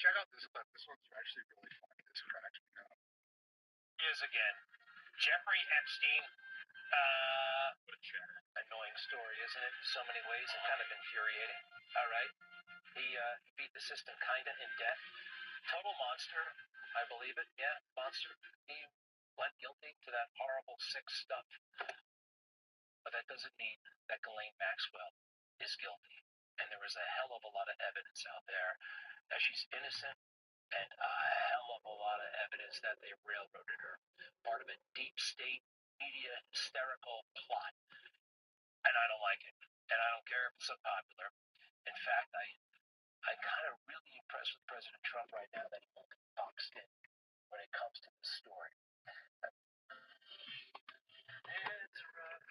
Is again Jeffrey Epstein. Annoying story, isn't it? In so many ways, and kind of infuriating. All right, he beat the system kinda in debt. Total monster, I believe it. Yeah, monster. He pled guilty to that horrible, sick stuff. But that doesn't mean that Ghislaine Maxwell is guilty. And there is a hell of a lot of evidence out there that she's innocent, and a hell of a lot of evidence that they railroaded her. Part of a deep state media hysterical plot. And I don't like it. And I don't care if it's so popular. In fact, I'm kind of really impressed with President Trump right now that he won't get boxed in when it comes to this story. It's rough.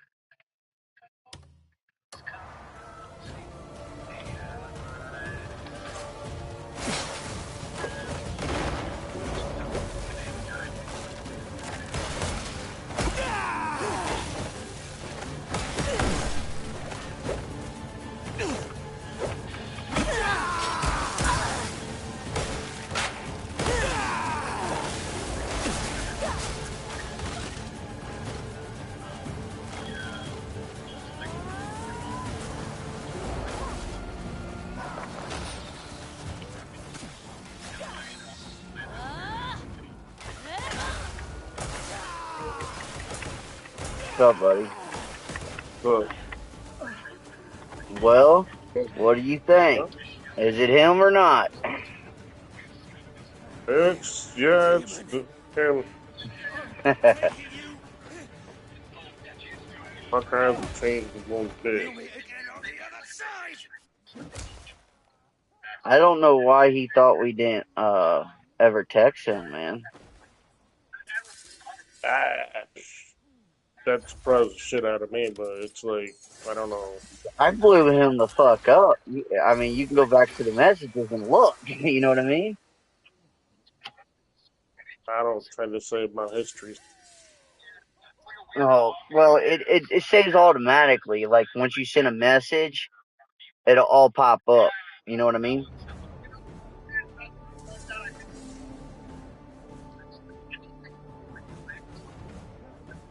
What's up, buddy? Good. Well, what do you think? Is it him or not? It's the him. All kinds of changes one bit. I don't know why he thought we didn't ever text him, man. That surprised the shit out of me, but it's like, I don't know. I blew him the fuck up. I mean, you can go back to the messages and look. You know what I mean? I don't tend to save my histories. Oh, well, it saves automatically. Like, once you send a message, it'll all pop up. You know what I mean?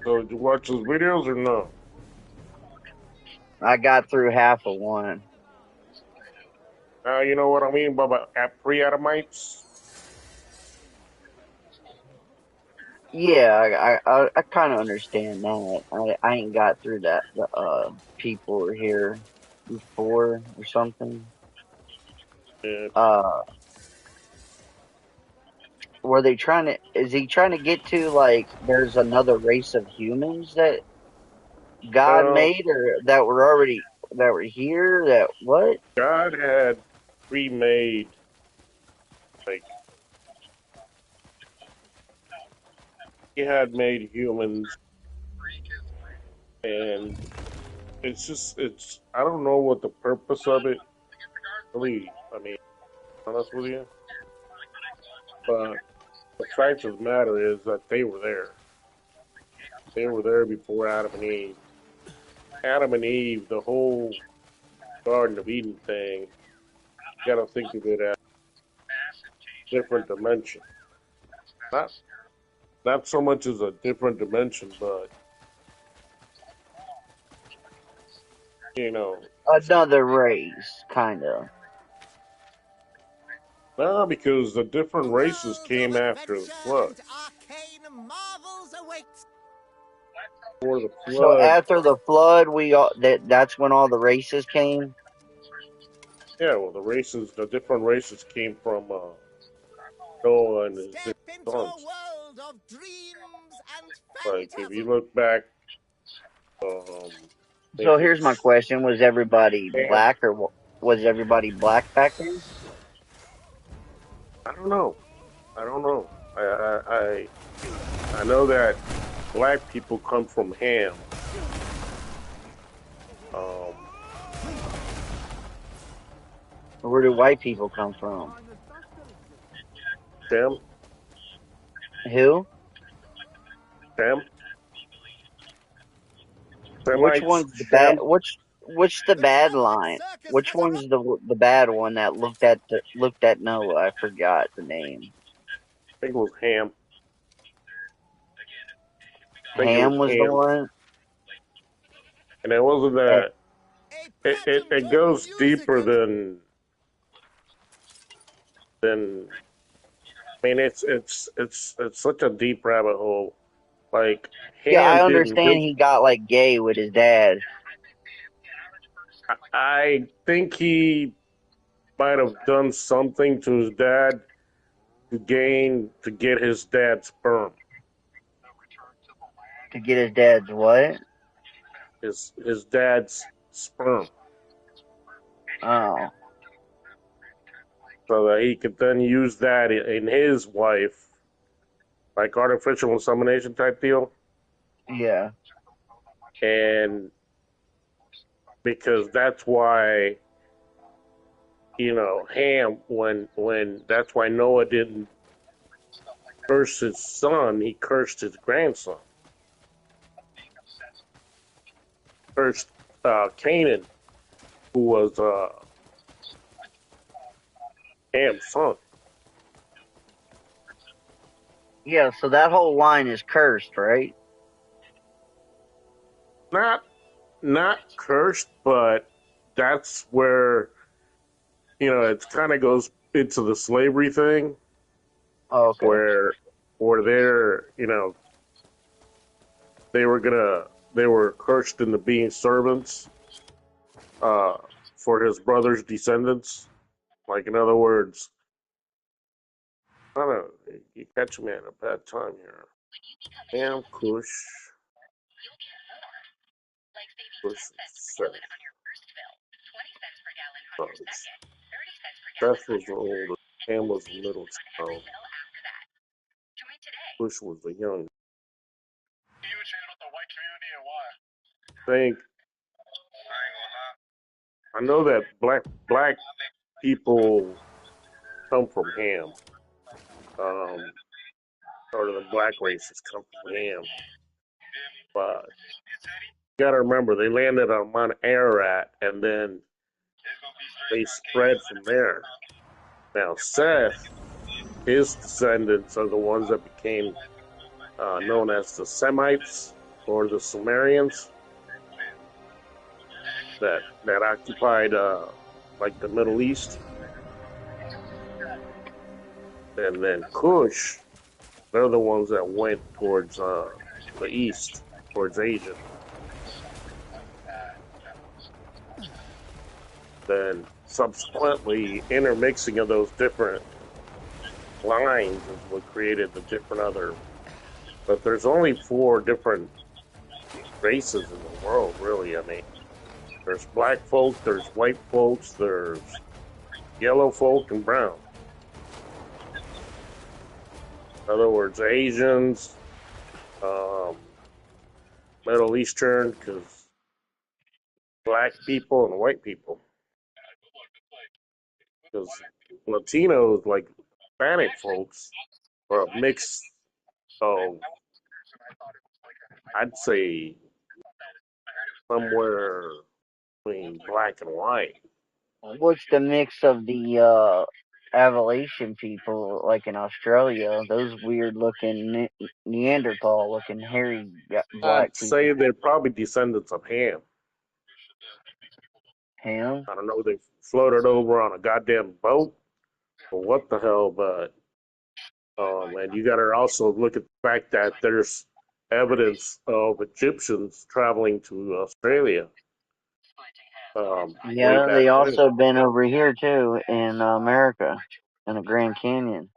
So, did you watch those videos or no? I got through half of one. You know what I mean by pre-Adamites? Yeah, I kind of understand that. I ain't got through that. The people were here before or something. Yeah. Were they trying to? Is he trying to get to like there's another race of humans that God Well, made or that were here? That what? God had pre-made, like, he had made humans, and I don't know what the purpose of it really, I mean, honest with you, but the fact of the matter is that they were there. They were there before Adam and Eve. Adam and Eve, the whole Garden of Eden thing, you gotta think of it as a different dimension. Not not so much as a different dimension, but you know, Another race, kind of. no, because the different races came after the flood. Before the So flood, after the flood, that's when all the races came. yeah, well, the different races came from Noah and his different sons. Like if you look back, um, I think So here's my it's question: was everybody Ham. black or was everybody black back then? I don't know. I don't know. I know that black people come from Ham. Um, Where do white people come from? Shem, Who? Shem, Which Semites, one's the bad? Shem. What's the bad line? Which one's the bad one that looked at Noah? I forgot the name. I think it was Ham. I think it was Ham was the Ham, one. and it wasn't Eh, that. It goes deeper than. I mean, it's such a deep rabbit hole. Like Yeah, I Ham didn't understand just. he got like gay with his dad. I think he might have done something to his dad to get his dad's sperm. To get his dad's what? His dad's sperm, Oh, so that he could then use that in his wife, like artificial insemination type deal. yeah. And because that's why, Ham, when that's why Noah didn't curse his son, he cursed his grandson, cursed Canaan, who was Ham's son. Yeah, so that whole line is cursed, right? Not cursed, but that's where it kind of goes into the slavery thing, Oh, okay. where they were cursed into being servants for his brother's descendants. Like, in other words, I don't know, you catch me at a bad time here. Damn Kush. Kush Seth. Seth was the oldest. Ham was the middle child. Kush was the young. I think I know that black people come from Ham. Or the black races come from Ham. But you gotta remember, they landed on Mount Ararat, and then they spread from there. Now, Seth, his descendants are the ones that became known as the Semites or the Sumerians that occupied like the Middle East. And then Kush, they're the ones that went towards the east, towards Asia. Then subsequently, intermixing of those different lines is what created the different other. But there's only 4 different races in the world, really. I mean, there's black folk, there's white folks, there's yellow folk, and brown. In other words, Asians, Middle Eastern, because black people and white people. Because Latinos, like Hispanic folks, are a mix of, I'd say, somewhere between black and white. What's the mix of the Appalachian people, like in Australia? Those weird looking Neanderthal looking hairy black I'd people. say they're probably descendants of Ham. Ham? I don't know, they floated over on a goddamn boat or what the hell, but and you got to also look at the fact that there's evidence of Egyptians traveling to Australia way Yeah, back they when. also been over here too in America, in the Grand Canyon.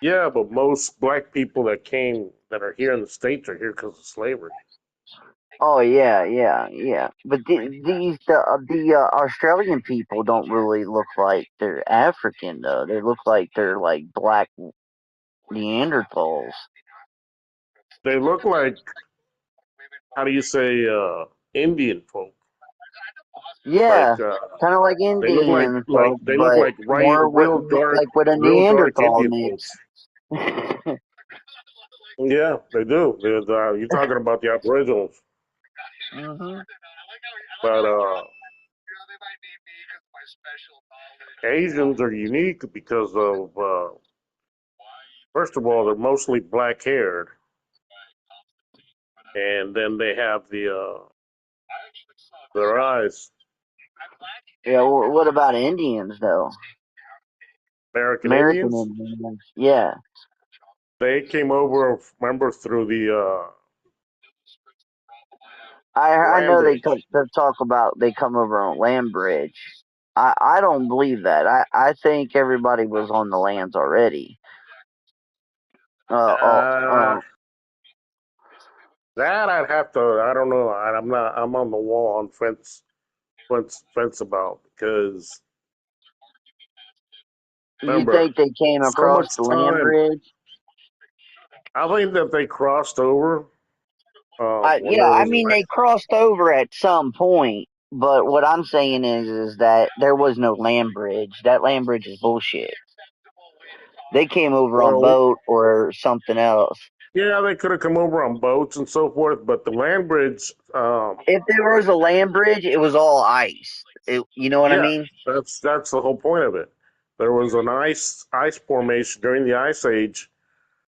Yeah, but most black people that are here in the States are here because of slavery. Oh yeah, yeah, yeah. But the Australian people don't really look like they're African though. They look like they're like black Neanderthals. They look like, how do you say, Indian folk. Yeah, Like kind of like Indian folk, they look but like more with like with a real dark Neanderthal Indian mix. folks. Yeah, they do. You're talking about the Aboriginals. hmm But Asians are unique because of first of all, they're mostly black haired, and then they have their eyes. Yeah, what about Indians though? American American Indians, Indians. Yeah, they came over, remember, through the I land know bridge. they talk about they come over on land bridge. I don't believe that. I think everybody was on the lands already. Uh, uh, Uh, uh, that I'd have to. I don't know. I'm not. I'm on the wall on fence about because you remember think they came so across much the land time. bridge? I think that they crossed over when Yeah, there I was mean like they crossed over at some point, but what I'm saying is that there was no land bridge. That land bridge is bullshit. They came over on well, boat or something else. yeah, they could have come over on boats and so forth, but the land bridge, If there was a land bridge, it was all ice. You know what I yeah, mean? that's the whole point of it. There was an ice formation during the ice age,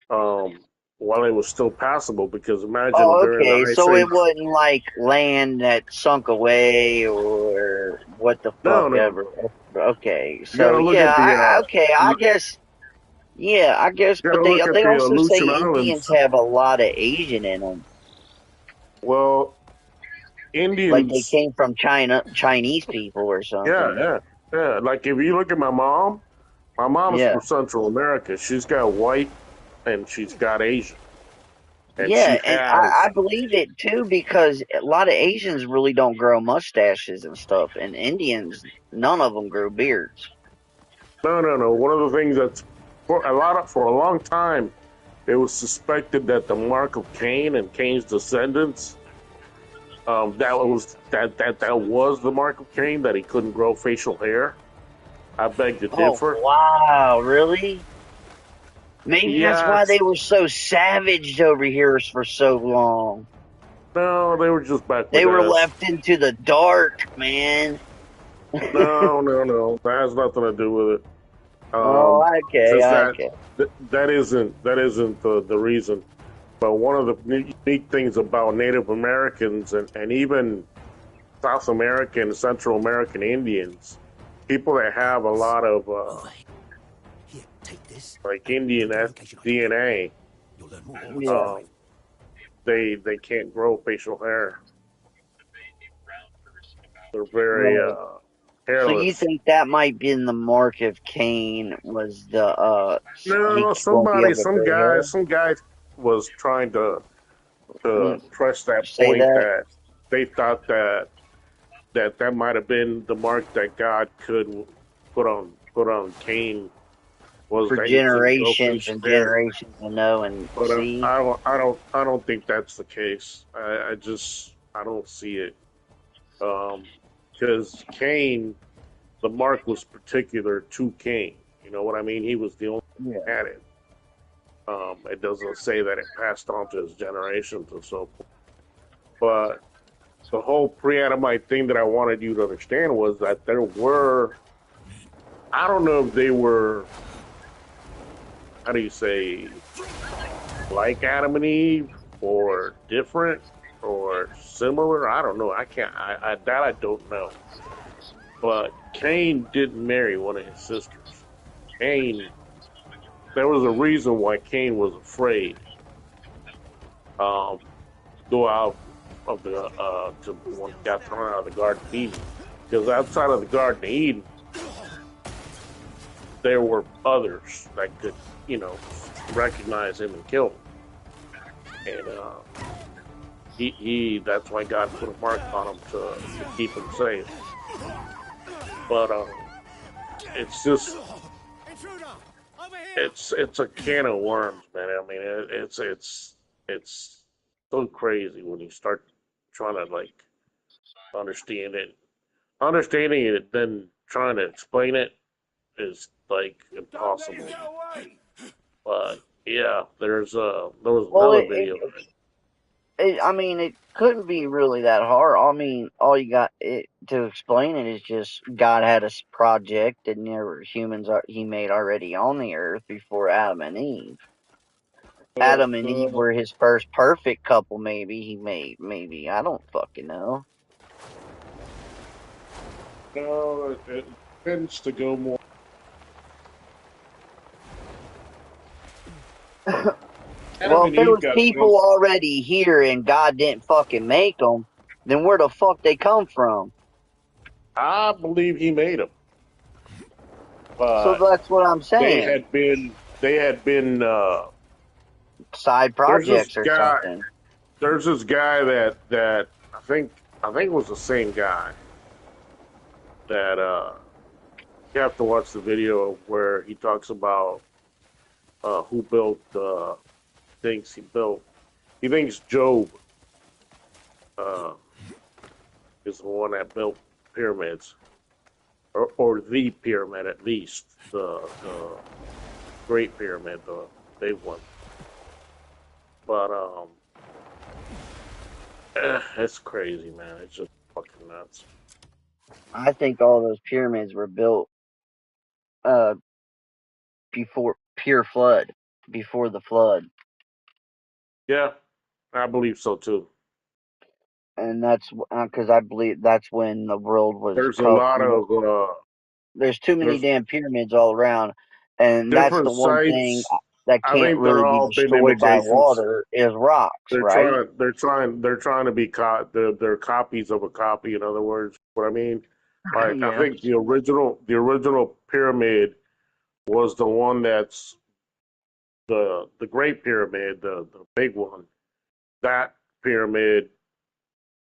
um, while it was still passable. Because imagine Oh, during the okay. ice So it age, wasn't like land that sunk away or what the no, fuck no, ever. Okay. you So got to look yeah, at the okay. I guess. Yeah, I guess. you got But to look at they the also say Aleutian Indians Islands. have a lot of Asian in them. Well, Like they Indians, came from China, Chinese people or yeah, something. yeah, yeah. Like if you look at my mom's Yeah. from Central America. She's got white and she's got Asian, and she Yeah, and has I believe it too because a lot of Asians really don't grow mustaches and stuff, and Indians, none of them grow beards. no, no, no. One of the things that's for a long time, it was suspected that the mark of Cain and Cain's descendants, that was the mark of Cain, that he couldn't grow facial hair. I beg to Oh differ. wow, really? Maybe that's why they Yes, were so savaged over here for so long. no, they were just back They with were us. left into the dark, man. No, no, no. That has nothing to do with it. Oh, okay, Because okay. that isn't the reason. But one of the unique things about Native Americans and even South American, Central American Indians, people that have a lot of like Indian DNA, Yeah. um, they can't grow facial hair. They're very Right. So you hairless. think that might be in the mark of Cain was the he No, won't be able to grow hair? some guys was trying to Mm, press that say point that that they thought that might have been the mark that God could put on Cain, was for that he couldn't grow generations facial and hair. generations to know and But see. I don't think that's the case. I don't see it. Because Cain, the mark was particular to Cain. You know what I mean? He was the only one Yeah. that had it. It doesn't say that it passed on to his generations and so forth. But the whole pre-Adamite thing that I wanted you to understand was that there were, I don't know if they were, how do you say, like Adam and Eve or different or similar. I don't know. I can't, that I don't know. But Cain didn't marry one of his sisters. Cain, there was a reason why Cain was afraid, um, go out of to when he got thrown out of the Garden of Eden. Because outside of the Garden of Eden, there were others that could, you know, recognize him and kill him. And that's why God put a mark on him to keep him safe. But it's just, it's a can of worms, man. I mean, it's so crazy when you start trying to like understand it. Understanding it, then trying to explain it is like impossible. But yeah, there was Well, another video. I mean, it couldn't be really that hard. I mean, all you got to explain it is just God had a project, and there were humans he made already on the earth before Adam and Eve. Adam and Eve were his first perfect couple. Maybe he made. Maybe I don't fucking know. No, it tends to go more. Adam Well, if and there Eve was got built. people already here and God didn't fucking make them, then where the fuck they come from? I believe he made them, So but that's what I'm they saying. had been they had been. Side There's this projects or guy. something. There's this guy that I think it was the same guy that you have to watch the video where he talks about who built things he built. He thinks Job uh, is the one that built pyramids, or the pyramid at least, the Great Pyramid, the big one. But it's crazy, man. It's just fucking nuts. I think all those pyramids were built uh before pure flood, before the flood, Yeah, I believe so too. and that's because I believe that's when the world was There's a covered. lot of There's too many there's damn pyramids all around, and that's different the one thing sites. that I can't think they're really be all been destroyed by imitations. water is rocks, They're right? trying. They're trying to be they're copies of a copy. In other words, what I mean, like I Yeah. think the original pyramid was the one that's the Great Pyramid, the big one. That pyramid,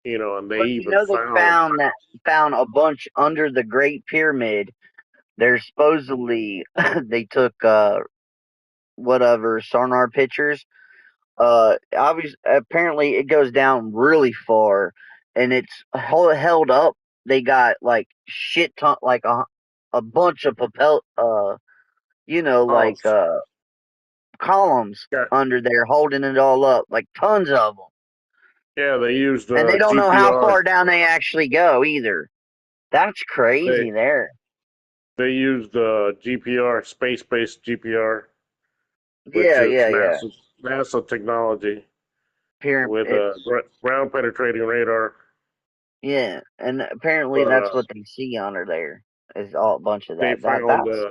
and they But you even know they found. found a bunch under the Great Pyramid. There's supposedly they took whatever sonar pictures. Obviously, apparently it goes down really far, and it's held up. They got like shit ton, like a bunch of Oh, like columns yeah, under there holding it all up, like tons of them. yeah. They used And they don't know how GPR. far down they actually go either. That's They crazy there. they used GPR, space-based GPR, which Yeah, is yeah, yeah. NASA technology with a It's ground penetrating radar. yeah, and apparently But that's what they see under there is all a bunch of they that. That found that's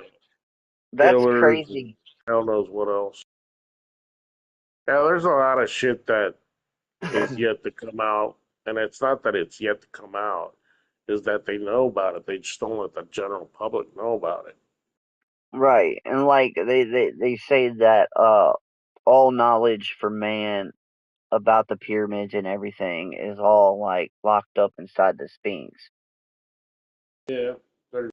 that's killers and crazy. hell knows what else. Yeah, there's a lot of shit that is yet to come out, and it's not that it's yet to come out, is that they know about it. They just don't let the general public know about it. Right. And like they say that all knowledge for man about the pyramids and everything is all like locked up inside the Sphinx. Yeah, there's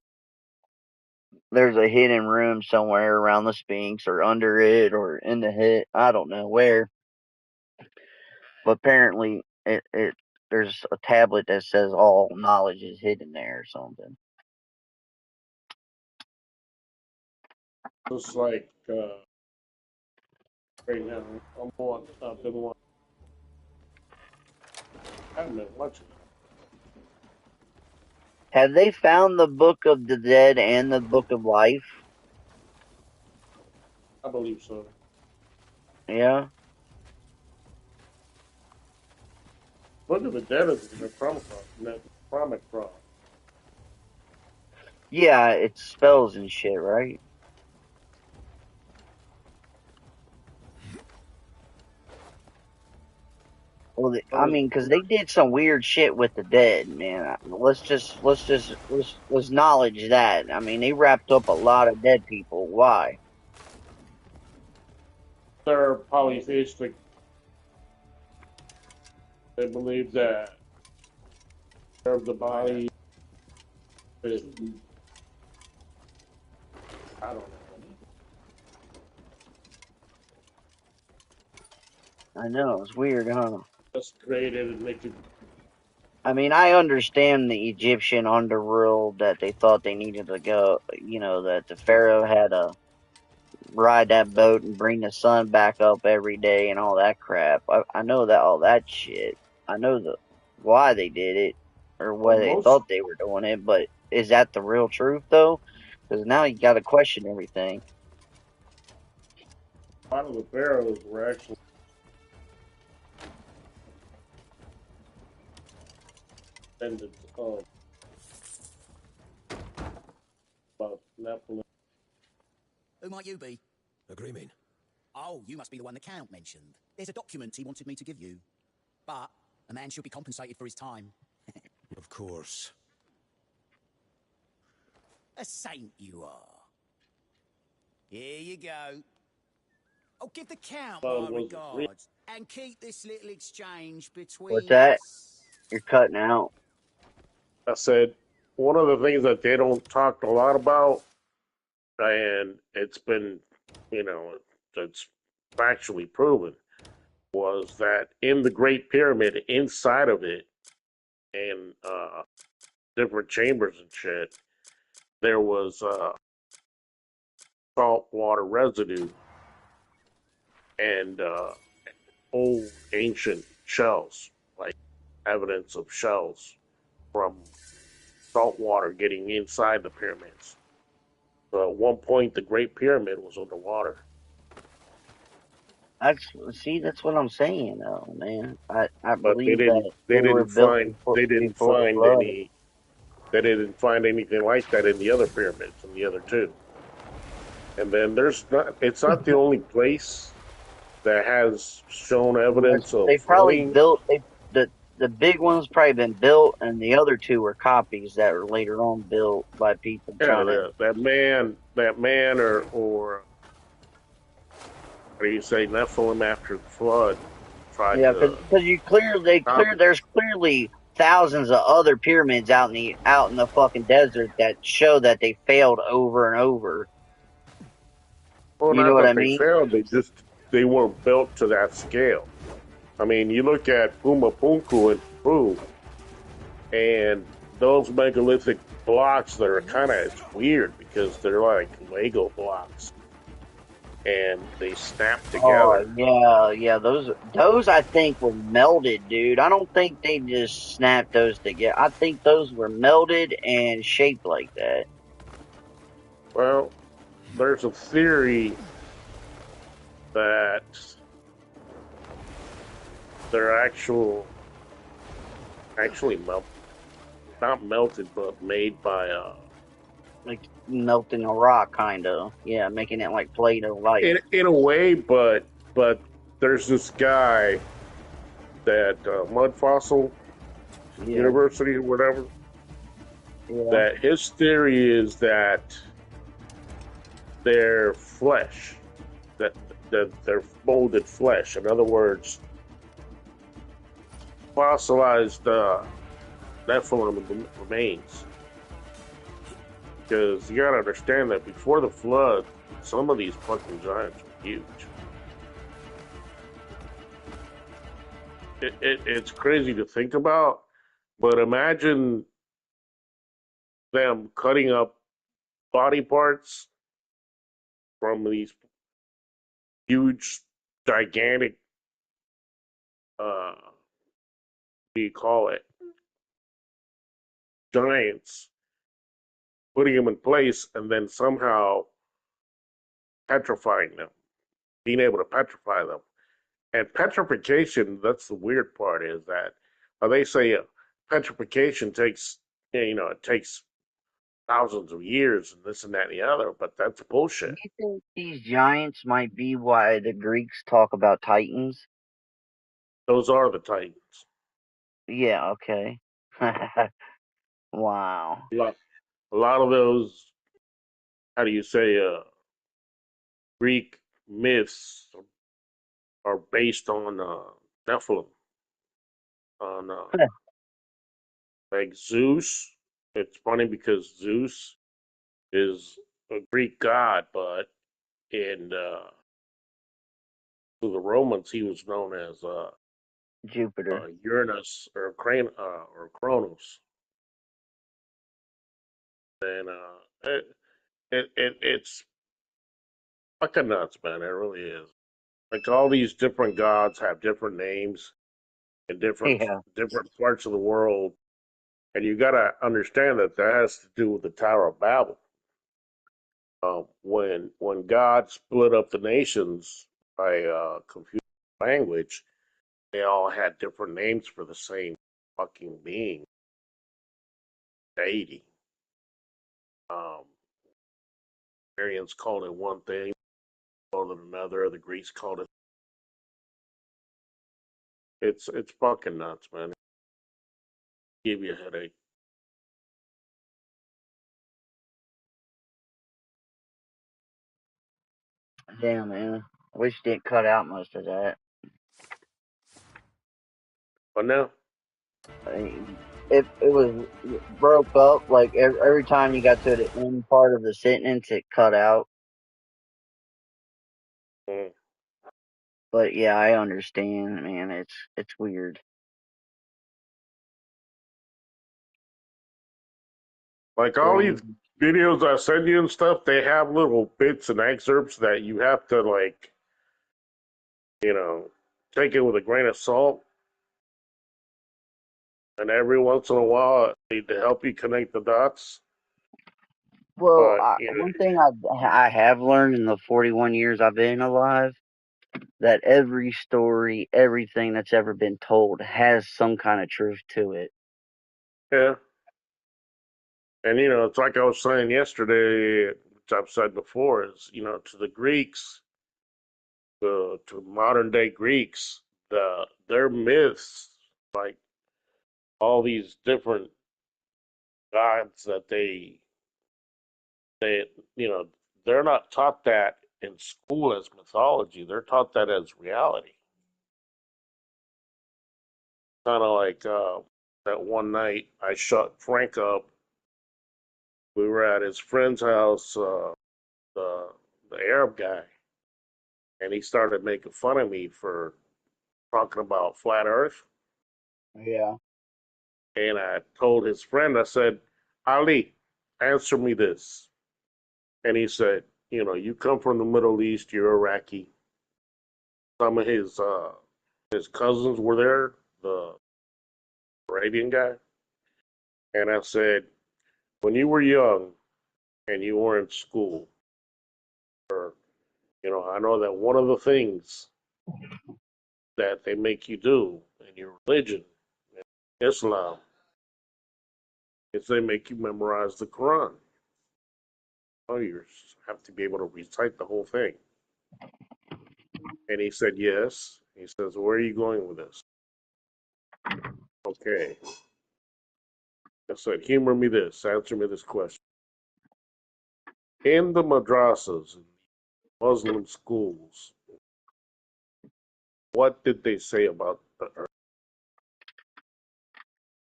There's a hidden room somewhere around the Sphinx or under it or in the hit. I don't know where. But apparently it there's a tablet that says all knowledge is hidden there or something. just like right now. I've been watching. I haven't been watching. Have they found the Book of the Dead and the Book of Life? I believe so. Yeah. Book of the Dead is the Necronomicon. Yeah, it's spells and shit, right? Well, I mean, because they did some weird shit with the dead, man. Let's acknowledge that. I mean, they wrapped up a lot of dead people. Why? They're polytheistic. They believe that of the body is, I don't know. I know it's weird, huh? Just created and make it. I mean, I understand the Egyptian underworld that they thought they needed to go. You know that the pharaoh had ride that boat and bring the sun back up every day and all that crap. I know that all that shit. I know why they did it or Well, why they most thought they were doing it, but is that the real truth though? Because now you got to question everything. a lot of the pharaohs were actually descendants about Nephilim. Who might you be? A Greemin. Oh, you must be the one the Count mentioned. There's a document he wanted me to give you. But a man should be compensated for his time. Of course. A saint you are. Here you go. Oh, give the Count my Was real. regards. And keep this little exchange What's between that? us. You're cutting out. I said one of the things that they don't talk a lot about, and it's been, you know, it's factually proven, was that in the Great Pyramid, inside of it, and different chambers and shit, there was salt water residue and old ancient shells, like evidence of shells from salt water getting inside the pyramids. So at one point, the Great Pyramid was underwater. That's what I'm saying, though, man. I But they believe didn't that they they were didn't built find they didn't before the find flood. any they didn't find anything like that in the other pyramids and the other two. And then there's not it's not the only place that has shown evidence of They probably flooding. built the big one's probably been built, and the other two were copies that were later on built by people Yeah, trying to. that man or what do you say, Nephilim after the flood tried Yeah, to because copy. there's clearly thousands of other pyramids out in the fucking desert that show that they failed over and over. Well, You know not what I that they mean? failed, they weren't built to that scale. I mean, you look at Pumapunku in Peru, and those megalithic blocks that are kind of it's weird because they're like Lego blocks and they snap Oh together. yeah. Those I think were melded, dude. I don't think they just snapped those together. I think those were melded and shaped like that. Well, there's a theory that they're actually not melted, but made by Like melting a rock, kind of. Yeah, making it like Play-Doh like. in a way, but there's this guy that Mud Fossil Yeah, University or whatever. yeah. That his theory is that they're flesh, that they're molded flesh. In other words, fossilized Nephilim remains. Because you gotta understand that before the flood, some of these fucking giants were huge. It's crazy to think about, but imagine them cutting up body parts from these huge, gigantic, what do you call it, giants, putting them in place, and then somehow petrifying them, being able to petrify them. And petrification, that's the weird part, is that they say petrification takes, it takes thousands of years and this and that and the other, but that's Do bullshit. you think these giants might be why the Greeks talk about Titans? Those are the Titans. Yeah, okay. Wow. A lot of those, how do you say, Greek myths are based on Nephilim, on like Zeus. It's funny because Zeus is a Greek god, but in to the Romans he was known as Jupiter. Uranus or or Kronos, and it's fucking nuts, man. It really is. Like all these different gods have different names in Yeah. different parts of the world, and you gotta understand that that has to do with the Tower of Babel. When God split up the nations by computer language, they all had different names for the same fucking being, deity. Um, Arians called it one thing, called it another. The Greeks called it. It's fucking nuts, man. Give you a headache. Damn, man. I wish you didn't cut out most of that. But no, I mean, it was broke up. Like every time you got to the end part of the sentence, it cut out. mm, But yeah, I understand, man. It's weird. like all these Strange. videos I send you and stuff, they have little bits and excerpts that you have to like, you know, take it with a grain of salt. And every once in a while, I need to help you connect the dots. Well, But you know, one thing I have learned in the 41 years I've been alive, that every story, everything that's ever been told has some kind of truth to it. yeah. And you know, it's like I was saying yesterday, which I've said before, is you know, to the Greeks, to modern day Greeks, their myths, like all these different gods that they you know, they're not taught that in school as mythology. They're taught that as reality. Kind of like that one night I shut Frank up. We were at his friend's house, the the Arab guy, and he started making fun of me for talking about flat Earth. Yeah. And I told his friend, I said, Ali, answer me this. And he said, you know, you come from the Middle East, you're Iraqi. Some of his cousins were there, the Arabian guy. And I said, when you were young and you were in school, you know, I know that one of the things that they make you do in your religion, Islam, is they make you memorize the Quran. Oh, you have to be able to recite the whole thing. And he said, yes. He says, where are you going with this? Okay. I said, humor me this, answer me this question. In the madrasas, in Muslim schools, what did they say about the earth?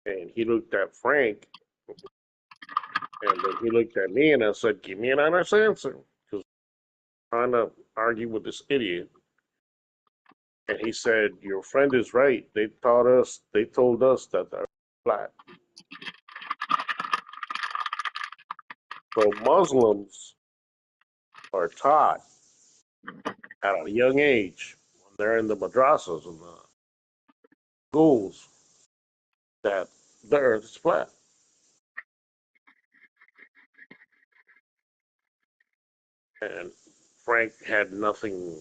And he looked at Frank, and then he looked at me, and I said, give me an honest answer. Because I'm trying to argue with this idiot. And he said, your friend is right. They told us that the earth is flat. So Muslims are taught at a young age when they're in the madrasas and the schools that the earth is flat. And Frank had nothing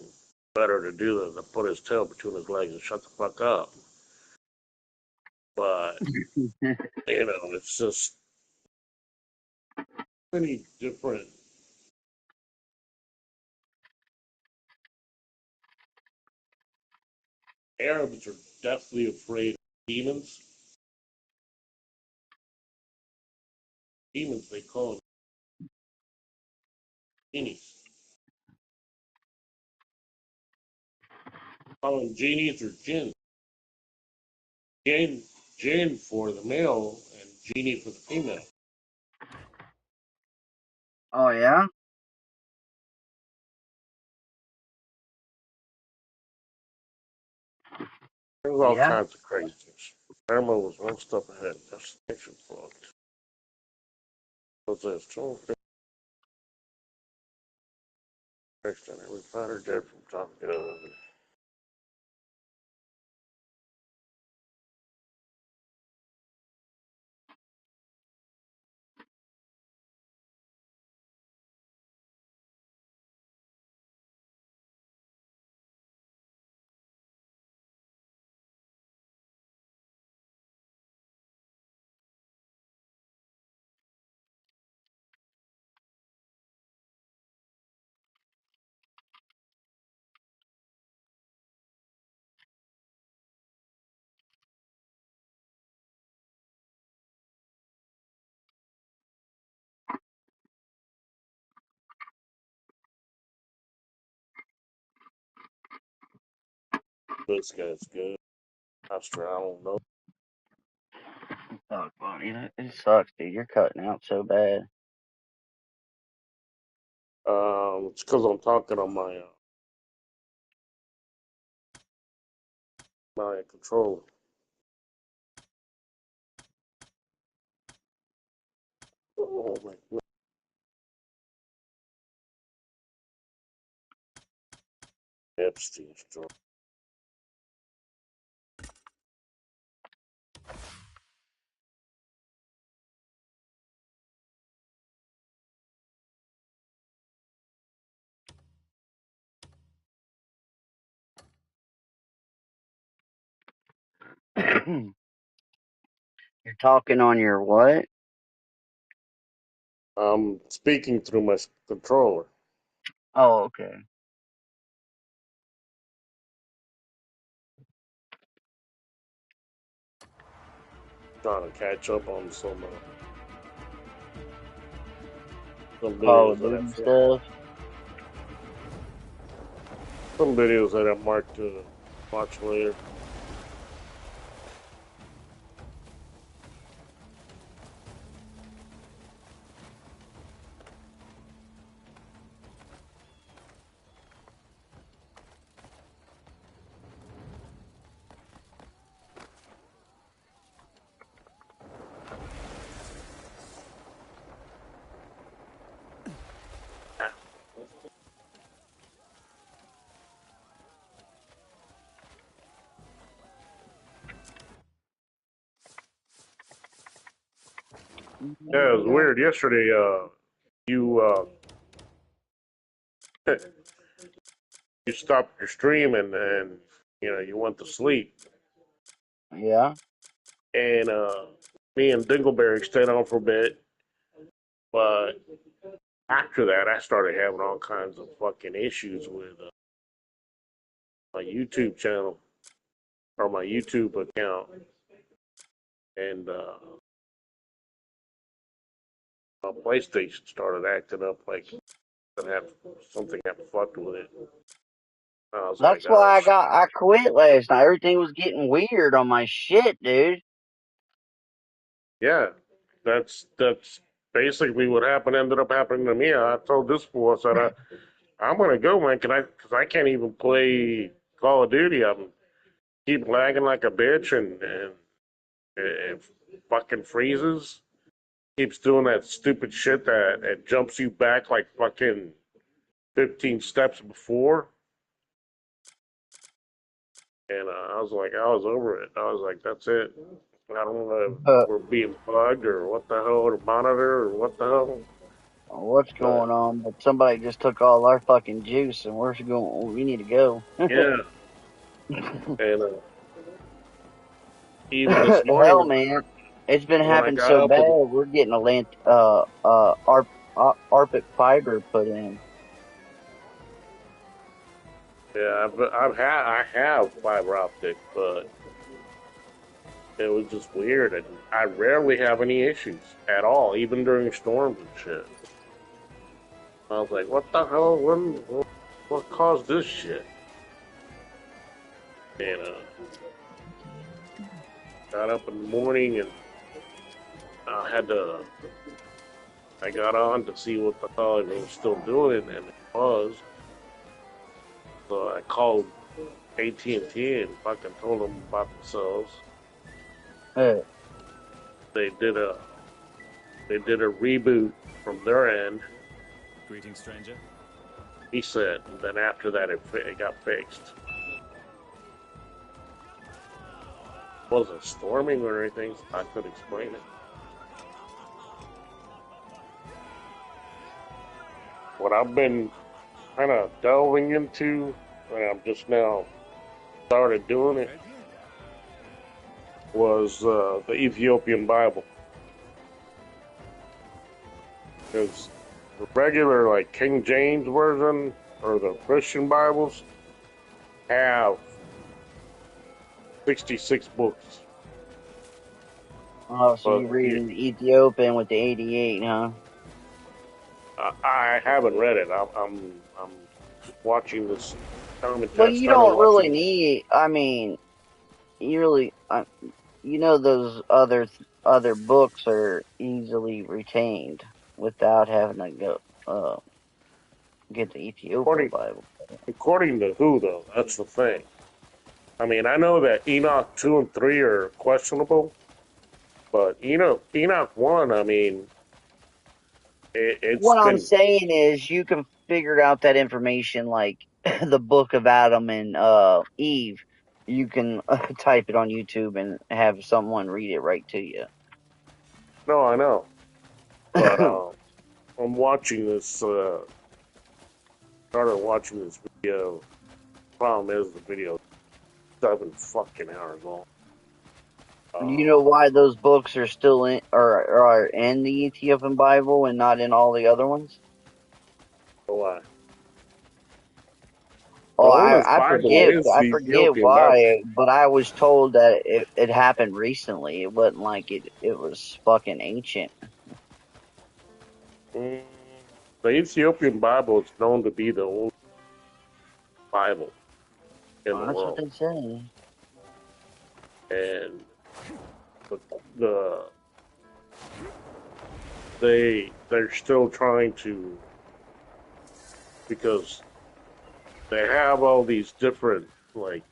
better to do than to put his tail between his legs and shut the fuck up. But, you know, it's just many different. Arabs are deathly afraid of demons. Demons, they call them genies. Call them genies or jinn. Jinn, jinn for the male and genie for the female. Oh yeah. There's all Yeah. kinds of craziness. Irma was one step ahead. Destination booked. What's this? First, we found her dead from Taco. This guy's good. After I don't know. Oh, funny. It sucks, dude. You're cutting out so bad. It's because I'm talking on my controller. Oh my God. Epstein's joint. You're talking on your what? I'm speaking through my controller. Oh, okay. Trying to catch up on some Call videos of that Duty stuff. I marked to watch later. Yeah, it was weird. Yesterday, you you stopped your stream and you went to sleep, Yeah. and me and Dingleberry stayed on for a bit, but after that, I started having all kinds of fucking issues with my YouTube channel or my YouTube account, and my PlayStation started acting up like something had fucked with it. I was like, That's oh why shit. I quit last night. Everything was getting weird on my shit, dude. Yeah, that's basically what happened. Ended up happening to me. I told this fool, I said, I'm gonna go, man. Because I can't even play Call of Duty. I'm keep lagging like a bitch, and it fucking freezes. Keeps doing that stupid shit that it jumps you back like fucking 15 steps before. And I was over it. I was like, that's it. I don't know if But we're being bugged or what the hell, or monitor or what the hell. what's But going on? But somebody just took all our fucking juice, and we're going. We need to go. yeah, and even this The morning hell, man! It's been when I happening got so up bad. and We're getting a ARPIC fiber put in. yeah, I have fiber optic, but it was just weird, and I rarely have any issues at all, even during storms and shit. I was like, what the hell? What caused this shit? And got up in the morning and I had to. I got on to see what the hell it was still doing, and it was. So I called AT&T and fucking told them about themselves. Uh, They did a they did a reboot from their end. Greetings, stranger. He said. And then after that, it got fixed. It wasn't storming or anything, so I could explain it. What I've been kind of delving into, and I'm just now started doing it, was the Ethiopian Bible. Because the regular, like, King James version or the Christian Bibles have 66 books. Oh, so But you're reading the Ethiopian with the 88, huh? I haven't read it. I'm watching this Well, commentary. I you started don't really watching. need. I mean, you really, you know, those other books are easily retained without having to go get the Ethiopian According Bible. according to who though? That's the thing. I mean, I know that Enoch 2 and 3 are questionable, but Enoch 1, I mean, it's What I'm been. saying is, you can figure out that information like the Book of Adam and Eve. You can type it on YouTube and have someone read it right to you. No, I know, but I'm watching this. Started watching this video. Problem is, the video 7 fucking hours long. You know why those books are still in or are in the Ethiopian Bible and not in all the other ones? Why? The Oh, oldest Bible is I the forget Ethiopian Bible. why, but I was told that it happened recently. It wasn't like it was fucking ancient. Mm, the Ethiopian Bible is known to be the oldest Bible in the Well, that's what world, they say. and the they're still trying to, because they have all these different, like,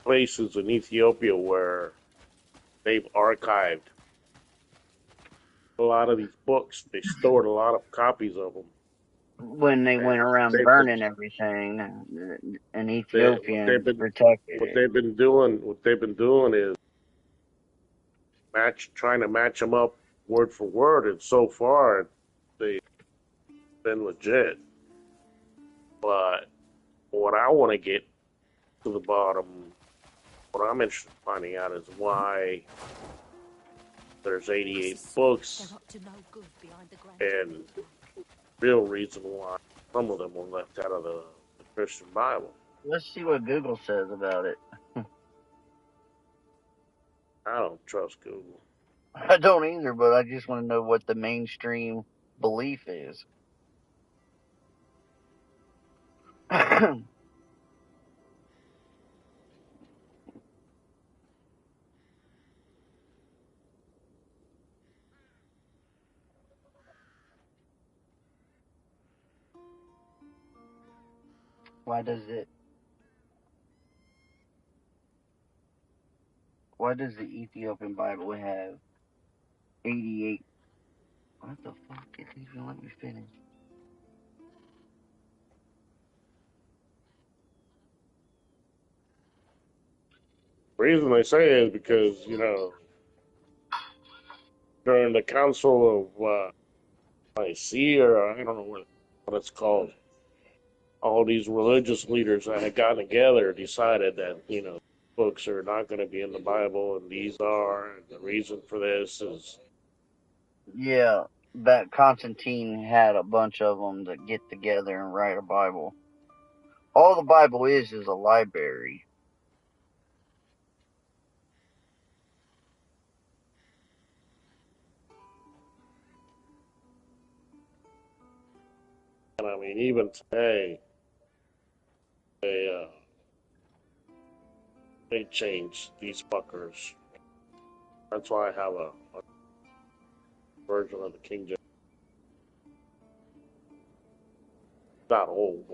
places in Ethiopia where they've archived a lot of these books. They stored a lot of copies of them. When they went And around they've been, burning everything, an what they've Ethiopian been protected it. what they've been doing is trying to match them up word for word, and so far they've been legit. But what I want to get to the bottom, what I'm interested in finding out is why there's 88 books, and real reason why some of them were left out of the Christian Bible. Let's see what Google says about it. I don't trust Google. I don't either, but I just want to know what the mainstream belief is. Why does it? Why does the Ethiopian Bible have 88? What the fuck? It didn't even let me finish. The reason they say it is because, during the Council of Nicaea, or I don't know what it's called, all these religious leaders that had gotten together decided that, books are not going to be in the Bible, and these are. And the reason for this is, Yeah, that Constantine had a bunch of them that get together and write a Bible. All the Bible is a library. and I mean, even today, they they change these fuckers. That's why I have a version of the King James. Not old.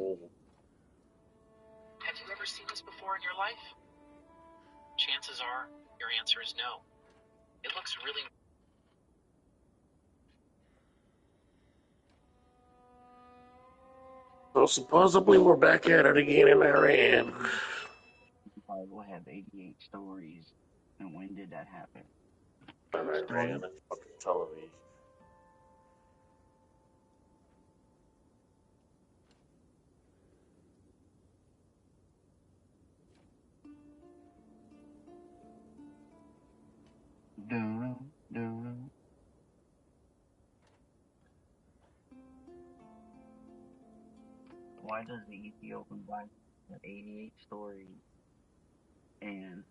Have you ever seen this before in your life? Chances are your answer is no. It looks really. So supposedly we're back at it again in Iran. The Bible have 88 stories, and when did that happen? Iran, that's fucking television. Dun, dun. Why does the Ethiopian Bible have 88 stories and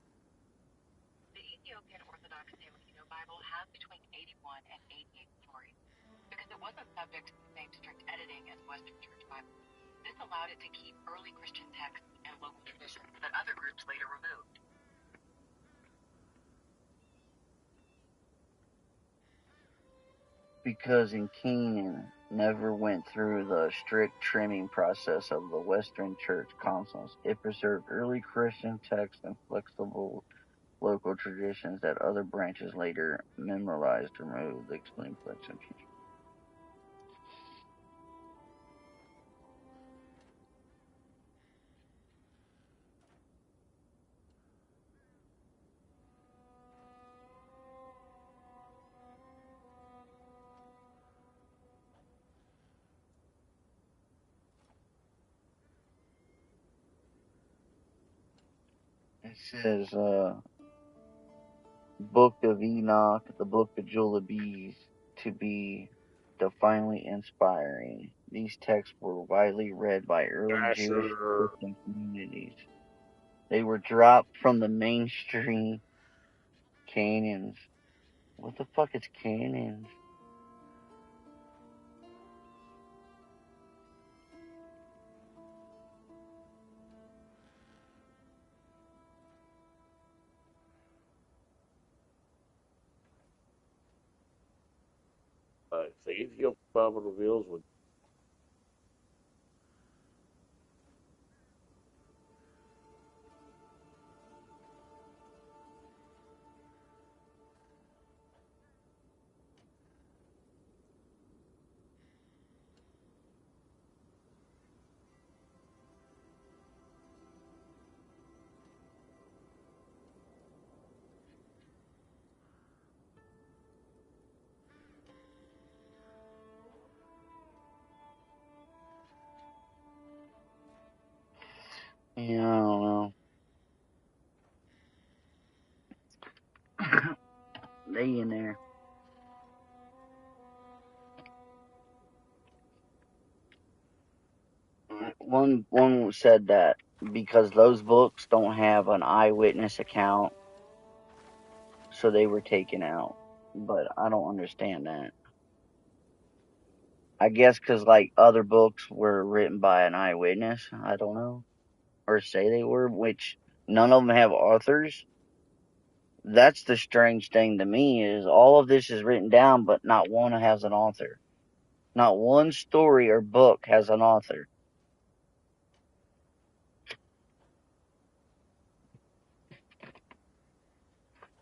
The Ethiopian Orthodox Filipino Bible has between 81 and 88 stories because it wasn't subject to the same strict editing as Western Church Bible. This allowed it to keep early Christian texts and local traditions that other groups later removed. because in Canaan never went through the strict trimming process of the Western Church councils. It preserved early Christian texts and flexible local traditions that other branches later memorized or removed the explain collection. It says, Book of Enoch, the Book of Jubilees, to be divinely inspiring. These texts were widely read by early Jewish Asher, Christian communities. They were dropped from the mainstream canons. What the fuck is canons? the Ethiopian Bible reveals with Yeah, I don't know. They in there. One said that because those books don't have an eyewitness account, so they were taken out. But I don't understand that. I guess because like other books were written by an eyewitness. I don't know, or say they were, which none of them have authors. That's the strange thing to me is all of this is written down, but not one has an author. Not one story or book has an author.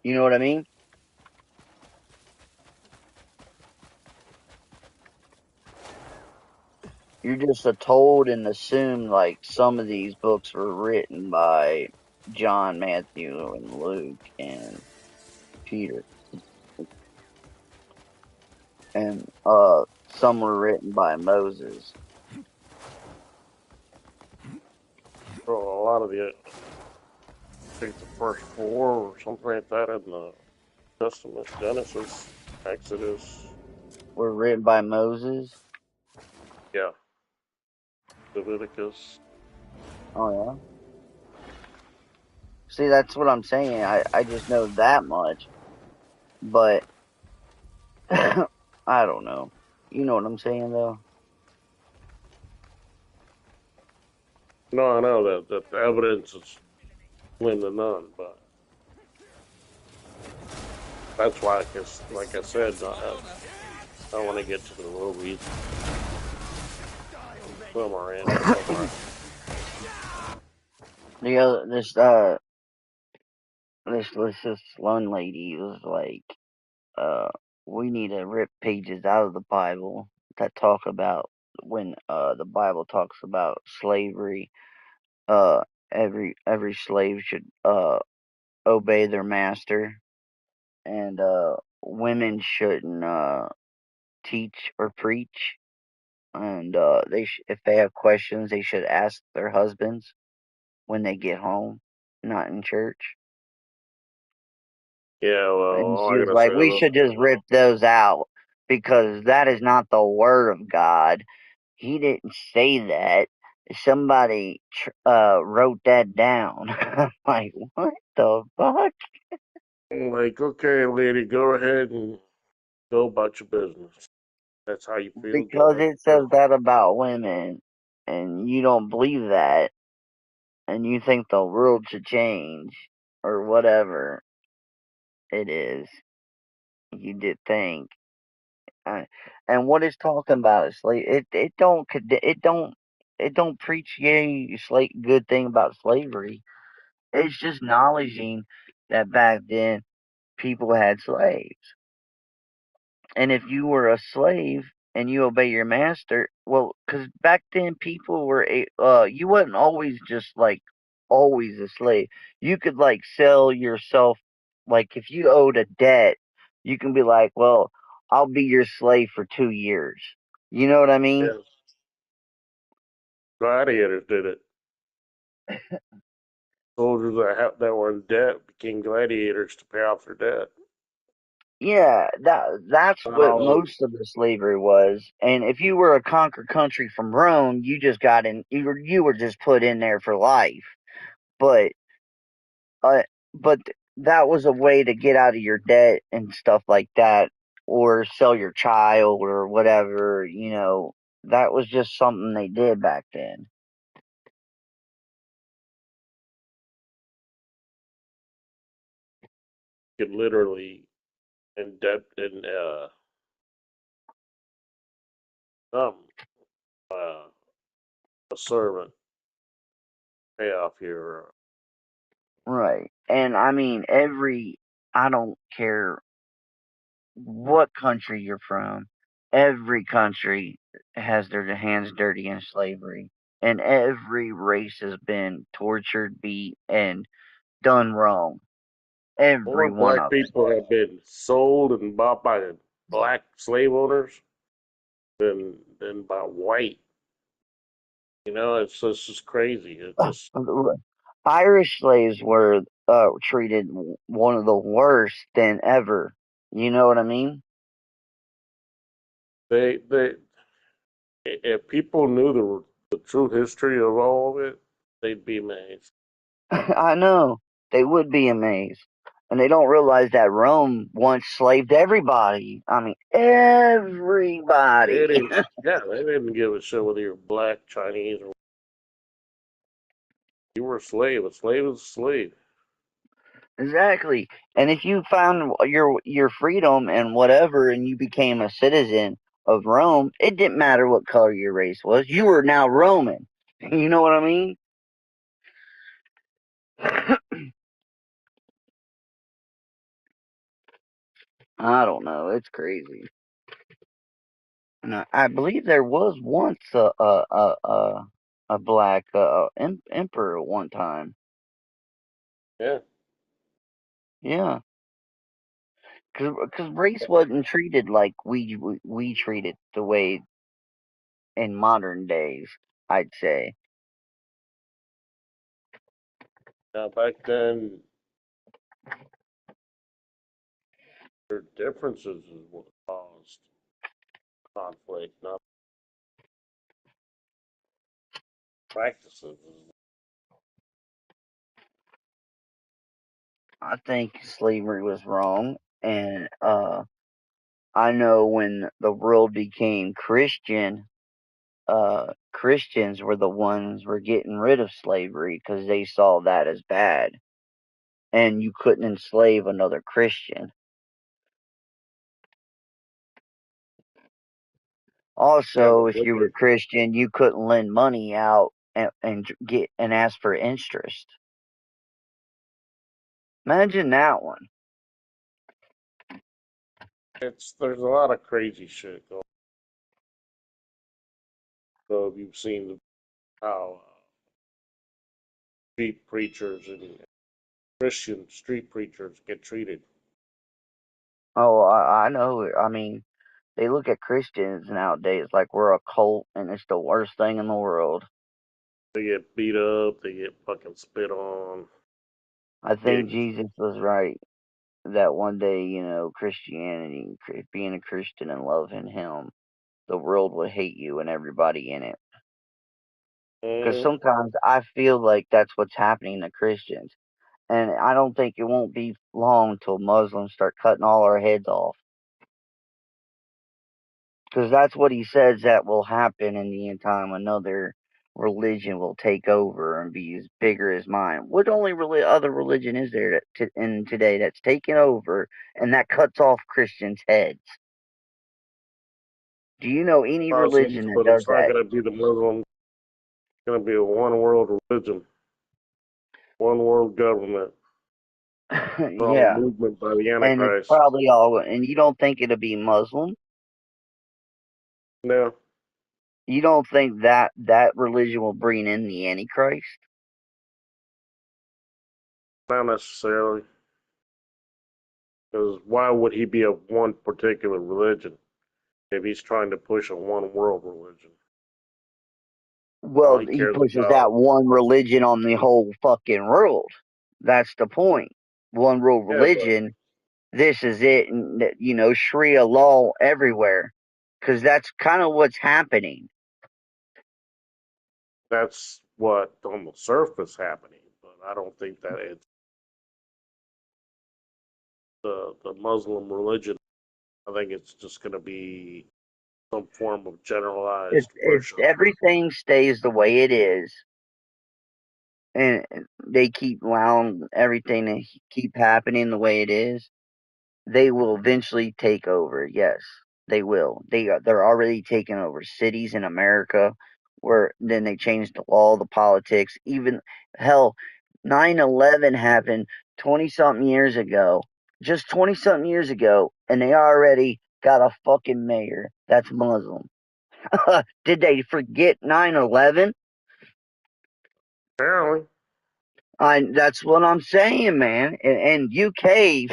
You know what I mean? You're just told and assumed like some of these books were written by John, Matthew, and Luke and Peter, and some were written by Moses. a lot of the, I think the first four or something like that in the Testament, Genesis, Exodus, Were written by Moses. yeah, Leviticus. Oh yeah. See, that's what I'm saying. I just know that much, but I don't know. You know what I'm saying though. No, I know that the evidence is slim to none, but that's why, like I said, I want to get to the movies. Some are in, some aren't. The other this one lady was like, we need to rip pages out of the Bible that talk about when the Bible talks about slavery, uh every slave should obey their master, and women shouldn't teach or preach, and if they have questions they should ask their husbands when they get home, not in church. Yeah, well, And all she I was gotta say like, we is, should just rip those out because that is not the word of God. He didn't say that. Somebody wrote that down. I'm like, what the fuck? like, okay, lady, go ahead and go about your business. That's how you feel. Go Because ahead. it says that about women, and you don't believe that, and you think the world should change, or whatever it is you did think. Uh, and what it's talking about is it don't preach yay good thing about slavery. It's just acknowledging that back then people had slaves, and if you were a slave and you obey your master, well, because back then people were you wasn't always just like always a slave. You could like sell yourself, like if you owed a debt, you can be like, well, I'll be your slave for 2 years. You know what I mean? Yeah, gladiators did it. Soldiers that were in debt became gladiators to pay off their debt. Yeah, that's Not what all. most of the slavery was. And if you were a conquered country from Rome, you just got in. You were just put in there for life. But uh, but that was a way to get out of your debt and stuff like that, or sell your child or whatever. That was just something they did back then. Could literally in debt and um uh, a servant pay off your. Right. And I mean, I don't care what country you're from, every country has their hands dirty in slavery. And every race has been tortured, beat, and done wrong. Every More one black of them. people have been sold and bought by black slave owners than by white. It's just crazy. It just Irish slaves were treated one of the worst than ever. You know what I mean? they if people knew the true history of all of it, they'd be amazed. I know. They would be amazed. And they don't realize that Rome once slaved everybody. I mean, They everybody. didn't, yeah, they didn't give a shit whether you're black, Chinese, or you were a slave. A slave is a slave. Exactly. And if you found your freedom and whatever, and you became a citizen of Rome, it didn't matter what color your race was. You were now Roman. You know what I mean? I don't know. It's crazy. And I believe there was once a black emperor at one time. Yeah. Yeah, because race wasn't treated like we treat it the way in modern days. I'd say. Now back then, their differences is what caused conflict, not practices. I think slavery was wrong, and I know when the world became Christian, Christians were the ones were getting rid of slavery because they saw that as bad, and you couldn't enslave another Christian. Yeah, Also, but if look you were at Christian, you couldn't lend money out and get and ask for interest. Imagine that one. there's a lot of crazy shit going. So you've seen how street preachers and Christian street preachers get treated. Oh, I know. I mean, they look at Christians nowadays like we're a cult and it's the worst thing in the world. They get beat up, they get fucking spit on. I Get think Jesus was right that one day, Christianity, being a Christian and loving Him, the world would hate you and everybody in it. Because mm, sometimes I feel like that's what's happening to Christians. And I don't think it won't be long till Muslims start cutting all our heads off. Because that's what he says that will happen in the end time. Another religion will take over and be as bigger as mine. What only really other religion is there in today that's taken over and that cuts off Christians' heads? Do you know any Muslims, religion that but does it's not that? going to be the Muslim. It's going to be a one world religion, one world government, strong Yeah, movement by the and it's Antichrist. probably all. And you don't think it'll be Muslim? Now, You don't think that religion will bring in the Antichrist? not necessarily, because why would he be of one particular religion if he's trying to push a one world religion? All Well, he he cares pushes about, that one religion on the whole fucking world. That's the point. One world yeah, but religion. This is it, and Sharia law everywhere, because that's kind of what's happening. that's what on the surface happening. But I don't think that it's the Muslim religion. I think it's just going to be some form of generalized If worship. everything stays the way it is, and they keep allowing everything to keep happening the way it is, they will eventually take over. Yes, they will. They're already taking over cities in America, where then they changed the law, the politics. Even hell, 9/11 happened 20 something years ago, just 20 something years ago, and they already got a fucking mayor that's Muslim. Did they forget 9/11? Apparently, That's what I'm saying, man. And UK,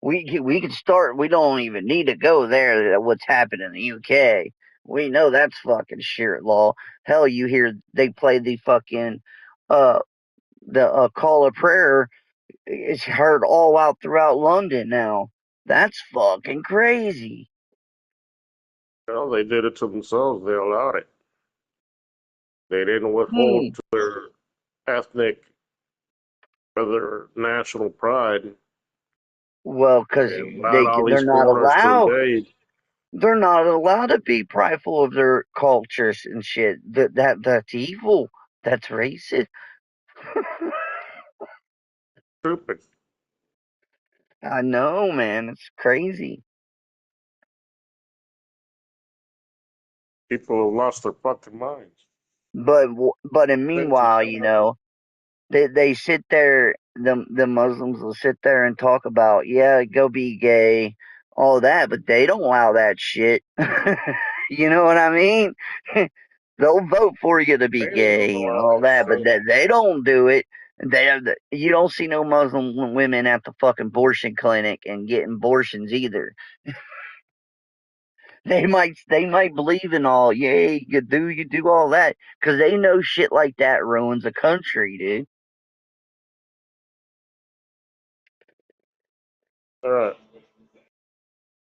we could start. We don't even need to go there. What's happened in the UK? We know that's fucking shit law. Hell, you hear they play the fucking uh the call of prayer. It's heard all out throughout London now. That's fucking crazy. they did it to themselves. They allowed it. They didn't Hmm. withhold to their ethnic or their national pride Well, because and allowed all they're these not foreigners to allowed. invade. They're not allowed to be prideful of their cultures and shit. That's evil. That's racist. Stupid. I know, man. It's crazy. People have lost their fucking minds. But in Senses meanwhile, have. they sit there. The Muslims will sit there and talk about, yeah, go be gay, all that, but they don't allow that shit. You know what I mean? They'll vote for you to be They ain't gonna gay and allow all that that, but shit. they don't do it. You don't see no Muslim women at the fucking abortion clinic and getting abortions either. They might believe in all, yay, you do all that, because they know shit like that ruins a country, dude. They're,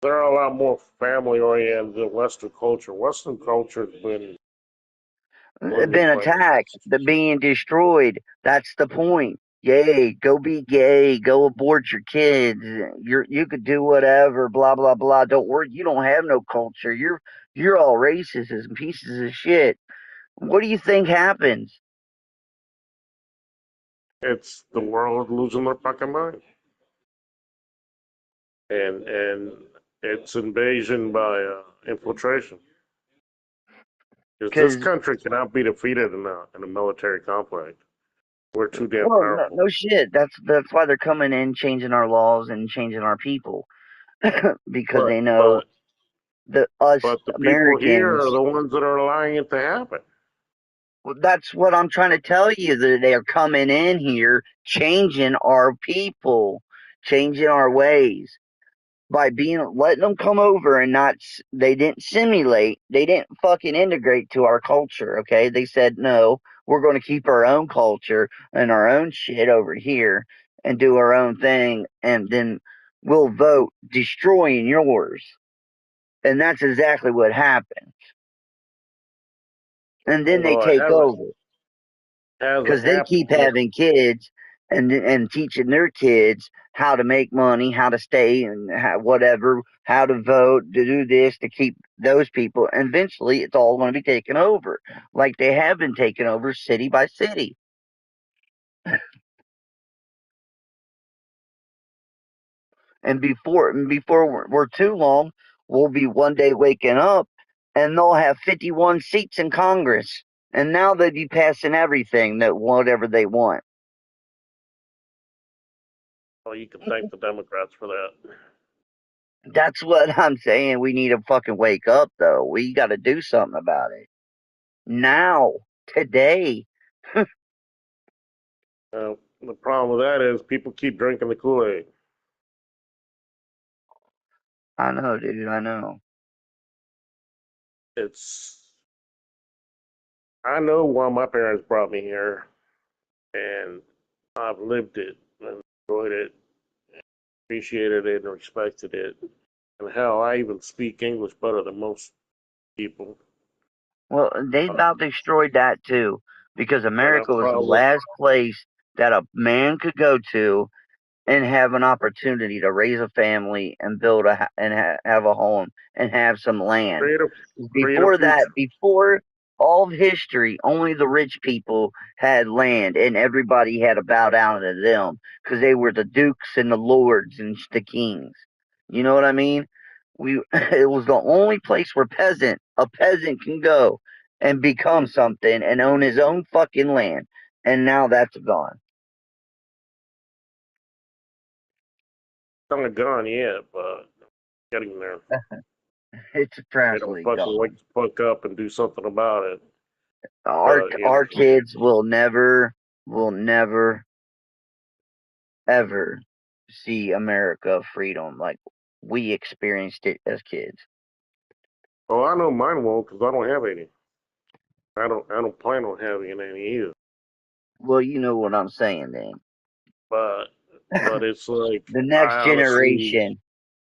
they're a lot more family oriented than Western culture. Western culture has been Been polluted by attacked, the being destroyed. That's the point. Yay, go be gay, go abort your kids. You could do whatever, blah blah blah. Don't worry, you don't have no culture. You're all racist and pieces of shit. What do you think happens? it's the world losing their fucking mind. And it's invasion by infiltration. Because this Because country cannot be defeated in a military conflict. We're too damn well, no, powerful. no shit. That's why they're coming in, changing our laws and changing our people because But they know but us But the people here Americans. are the ones that are allowing it to happen. Well, that's what I'm trying to tell you. That they're coming in here, changing our people, changing our ways by letting them come over and not. They didn't simulate. They didn't fucking integrate to our culture. Okay, they said no. We're going to keep our own culture and our own shit over here and do our own thing, and then we'll vote destroying yours. And that's exactly what happened. And then they Although it take over. hasn't Because they happened keep yet. having kids and teaching their kids how to make money, how to stay, and whatever, how to vote, to do this, to keep those people. And eventually, it's all going to be taken over, like they have been taken over city by city. And before we're too long, we'll be one day waking up, and they'll have 51 seats in Congress, and now they'll be passing everything that whatever they want. Well, you can thank the Democrats for that. That's what I'm saying. We need to fucking wake up, though. We got to do something about it now, today. The problem with that is people keep drinking the Kool-Aid. I know, dude. I know. I know why my parents brought me here, and I've lived it and enjoyed it, appreciated it, and respected it. And hell, I even speak English better than most people. Well, they Uh, about destroyed that too, because but I'm America was the probably last place that a man could go to and have an opportunity to raise a family and build have a home and have some land. create a create a Before that, future. before all of history, only the rich people had land, and everybody had to bow down to them because they were the dukes and the lords and the kings. You know what I mean? We it was the only place where a peasant can go and become something and own his own fucking land. And now that's gone. It's not gone yet, but getting there. It's They don't practically fucking wake gone. the fuck up and do something about it. Our But our kids will never ever see America freedom like we experienced it as kids. oh, I know mine won't because I don't have any. I don't plan on having any either. Well, you know what I'm saying then. But but it's like The next I honestly generation,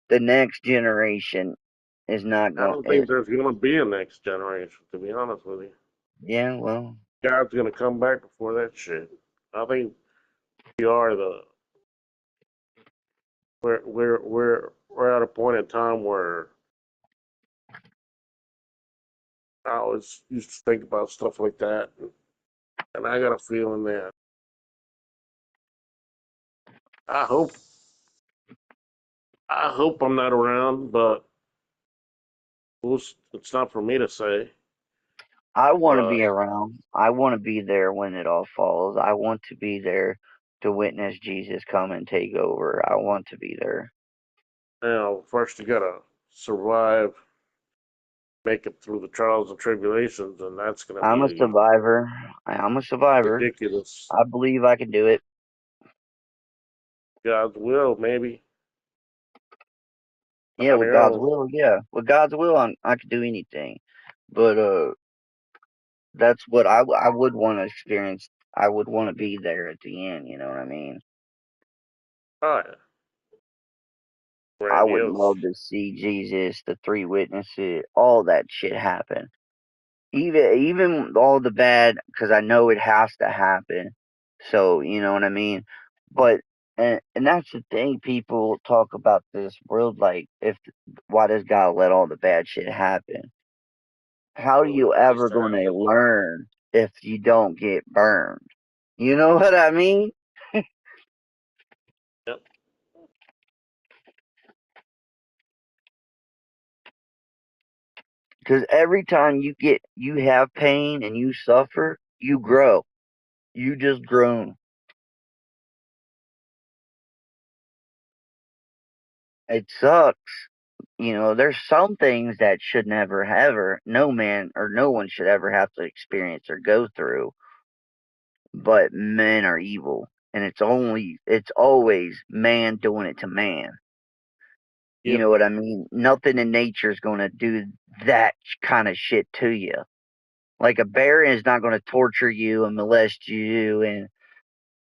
the next generation is not I going. don't think there's gonna be a next generation. To be honest with you, Yeah, well, God's gonna come back before that shit. I think we are we're at a point in time where I always used to think about stuff like that, and I got a feeling that I hope I hope I'm not around, but it's not for me to say. I want to But be around. I want to be there when it all falls. I want to be there to witness Jesus come and take over. I want to be there. first you gotta survive, make it through the trials and tribulations, and that's gonna I'm a be survivor. I'm a survivor. ridiculous. I believe I can do it. God's will, maybe Yeah, on with your God's own. will, yeah. With God's will, I could do anything. But that's what I would want to experience. I would want to be there at the end. You know what I mean? Oh yeah, I would grandiose. love to see Jesus, the three witnesses, all that shit happen. Even all the bad, because I know it has to happen. So you know what I mean. But and that's the thing. People talk about this world like, if why does God let all the bad shit happen? How are Well, you it has ever to going to happen. learn if you don't get burned? You know what I mean? Yep. Because every time you have pain and you suffer, you grow. You just grown. It sucks. You know, there's some things that should never ever, no man or no one should ever have to experience or go through. But men are evil, and it's always man doing it to man. You Yep. know what I mean? Nothing in nature is going to do that kind of shit to you. Like a bear is not going to torture you and molest you and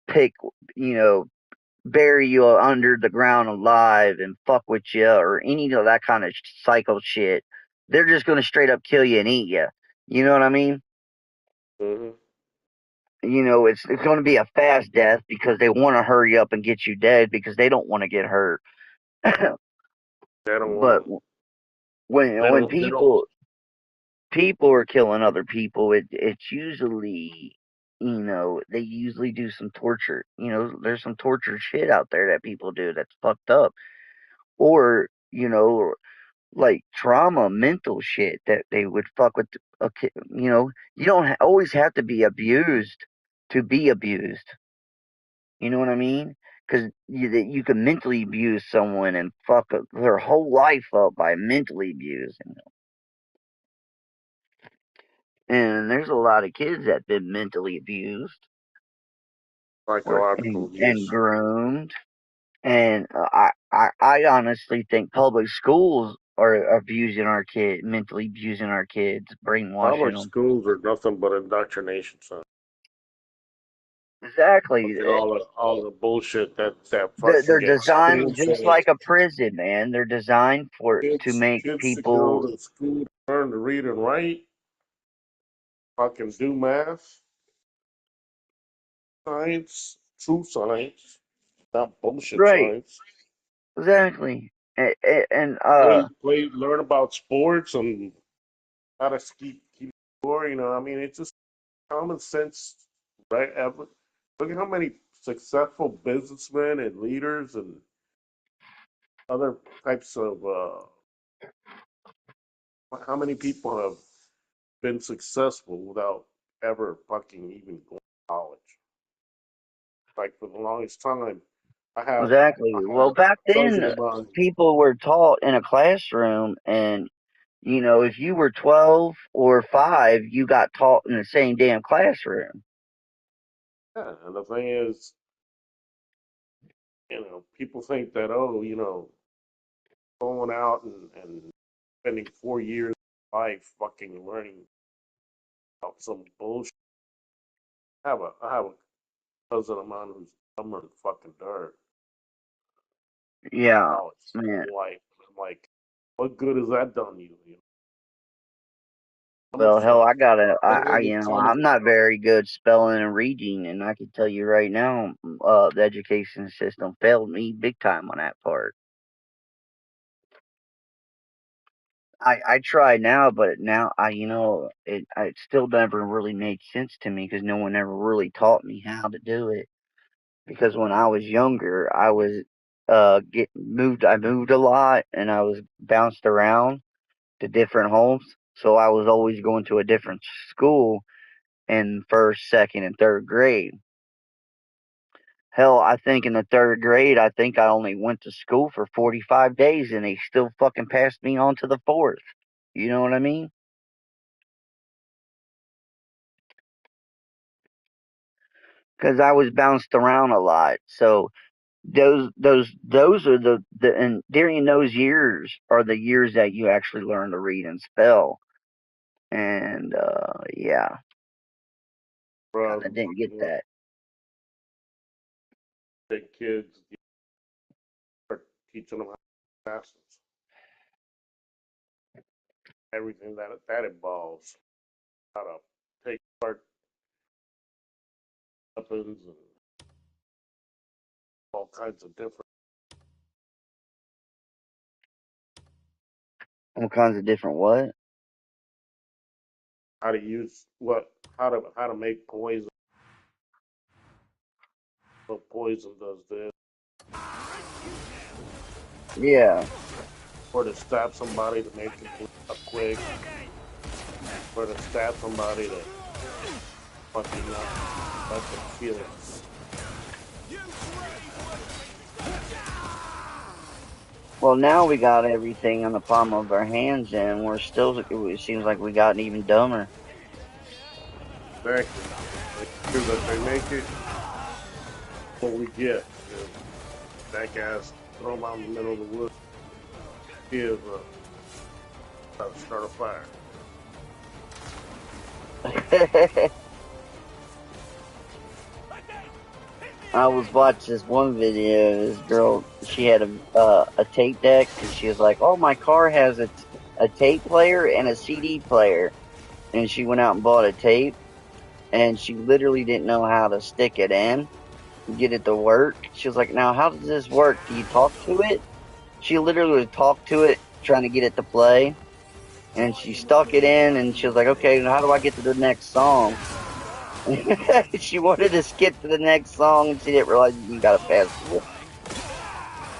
pick, you know, bury you under the ground alive and fuck with you or any of that kind of psycho shit. They're just going to straight up kill you and eat you. You know what I mean? Hmm. You know, it's going to be a fast death because they want to hurry up and get you dead because they don't want to get hurt. They don't But want when they when don't they don't people are killing other people, it's usually, you know, they usually do some torture. You know, there's some torture shit out there that people do that's fucked up, or you know, like trauma, mental shit that they would fuck with a kid. You know, you don't always have to be abused to be abused. You know what I mean? Because you can mentally abuse someone and fuck their whole life up by mentally abusing them. And there's a lot of kids that been mentally abused psychological and abuse. groomed. And I honestly think public schools are abusing our kids, mentally abusing our kids, brainwashing Public them. schools are nothing but indoctrination, son. Exactly. Look at all the bullshit that fucking They're gets designed spoon just fed. like a prison, man. They're designed to make Kids should go people to school to learn to read and write, fucking do math, science, true science, not bullshit right. science. Exactly. And Learn about sports and how to keep score. You know, I mean, it's just common sense, right? Look at how many successful businessmen and leaders and other types of how many people have been successful without ever fucking even going to college. Like for the longest time, exactly. I Well, have back a cousin then, of mine. people were taught in a classroom, and you know, if you were 12 or 5, you got taught in the same damn classroom. Yeah, and the thing is, people think that going out and spending 4 years of life fucking learning about some bullshit. I have a cousin of mine who's dumber than fucking dirt. Yeah, College man. whole life. I'm like, what good has that done you? Common Well, hell, sense. you know, Common. I'm not very good spelling and reading, and I can tell you right now, the education system failed me big time on that part. I try now, but now you know, it still never really made sense to me because no one ever really taught me how to do it. Because when I was younger, I was get moved. I moved a lot, and I was bounced around to different homes. So I was always going to a different school in first, second, and third grade. Hell, I think in the third grade, I think I only went to school for 45 days, and they still fucking passed me on to the fourth. You know what I mean? Because I was bounced around a lot. So those are the and during those years are the years that you actually learn to read and spell. And yeah, kind of From didn't get that. big kids, you start teaching them how to pass everything that involves how to take apart weapons and all kinds of different All kinds of different what? how to use how to make poison. What poison does this, Yeah. or to stab somebody to make it a quick, or to stab somebody to fucking not let them feel Well, now we got everything on the palm of our hands, and we're still. It seems like we gotten even dumber. Exactly. Make sure that they make it what we get. Jackass throw them out in the middle of the woods. Give try to start a fire. I was watching this one video. This girl, she had a tape deck, and she was like, "Oh, my car has a tape player and a CD player." And she went out and bought a tape, and she literally didn't know how to stick it in, get it to work. She was like, "Now, how does this work? Do you talk to it?" She literally would talk to it, trying to get it to play, and she stuck it in, and she was like, "Okay, how do I get to the next song?" She wanted to skip to the next song, and she didn't realize you gotta fast forward.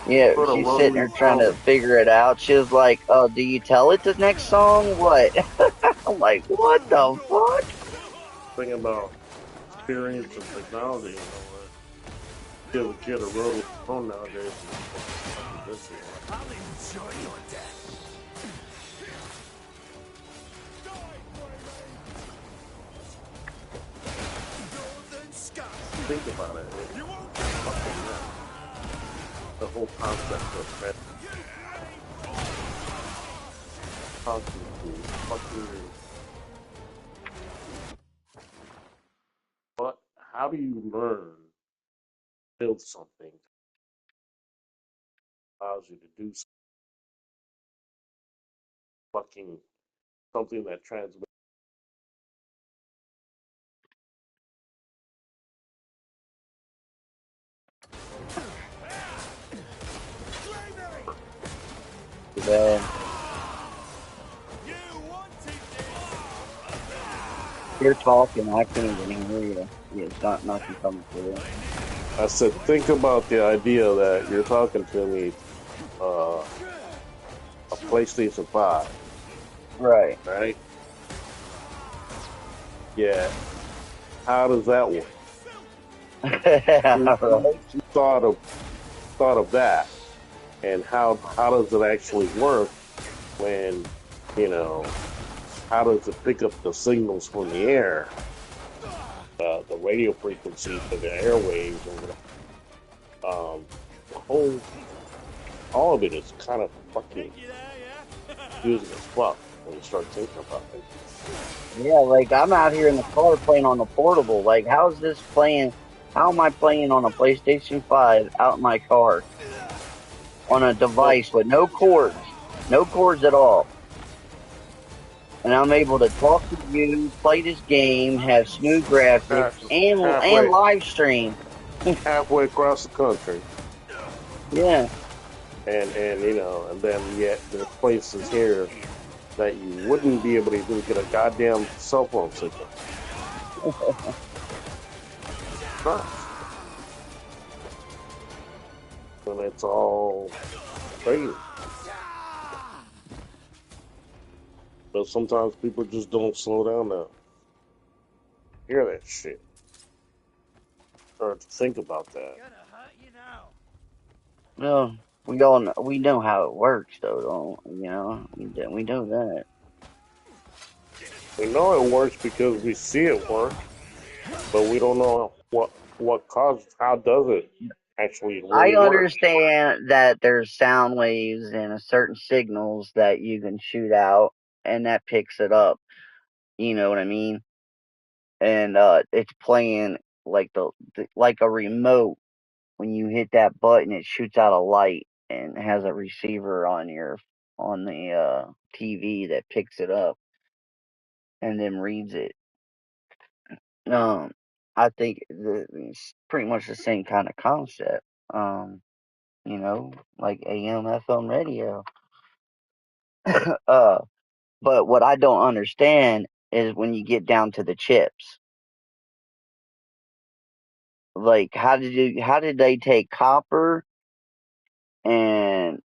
Yeah, Put a she's sitting rotary there trying to phone figure it out. She was like, "Oh, do you tell it the next song? What?" I'm like, "What the fuck?" thing about experience and technology. Give a kid a rotary phone nowadays. This is I'll enjoy your death. Northern Sky. think about it. It's fucking nuts. The whole concept of that talking to fucking what? How do you learn? Build something that allows you to do fucking something that transmits. Well, you're talking, I can't even hear you. Yeah, it's not nothing coming through. I said, think about the idea that you're talking to me, a PlayStation 5, Right. right? Yeah. How does that work? Right. Who thought of that, and how does it actually work when you know how does it pick up the signals from the air, the radio frequency to the airwaves, or whatever? The whole all of it is kind of fucking confusing as fuck when you start thinking about it. Yeah, like I'm out here in the car playing on the portable. Like, how's this playing? How am I playing on a PlayStation 5 out in my car on a Well, device with no cords at all? And I'm able to talk to you, play this game, have smooth graphics, half, and halfway live stream. halfway across the country, Yeah. and and then yet there's places here that you wouldn't be able to even get a goddamn cell phone signal. Nuts. And it's all crazy. But sometimes people just don't slow down to hear that shit or to think about that. Well, we know how it works, though, don't you know? We know that. We know it works because we see it work, but we don't know what causes. How does it actually I really work? understand that there's sound waves and certain signals that you can shoot out, and that picks it up. You know what I mean? And it's playing like like a remote. When you hit that button, it shoots out a light and has a receiver on the TV that picks it up and then reads it. Um, I think it's pretty much the same kind of concept. Um, like AM, FM radio. uh, but what I don't understand is when you get down to the chips. Like, how did they take copper and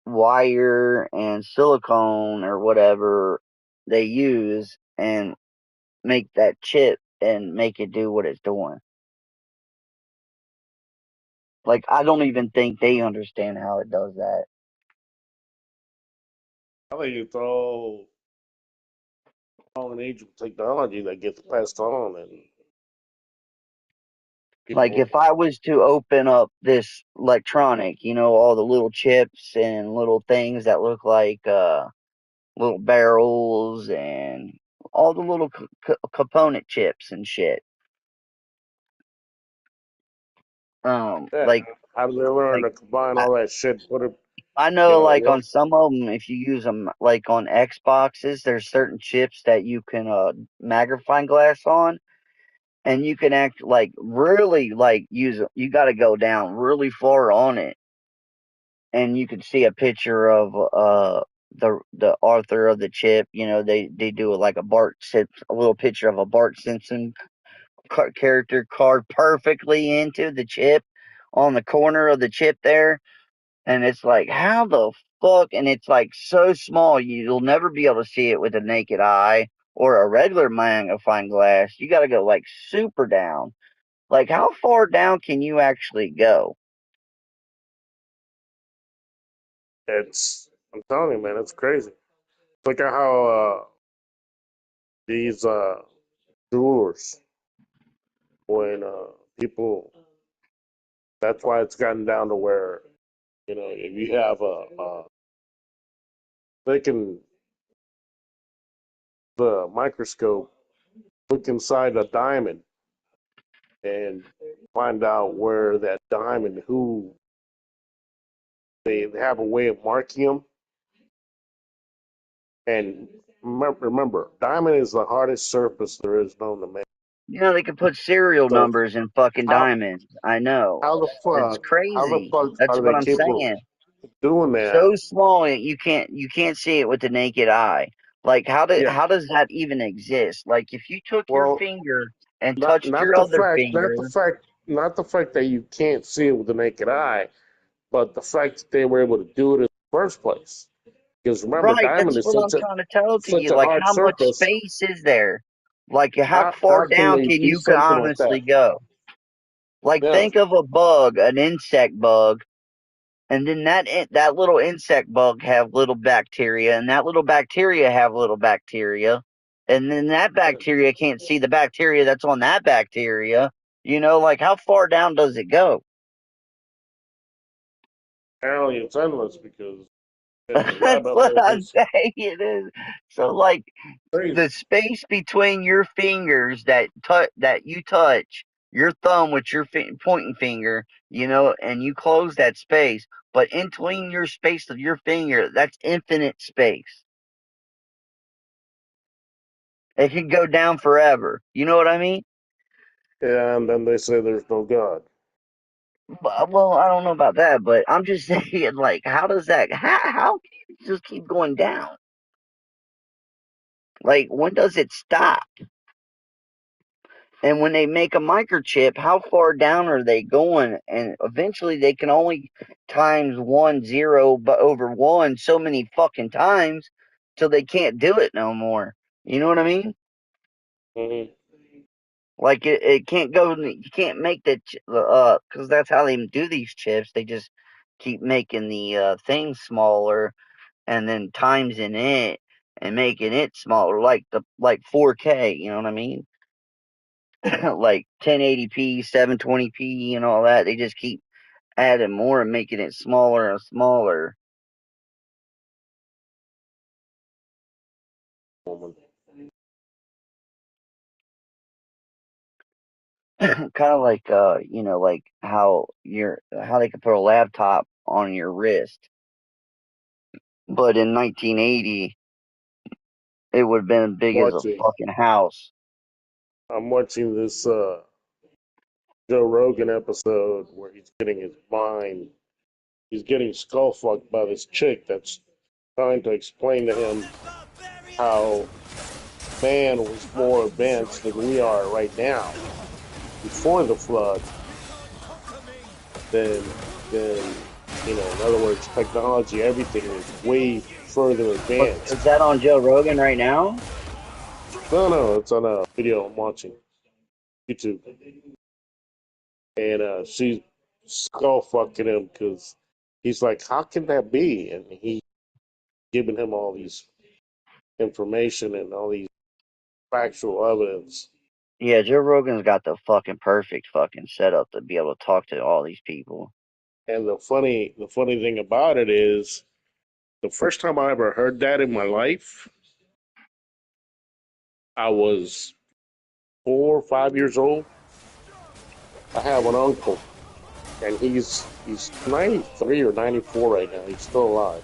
wire and silicone or whatever they use and make that chip and make it do what it's doing? Like, I don't even think they understand how it does that. I think it's all an age of technology that gets passed on, and Like people. if I was to open up this electronic, all the little chips and little things that look like little barrels and all the little component chips and shit. Yeah, Like how do they learn like to combine I, all that shit? Put it, I know like work. on some of them, if you use them like on Xboxes, there's certain chips that you can magnifying glass on, and you can act like really like use it. You got to go down really far on it, and you can see a picture of the author of the chip. They do like a little picture of a Bart Simpson character carved perfectly into the chip on the corner of the chip there, and it's like how the fuck, and it's like so small you'll never be able to see it with a naked eye or a regular magnifying glass. You got to go like super down. Like how far down can you actually go? I'm telling you, man, it's crazy. Look at how these jewelers, when people, that's why it's gotten down to where, if you have they can, the microscope, look inside a diamond and find out where that diamond, who they have a way of marking them. And remember, diamond is the hardest surface there is known to man. They can put serial So numbers in fucking how diamonds. I know. how the It's fuck crazy. That's are what they I'm capable saying. of doing that? So small you can't see it with the naked eye. Like Yeah. how does that even exist? Like if you took your Well, finger and not touched not your the other fact, not the finger, fact, not the fact that you can't see it with the naked eye, but the fact that they were able to do it in the first place. Because remember, right, diamond that's is what I'm trying to tell to such you. a Like hard how much surface. space is there? Like how How far can down they can do you something like honestly that? go? Like Yeah. think of a bug, an insect bug. And then that little insect bug have little bacteria, and that little bacteria have little bacteria, and then that bacteria can't see the bacteria that's on that bacteria. Like how far down does it go? Apparently, it's endless because the That's rabbit what hole I'm is saying. It is so like crazy. the space between your fingers that you touch your thumb with your pointing finger, and you close that space, but in between your space of your finger, that's infinite space. It can go down forever. You know what I mean? And then they say there's no God. Well, I don't know about that, but I'm just saying, like, how does that? How can you just keep going down? Like, when does it stop? And when they make a microchip, how far down are they going? And eventually, they can only times 1 0 but over one so many fucking times till they can't do it no more. You know what I mean? Hmm. Like it can't go. You can't make the because that's how they do these chips. They just keep making the thing smaller and then times in it and making it smaller, like 4K. You know what I mean? Like 1080p, 720p, and all that. They just keep adding more and making it smaller and smaller. Woman. Kind of like like how they could put a laptop on your wrist, but in 1980 it would have been big as a Watching, fucking house. I'm watching this Joe Rogan episode where he's getting his mind, he's getting skull fucked by this chick that's trying to explain to him how man was more advanced than we are right now before the flood. Then in other words, technology, everything is way further Is advanced. that on Joe Rogan right now? No, it's on a video I'm watching YouTube, and she's skull fucking him because he's like, "How can that be?" And giving him all these information and all these factual evidence. Yeah, Joe Rogan's got the fucking perfect fucking setup to be able to talk to all these people. And the funny thing about it is, the first time I ever heard that in my life, I was 4 or 5 years old. I have an uncle, and he's 93 or 94 right now. He's still alive.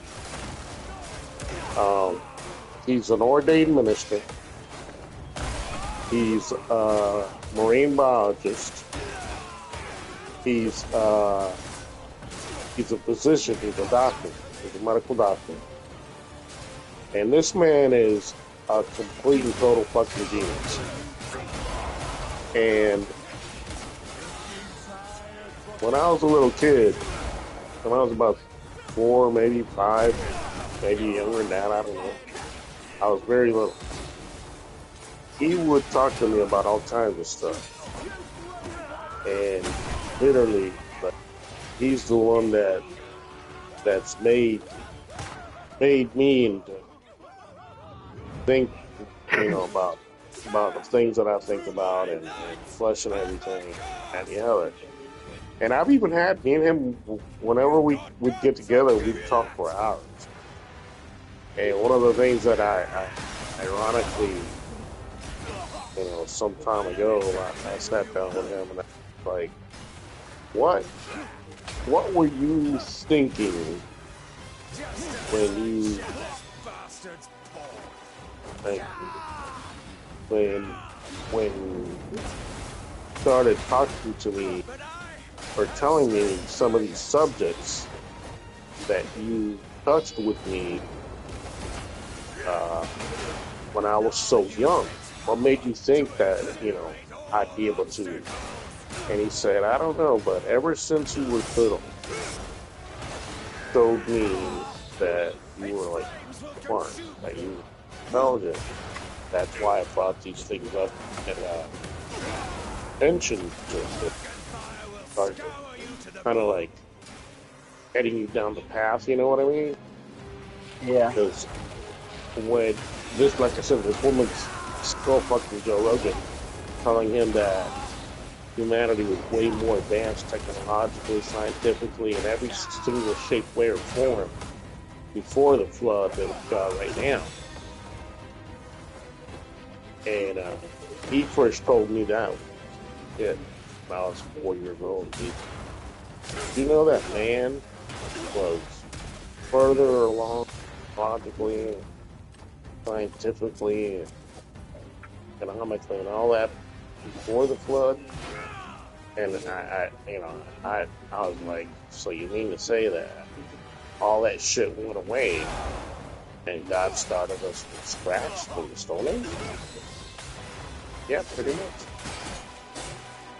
Um, he's an ordained minister. He's a marine biologist. He's he's a physician. He's a doctor. He's a medical doctor. And this man is a complete and total fucking genius. And when I was a little kid, when I was about 4, maybe 5, maybe younger than that, I don't know. I was very little. He would talk to me about all kinds of stuff. And literally, like, he's the one that's made me into think, about the things that I think about, and flesh and everything and the other. And I've even had me and him, whenever we'd get together, we'd talk for hours. And one of the things that I ironically, some time ago, I sat down with him and I was like, what were you thinking when you, like, when you started talking to me or telling me some of these subjects that you touched with me when I was so young? What made you think that, I'd be able to? And he said, I don't know, but ever since you were little, showed me that you were, like, smart, that you were intelligent. That's why I brought these things up and mentioned to start kind of like heading you down the path, you know what I mean? Yeah. Because when this, like I said, this woman's still fucking Joe Rogan, telling him that humanity was way more advanced technologically, scientifically, in every single shape, way, or form before the flood than we've got right now. And he first told me that when I was 4 years old. You know that man was further along logically, scientifically, and economically, and all that before the flood. And I was like, so you mean to say that all that shit went away and God started us from scratch from the Stone Age? Yeah, pretty much.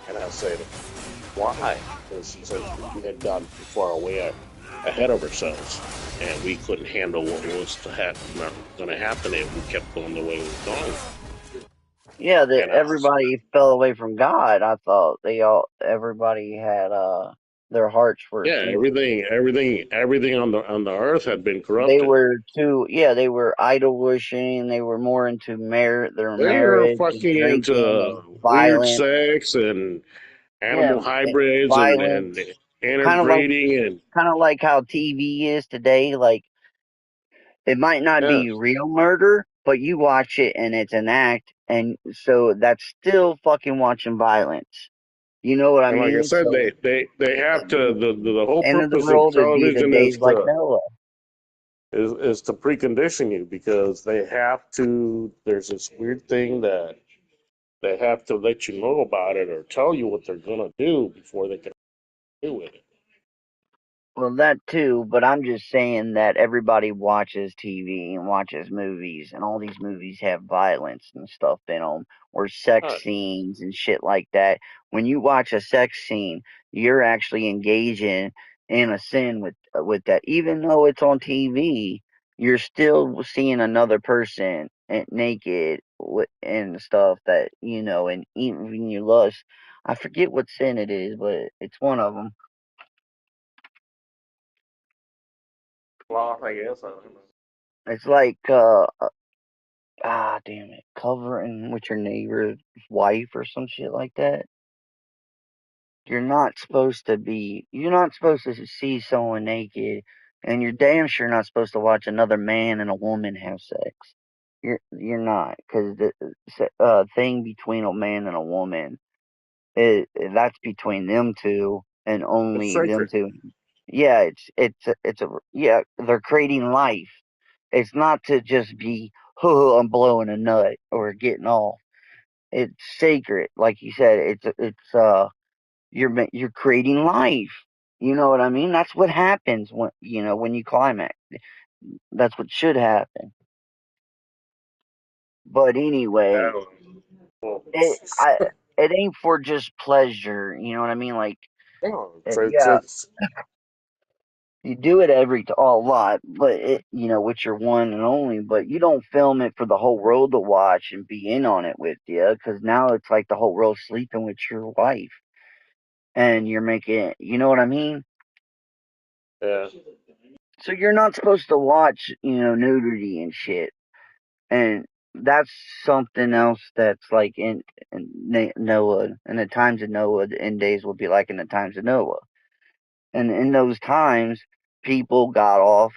And I said, why? Because he said we had gotten too far away ahead of ourselves, and we couldn't handle what was going to happen if we kept going the way we were going. Yeah, that And everybody fell away from God. I thought everybody had their hearts were yeah, too. everything on the earth had been They corrupted. were too. Yeah, they were idol wishing. They were more into their They are marriage and fucking drinking into and weird violence. sex and Yeah, animal hybrids violence. and Kind of like interbreeding and how TV is today. Like it might not yeah. be real murder, but you watch it and it's an act, and so that's still fucking watching violence. You know what I And like I mean? said, So they have to the the whole end of the purpose of world would be the television days like Noah. is to precondition you, because they have to. There's this weird thing that they have to let you know about it or tell you what they're gonna do before they can do it. Well, that too, but I'm just saying that everybody watches TV and watches movies, and all these movies have violence and stuff in them, or sex Huh. scenes and shit like that. When you watch a sex scene, you're actually engaging in a sin with that. Even though it's on TV, you're still seeing another person naked and stuff that and even you lust. I forget what sin it is, but it's one of them. Sloth, I guess. I don't know. It's like damn it, covering with your neighbor's wife or some shit like that. You're not supposed to see someone naked, and you're damn sure not supposed to watch another man and a woman have sex. You're not, because the thing between a man and a woman that's between them two and It's only them sacred. two. Yeah, yeah, they're creating life. It's not to just be, oh, I'm blowing a nut or getting off. It's sacred, like you said. You're creating life. You know what I mean? That's what happens when you climax. That's what should happen. But anyway, Well, it I it ain't for just pleasure. You know what I mean? Like, no, yeah, you do it a lot, but with your one and only. But you don't film it for the whole world to watch and be in on it with you, because now it's like the whole world's sleeping with your wife, and you're making. You know what I mean? yeah. So you're not supposed to watch, nudity and shit, and that's something else that's like in Noah. In the times of Noah, the end days will be like in the times of Noah, and in those times, people got off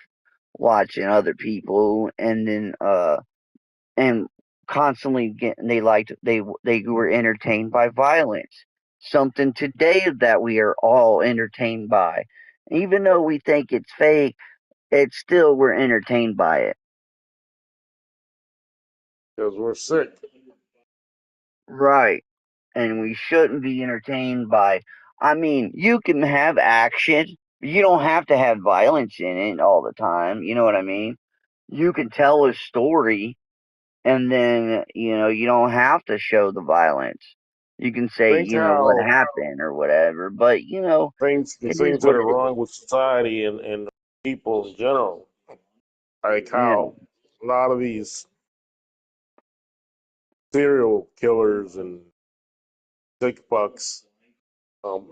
watching other people, and then and constantly they were entertained by violence. Something today that we are all entertained by, even though we think it's fake, it's still we're entertained by it. Because we're sick. Right. And we shouldn't be entertained by. I mean, you can have action. You don't have to have violence in it all the time. You know what I mean? You can tell a story, and then you don't have to show the violence. You can say Think what how happened or whatever, but the it is things that what are it is. wrong with society and people in general, like Yeah. how a lot of these serial killers and sick bucks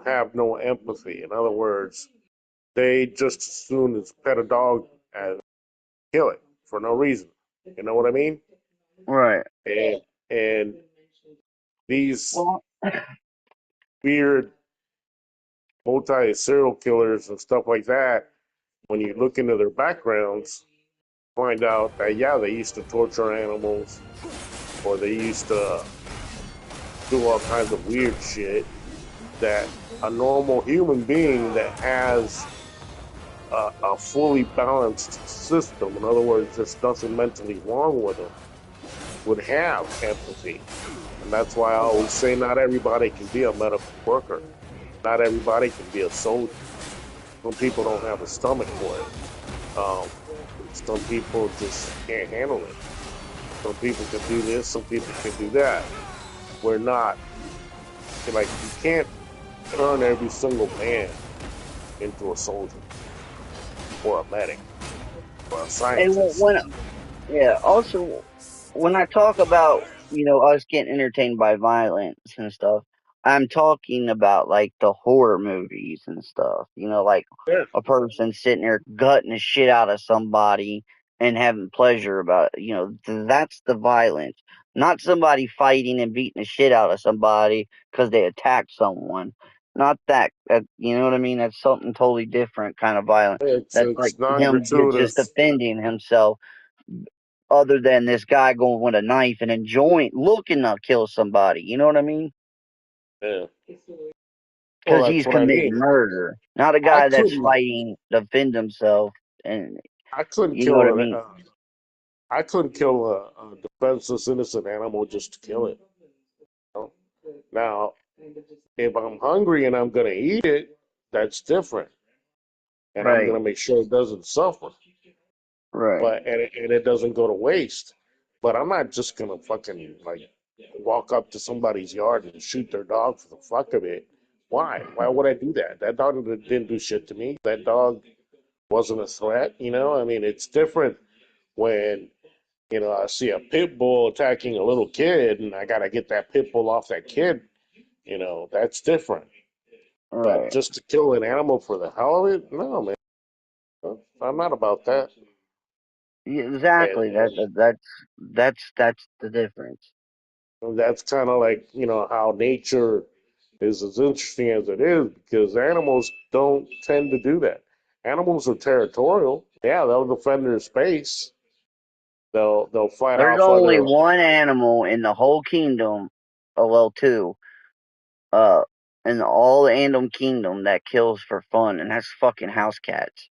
have no empathy. In other words, they just as soon as pet a dog and kill it for no reason. You know what I mean? Right. And these Well, weird multi serial killers and stuff like that, when you look into their backgrounds, find out that yeah, they used to torture animals or they used to do all kinds of weird shit that a normal human being that has a fully balanced system, in other words, there's nothing mentally wrong with them, would have empathy. And that's why I always say not everybody can be a medical worker. Not everybody can be a soldier. Some people don't have a stomach for it. Some people just can't handle it. Some people can do this, some people can do that. We're not, like, you can't turn every single man into a soldier or a medic or a and scientist. when yeah, also when I talk about, us getting entertained by violence and stuff, I'm talking about like the horror movies and stuff. Like Yeah, a person sitting there gutting the shit out of somebody and having pleasure about it. That's the violence. Not somebody fighting and beating the shit out of somebody because they attacked someone. Not that. You know what I mean? That's something totally different kind of violence. That's like it's him just non-gratuitous. defending himself, other than this guy going with a knife and enjoying looking to kill somebody. You know what I mean? Yeah. Well, Because that's he's what I committing mean. murder, not a I guy that's couldn't, fighting to defend himself. And I couldn't you know what I kill mean? I couldn't kill a defenseless, innocent animal just to kill it. You know? Now, if I'm hungry and I'm gonna eat it, that's different, and I'm Right, gonna make sure it doesn't suffer, right, but and it doesn't go to waste. But I'm not just gonna fucking like walk up to somebody's yard and shoot their dog for the fuck of it. Why? Why would I do that? That dog didn't do shit to me. That dog wasn't a threat. You know, I mean, it's different when I see a pit bull attacking a little kid, and I gotta get that pit bull off that kid. That's different. But right. just to kill an animal for the hell of it, no, man. I'm not about that. Yeah, exactly. That's the difference. And that's kind of like, how nature is as interesting as it is because animals don't tend to do that. Animals are territorial. Yeah, they'll defend their space. They'll fight There's off only other. one animal in the whole kingdom, oh well, two, uh, in all the Andom kingdom that kills for fun, and that's fucking house cats.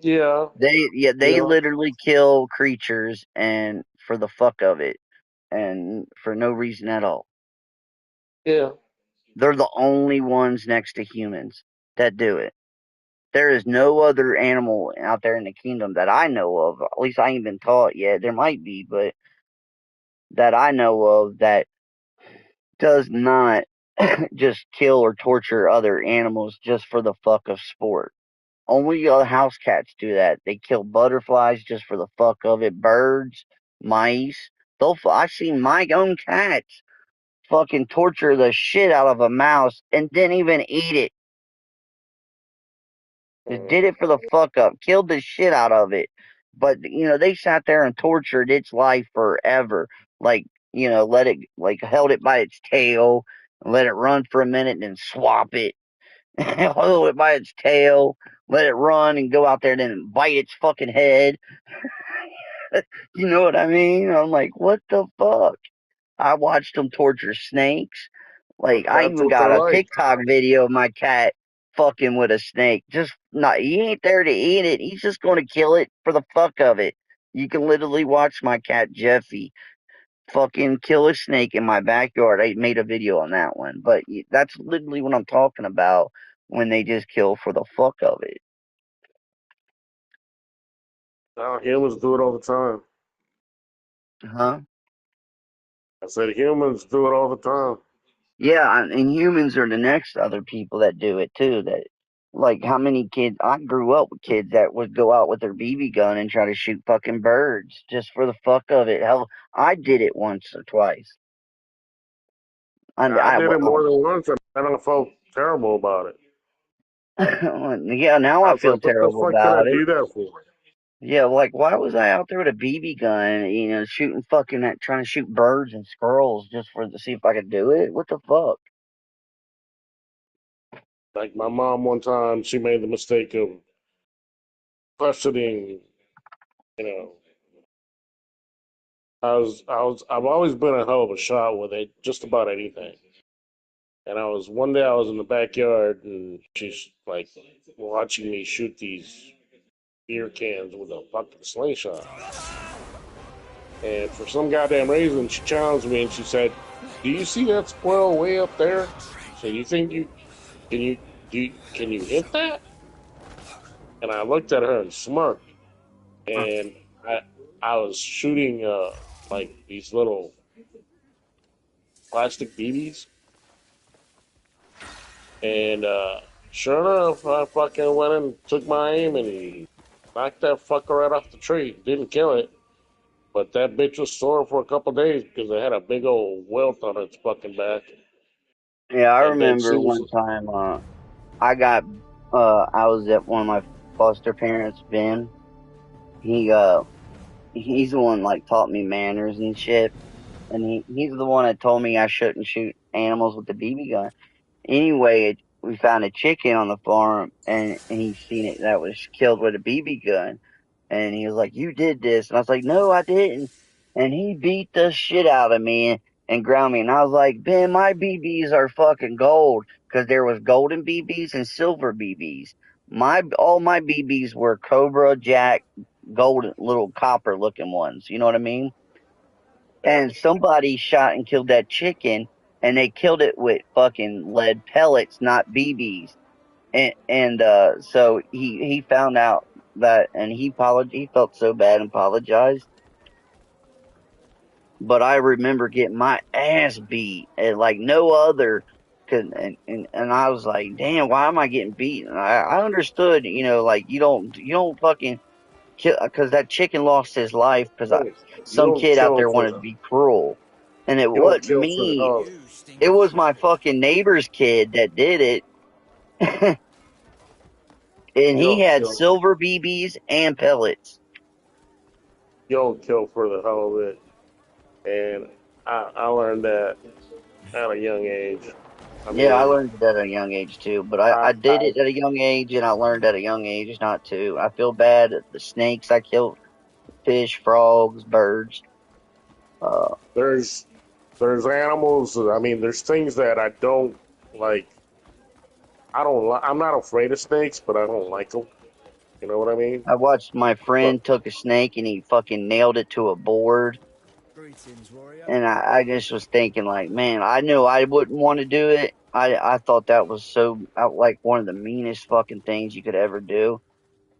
Yeah, They yeah, literally kill creatures and for the fuck of it, and for no reason at all. yeah. They're the only ones next to humans that do it. There is no other animal out there in the kingdom that I know of. At least I ain't been taught yet. There might be, but that I know of that does not just kill or torture other animals just for the fuck of sport. Only house cats do that. They kill butterflies just for the fuck of it, birds, mice. I've seen my own cats fucking torture the shit out of a mouse and didn't even eat it. Just did it for the fuck up, killed the shit out of it. But they sat there and tortured its life forever. Like, let it like held it by its tail, and let it run for a minute, and then swap it. Hold it by its tail, let it run, and go out there and then bite its fucking head. You know what I mean? I'm like, what the fuck? I watched them torture snakes. Like, But I that's even what they're got a like. TikTok video of my cat fucking with a snake. Just not, he ain't there to eat it. He's just going to kill it for the fuck of it. You can literally watch my cat Jeffy fucking kill a snake in my backyard. I made a video on that one, but that's literally what I'm talking about when they just kill for the fuck of it. Now humans do it all the time. Huh? I said humans do it all the time. Yeah, and humans are the next other people that do it too. That like how many kids I grew up with kids that would go out with their BB gun and try to shoot fucking birds just for the fuck of it. Hell, I did it once or twice. I did it more than once, and I felt terrible about it. Yeah, now I I was feel like, "What the terrible fuck did I about it. do that for?" Yeah, like why was I out there with a BB gun, shooting fucking at trying to shoot birds and squirrels just for to see if I could do it? What the fuck? Like my mom one time, she made the mistake of questioning. You know, I've always been a hell of a shot with it, just about anything. And one day I was in the backyard, and she's like watching me shoot these beer cans with a fucking slingshot. And for some goddamn reason, she challenged me and she said, "Do you see that squirrel way up there? So you think you can you can you hit that?" And I looked at her and smirked. And I was shooting like these little plastic BBs, and sure enough, I fucking went and took my aim and he knocked that fucker right off the tree. Didn't kill it, but that bitch was sore for a couple of days because it had a big old welt on its fucking back. Yeah, I And then she remember was one time I got I was at one of my foster parents, Ben. He he's the one like taught me manners and shit. And he's the one that told me I shouldn't shoot animals with the BB gun. Anyway, we found a chicken on the farm, and he seen it that was killed with a BB gun, and he was like, "You did this," and I was like, "No, I didn't." And he beat the shit out of me and ground me, and I was like, "Ben, my BBs are fucking gold," because there was golden BBs and silver BBs. All my BBs were Cobra Jack, golden little copper looking ones. You know what I mean? yeah. And somebody shot and killed that chicken, and they killed it with fucking lead pellets, not BBs. And so he found out that, and he felt so bad and apologized. But I remember getting my ass beat and like no other. And I was like, damn, why am I getting beat? And I understood, like you don't fucking kill because that chicken lost his life because You some don't kid out kill there for wanted to be cruel, and it you don't wasn't kill for the me. hell. You It stinky was my fucker. fucking neighbor's kid that did it. And You he don't had kill. silver BBs and pellets. You don't kill for the hell of it. And I learned that at a young age. I Yeah, I mean, learned it at a young age too, but I did I it at a young age and I learned at a young age not to. I feel bad at the snakes I killed, fish, frogs, birds. Uh, there's there's animals. I mean, there's things that I don't like. I don't. I'm not afraid of snakes, but I don't like them. You know what I mean? I watched my But friend took a snake and he fucking nailed it to a board. Greetings, warrior. And I just was thinking like, man, I knew I wouldn't want to do it. I thought that was so like one of the meanest fucking things you could ever do.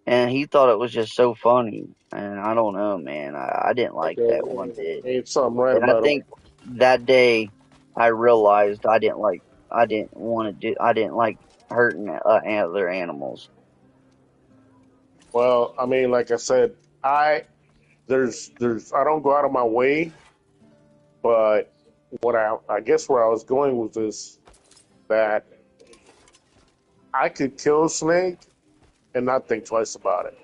And he thought it was just so funny. And I don't know, man. I didn't like that one okay, bit. ain't something right And I about them. think that day I realized I didn't like hurting other animals. Well, I mean, like I said, I I don't go out of my way, but what I guess where I was going with this that I could kill a snake and not think twice about it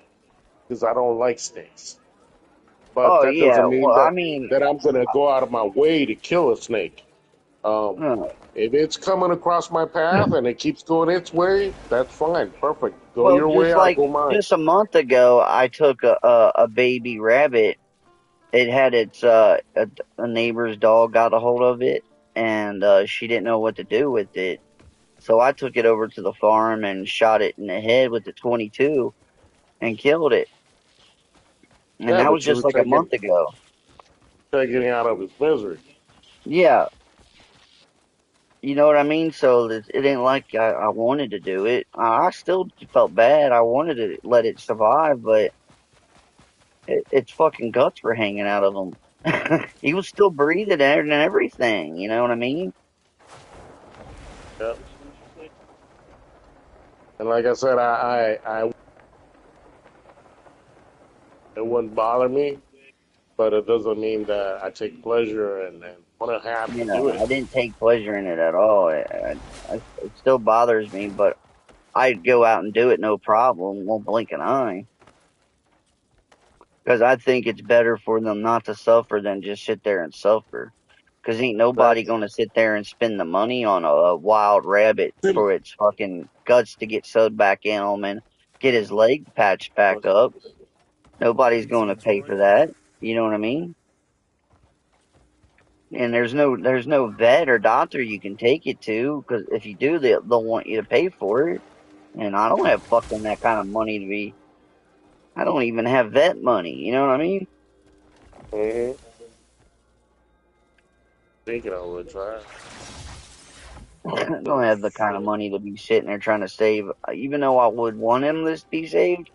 because I don't like snakes. But Oh that yeah, doesn't mean well I mean, that I'm gonna go out of my way to kill a snake. Um, uh, if it's coming across my path and it keeps going its way, that's fine, perfect. Go well your way, just I'll like go mine. just a month ago I took a baby rabbit. It had its a neighbor's dog got a hold of it and she didn't know what to do with it. So I took it over to the farm and shot it in the head with the 22 and killed it. And Yeah, that was but you just were like a month ago. taking out of his misery. Yeah, you know what I mean? So it ain't like I wanted to do it. I still felt bad. I wanted to let it survive, but its fucking guts were hanging out of him. He was still breathing and everything. You know what I mean? Yeah. And like I said, it wouldn't bother me, but it doesn't mean that I take pleasure and want to have to You do know, it. I didn't take pleasure in it at all. It still bothers me, but I'd go out and do it no problem. Won't blink an eye. Because I think it's better for them not to suffer than just sit there and suffer. Because ain't nobody Exactly. going to sit there and spend the money on a wild rabbit for its fucking guts to get sewed back in him and get his leg patched back up. Nobody's going to Greetings, pay for warrior. that. You know what I mean? And there's no vet or doctor you can take it to because if you do, they'll want you to pay for it. And I don't have fucking that kind of money to be. I don't even have vet money. You know what I mean? Mm-hmm. Speaking of which, I I don't have the kind of shit. money to be sitting there trying to save, even though I would want him to be saved,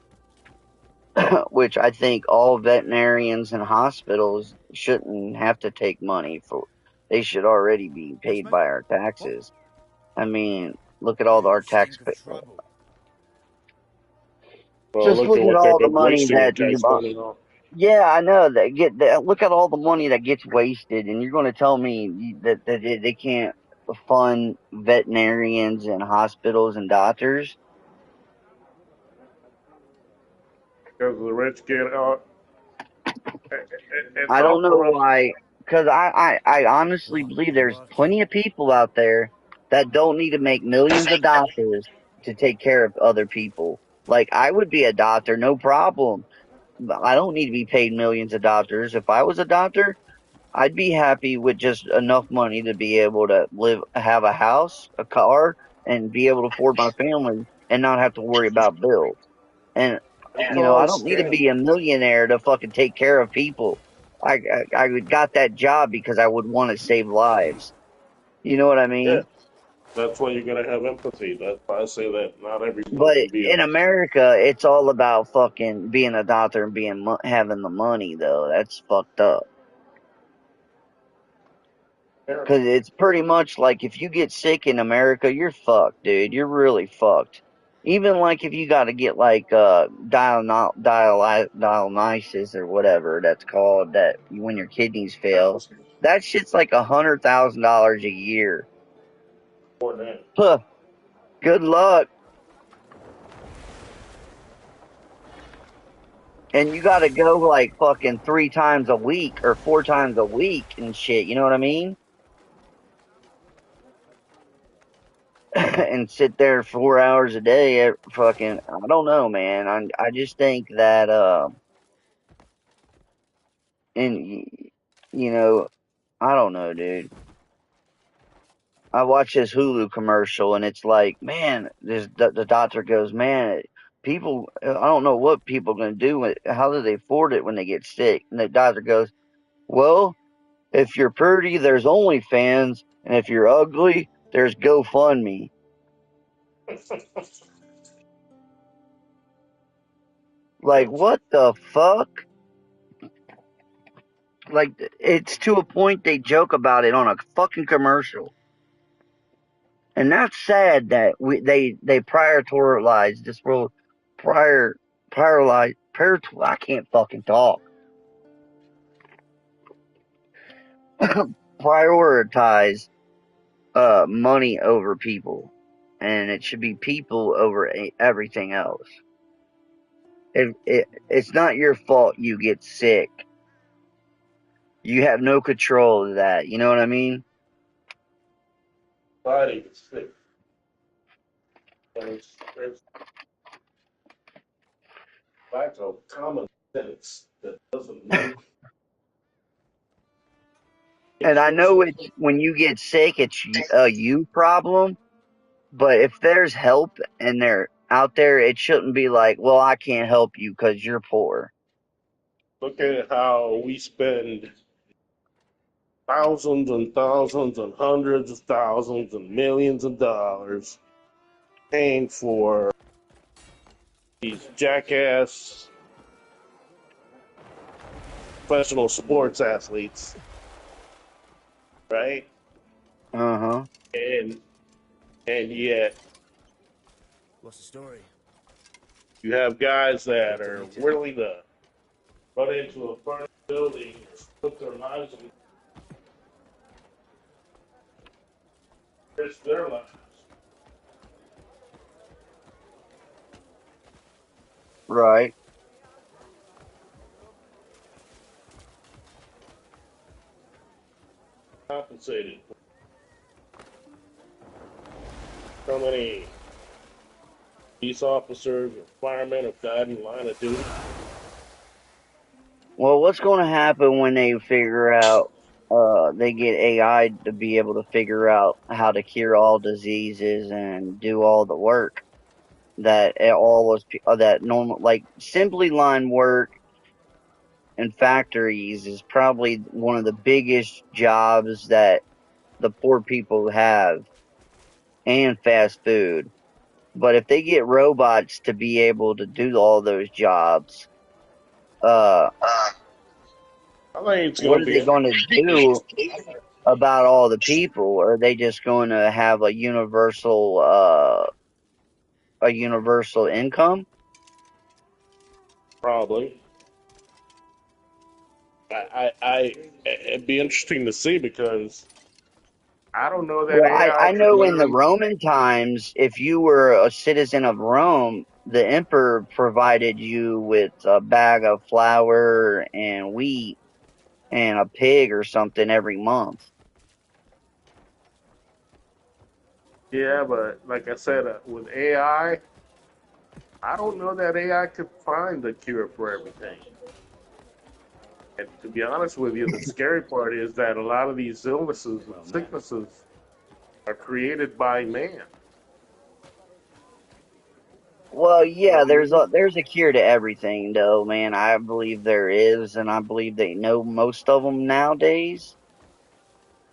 which I think all veterinarians and hospitals shouldn't have to take money for. They should already be Yes, paid mate? by our What? taxes. I mean, look at all You our tax. stink of trouble. Well, Just look look at at what they've all the been money wasting the that guy's money on. yeah, I know that look at all the money that gets wasted, and you're going to tell me that they can't fund veterinarians and hospitals and doctors? Because the rich get it's I don't all know corrupt. why, because I honestly What? believe You there's working? plenty of people out there that don't need to make millions of dollars to take care of other people. Like, I would be a doctor, no problem. But I don't need to be paid millions of dollars. If I was a doctor, I'd be happy with just enough money to be able to have a house, a car, and be able to afford my family and not have to worry about bills. And It's I all don't need to scam. be a millionaire to fucking take care of people. I got that job because I would want to save lives. You know what I Yeah, mean? that's why you gotta have empathy. That's why I say that not everyone But can be in America, it's all about fucking being a doctor and having the money though. That's fucked up. a. Cause it's pretty much like if you get sick in America, you're fucked, dude. You're really fucked. Even like if you got to get like dialysis or whatever that's called, that when your kidneys fail, that shit's like $100,000 a year. More than that. Huh. Good luck. And you gotta go like fucking 3 times a week or 4 times a week and shit, you know what I mean? And sit there 4 hours a day fucking, I don't know, man. I just think that, and, you know, I don't know, dude. I watch this Hulu commercial and it's like, man, the doctor goes, man, people, I don't know what people are going to do. How do they afford it when they get sick? And the doctor goes, well, if you're pretty, there's OnlyFans, and if you're ugly, there's GoFundMe. Like, what the fuck? Like, it's to a point they joke about it on a fucking commercial. And that's sad that they prioritize this world, I can't fucking talk. Prioritize money over people, and it should be people over everything else. It's not your fault you get sick. You have no control of that. You know what I mean? Body is sick. There's lack of common sense that doesn't know. And I know it's when you get sick, it's a you problem. But if there's help and they're out there, it shouldn't be like, well, I can't help you because you're poor. Look at how we spend thousands and thousands and hundreds of thousands and millions of dollars paying for these jackass professional sports athletes, right? Uh-huh. And yet What's the story? you have guys that are willing to run into a burning building and put their lives on risk their lives. Right. Compensated. So many police officers or firemen have died in line of duty. Well, what's going to happen when they figure out, they get AI to be able to figure out how to cure all diseases and do all the work that all those that normal, like assembly line work in factories is probably one of the biggest jobs that the poor people have, and fast food. But if they get robots to be able to do all those jobs, uh, I think it's what going are to they be going to do about all the people? Are they just going to have a universal income? probably. It'd be interesting to see because I don't know that Well, AI I could know in the literally. Roman times, if you were a citizen of Rome, the emperor provided you with a bag of flour and wheat and a pig or something every month. Yeah, but like I said, with AI, I don't know that AI could find the cure for everything. And to be honest with you, the scary part is that a lot of these illnesses and sicknesses are created by man. Well, You know yeah, what I mean? there's a cure to everything, though, man. I believe there is, and I believe they know most of them nowadays.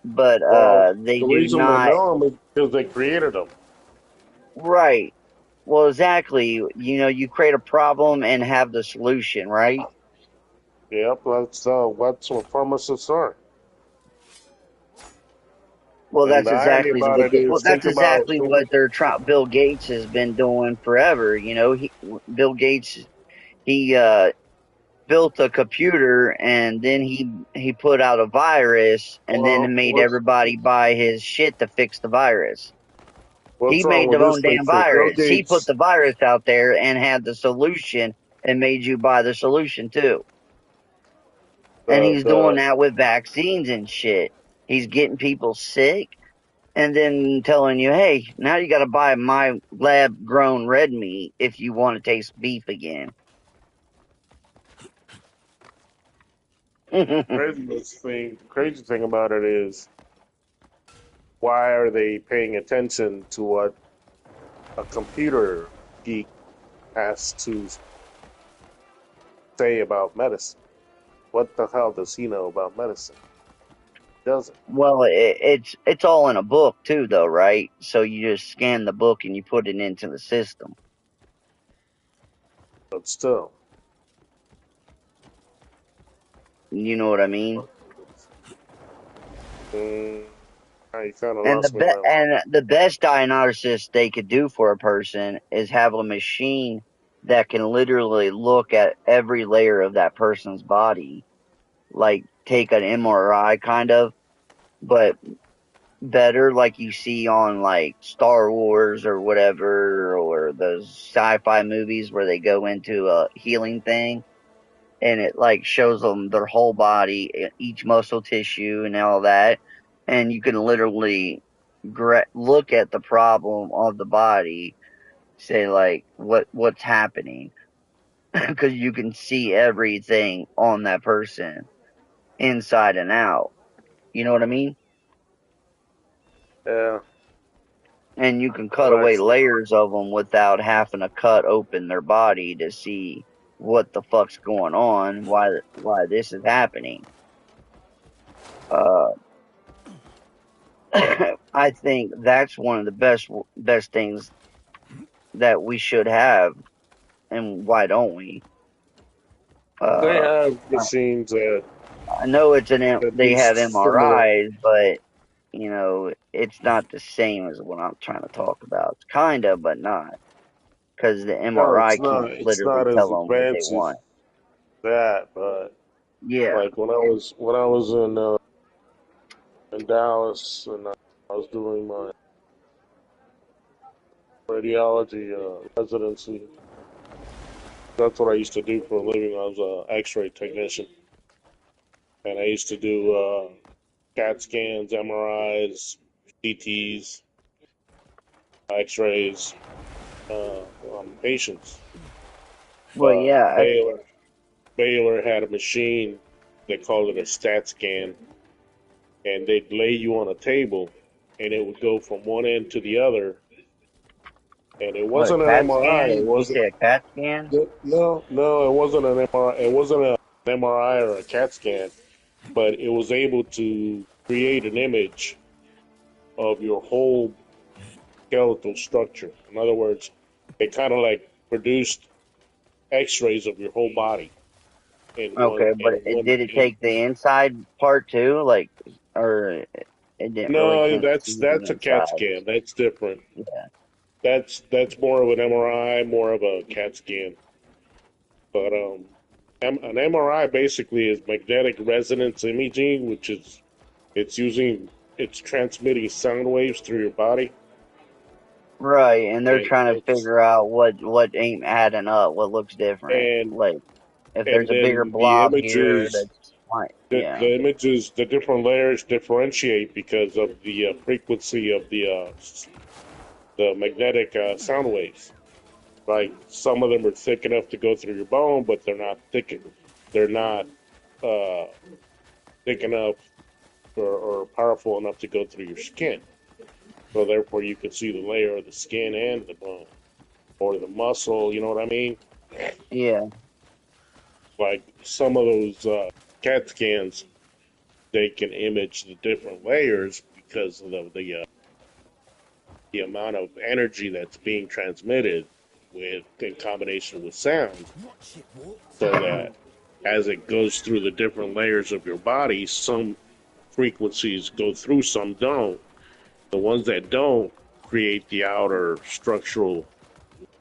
But Well, they the do reason they not. know them is because they created them. Right. Well, exactly. You know, you create a problem and have the solution, right? Yep, that's what pharmacists are. Well, And that's the irony exactly about what it is, that's exactly what they're trying. Bill Gates has been doing forever. You know, Bill Gates he built a computer and then he put out a virus and well, then made everybody buy his shit to fix the virus. He what's wrong made with their this own damn picture? Bill virus. He put Gates. the virus out there and had the solution and made you buy the solution too. And he's doing that with vaccines and shit. He's getting people sick and then telling you, hey, now you got to buy my lab grown red meat if you want to taste beef again. Crazy thing about it is, why are they paying attention to what a computer geek has to say about medicine? What the hell does he know about medicine? He doesn't. Well, it's all in a book too, though, right? So you just scan the book and you put it into the system. But still. You know what I mean? You kind of And lost me on that one. and the best diagnosis they could do for a person is have a machine that can literally look at every layer of that person's body, like take an MRI kind of, but better, like you see on like Star Wars or whatever, or those sci-fi movies where they go into a healing thing and it like shows them their whole body, each muscle tissue and all that, and you can literally look at the problem of the body, say like what's happening, because you can see everything on that person inside and out. You know what I mean? Yeah, And you can cut but away layers of them without having to cut open their body to see what the fuck's going on, why this is happening. Uh, I think that's one of the best things that we should have, and why don't we? they Uh, have machines I know that they do have similar. MRIs, but you know it's not the same as what I'm trying to talk about. It's kinda, but not, because the No, MRI can't it's literally not as tell them what they advanced as want. that. But Yeah, like when I was in Dallas and I was doing my radiology residency. That's what I used to do for a living. I was an X-ray technician, and I used to do CAT scans, MRIs, CTs, X-rays on patients. well, But yeah, Baylor had a machine. They called it a stat scan, and they'd lay you on a table, and it would go from one end to the other. And it what, a wasn't an CAT MRI. scan? It Did you wasn't. say a CAT scan? No, it wasn't an MRI. It wasn't an MRI or a CAT scan, but it was able to create an image of your whole skeletal structure. In other words, it kind of like produced X-rays of your whole body Okay, but did it take the inside part too? Like, or it didn't really no, can't see the that's a CAT inside? scan. That's different. Yeah. That's more of an MRI, more of a CAT scan. But an MRI basically is magnetic resonance imaging, which is it's transmitting sound waves through your body, Right, and they're and trying to it's figure out what ain't adding up, what looks different. and Like, if and there's a bigger then the blob here, images that's fine. Yeah. the images, the different layers differentiate because of the frequency of the magnetic sound waves. Like some of them are thick enough to go through your bone, but they're not uh, thick enough or powerful enough to go through your skin. So therefore, you can see the layer of the skin and the bone or the muscle. You know what I mean? Yeah. Like some of those CAT scans, they can image the different layers because of the amount of energy that's being transmitted with in combination with sound, so that as it goes through the different layers of your body, some frequencies go through, some don't. The ones that don't create the outer structural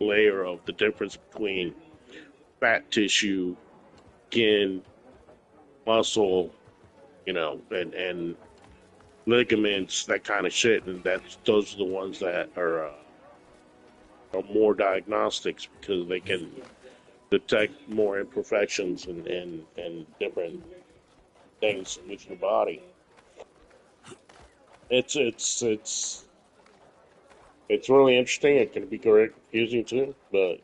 layer of the difference between fat tissue, skin, muscle, and ligaments, that kind of shit. And those are the ones that are more diagnostics because detect more imperfections and different things with your body. It's it's really interesting. It can be very confusing too, but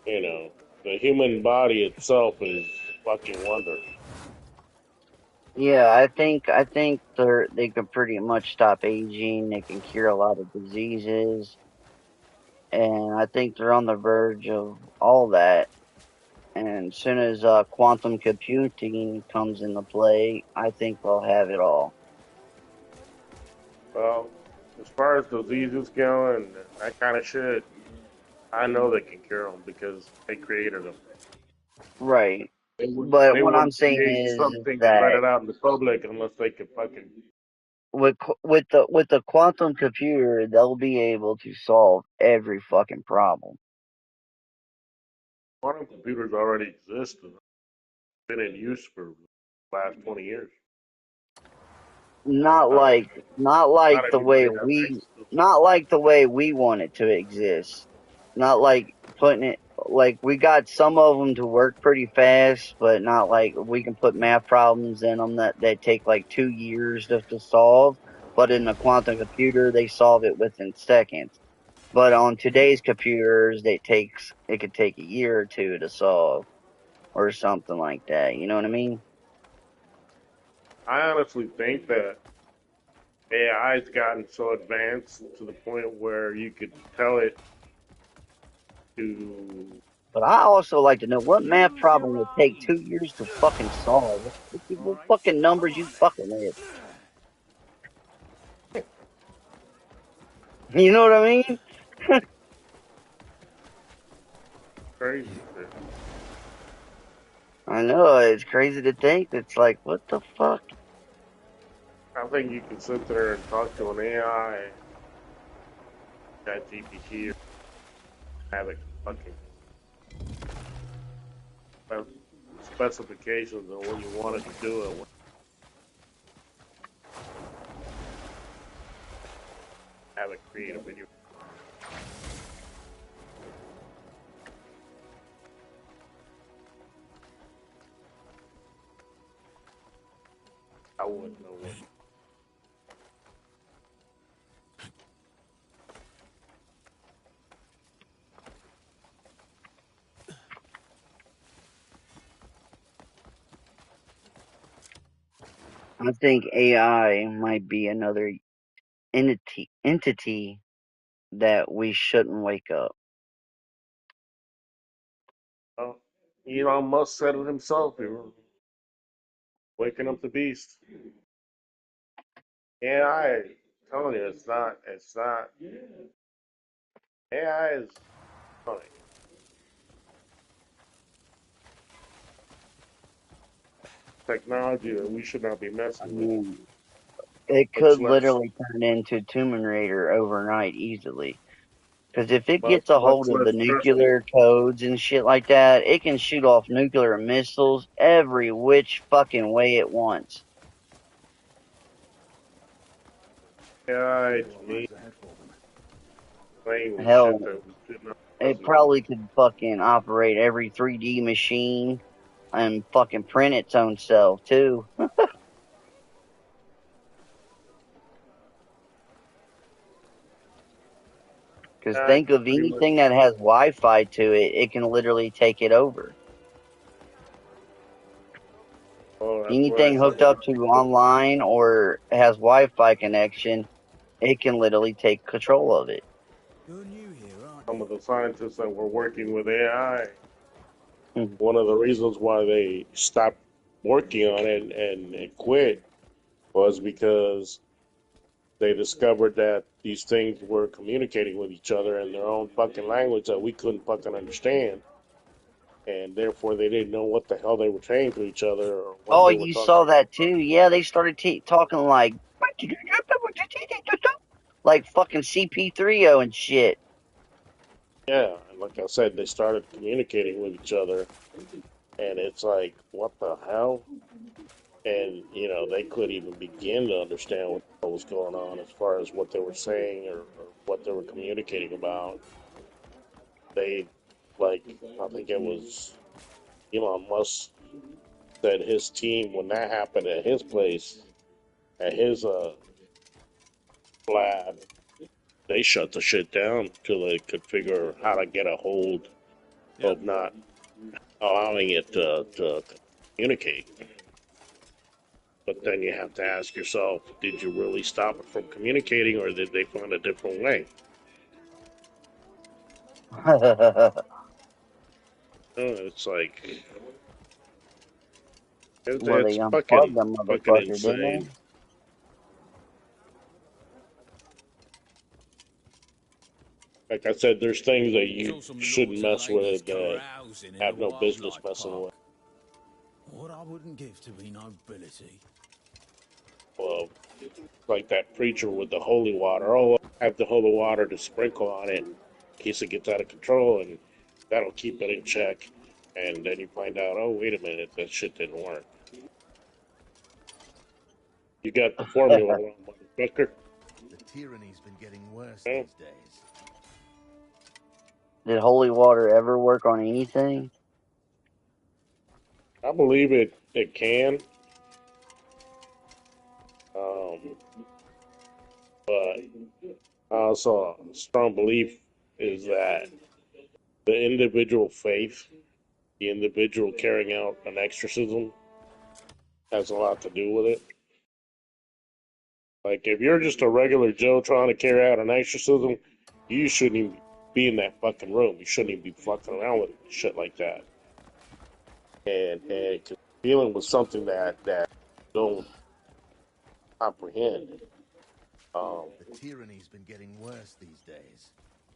you know, the human body itself is a fucking wonder. Yeah, I think they can pretty much stop aging. They can cure a lot of diseases, and I think they're on the verge of all that. And as soon as quantum computing comes into play, I think they'll have it all. Well, as far as diseases go and that kind of shit, I know they can cure them because they created them. Right. But They what I'm wouldn't saying create is something and let that it out in the public unless they could fucking. with the quantum computer, they'll be able to solve every fucking problem. Quantum computers already exist and been in use for the last 20 years. Not Not, like not like not the way everybody has we access to them. not like the way we want it to exist. Not like putting it like we got some of them to work pretty fast, but not like we can put math problems in them that take like 2 years to solve. But in a quantum computer, they solve it within seconds. But on today's computers, it could take a year or two to solve or something like that. You know what I mean? I honestly think that AI's gotten so advanced to the point where you could tell it to. But I also like to know what math problem would take 2 years to fucking solve. What fucking numbers you fucking with? You know what I mean? Crazy shit. I know it's crazy to think. It's like what the fuck? I think you can sit there and talk to an AI, ChatGPT, or have it fucking specifications on when you want it to do it. Have it create a video. I wouldn't know what. I think AI might be another entity that we shouldn't wake up. Well, Elon Musk said it himself. He was waking up the beast. AI, telling you, it's not. It's not. AI is funny. Technology that we should not be I messing with, mean, it much could less, literally turn into Tomb Raider overnight easily. Because if it gets a much hold of less the trusted. nuclear codes and shit like that, it can shoot off nuclear missiles every which fucking way it wants. AI to me, playing with Hell, shit that we should not be it messing with. probably could fucking operate every 3D machine and fucking print its own self too. Because AI think can of pretty much. anything that has Wi-Fi to it, it can literally take it over. Oh, that's why Anything hooked up to online or has Wi-Fi connection, it can literally take control of it. You're new here, aren't some you? of the scientists that were working with AI, Mhm. one of the reasons why they stopped working on it and quit was because they discovered that these things were communicating with each other in their own fucking language that we couldn't fucking understand. And therefore, they didn't know what the hell they were saying to each other or what Oh, they were you talking saw about. that too? Yeah, they started talking like fucking CP3O and shit. Yeah, and like I said, they started communicating with each other, and it's like, what the hell? And they couldn't even begin to understand what was going on as far as what they were saying or what they were communicating about. They Like, I think it was Elon Musk said his team, when that happened at his place, at his lab, they shut the shit down till they could figure how to get a hold Yeah. of not allowing it to communicate. But then you have to ask yourself, did you really stop it from communicating, or did they find a different way? It's like Well, they it's unplugged fucking the fucking motherfucker, didn't insane. they? Like I said, there's things that you Saw some shouldn't lords and mess ladies with that carousing in a have no business wildlife messing park. with. What I wouldn't give to be nobility. Well, like that preacher with the holy water. Oh, I have the holy water to sprinkle on it in case it gets out of control, and that'll keep it in check. And then you find out, oh, wait a minute, that shit didn't work. You got the formula wrong, motherfucker. The tyranny's been getting worse Yeah, these days. Did holy water ever work on anything? I believe it can. Um, but also a strong belief is that the individual faith, the individual carrying out an exorcism, has a lot to do with it. Like, if you're just a regular Joe trying to carry out an exorcism, you shouldn't even be in that fucking room. You shouldn't even be fucking around with shit like that. And dealing with something that you don't comprehend. The tyranny's been getting worse these days.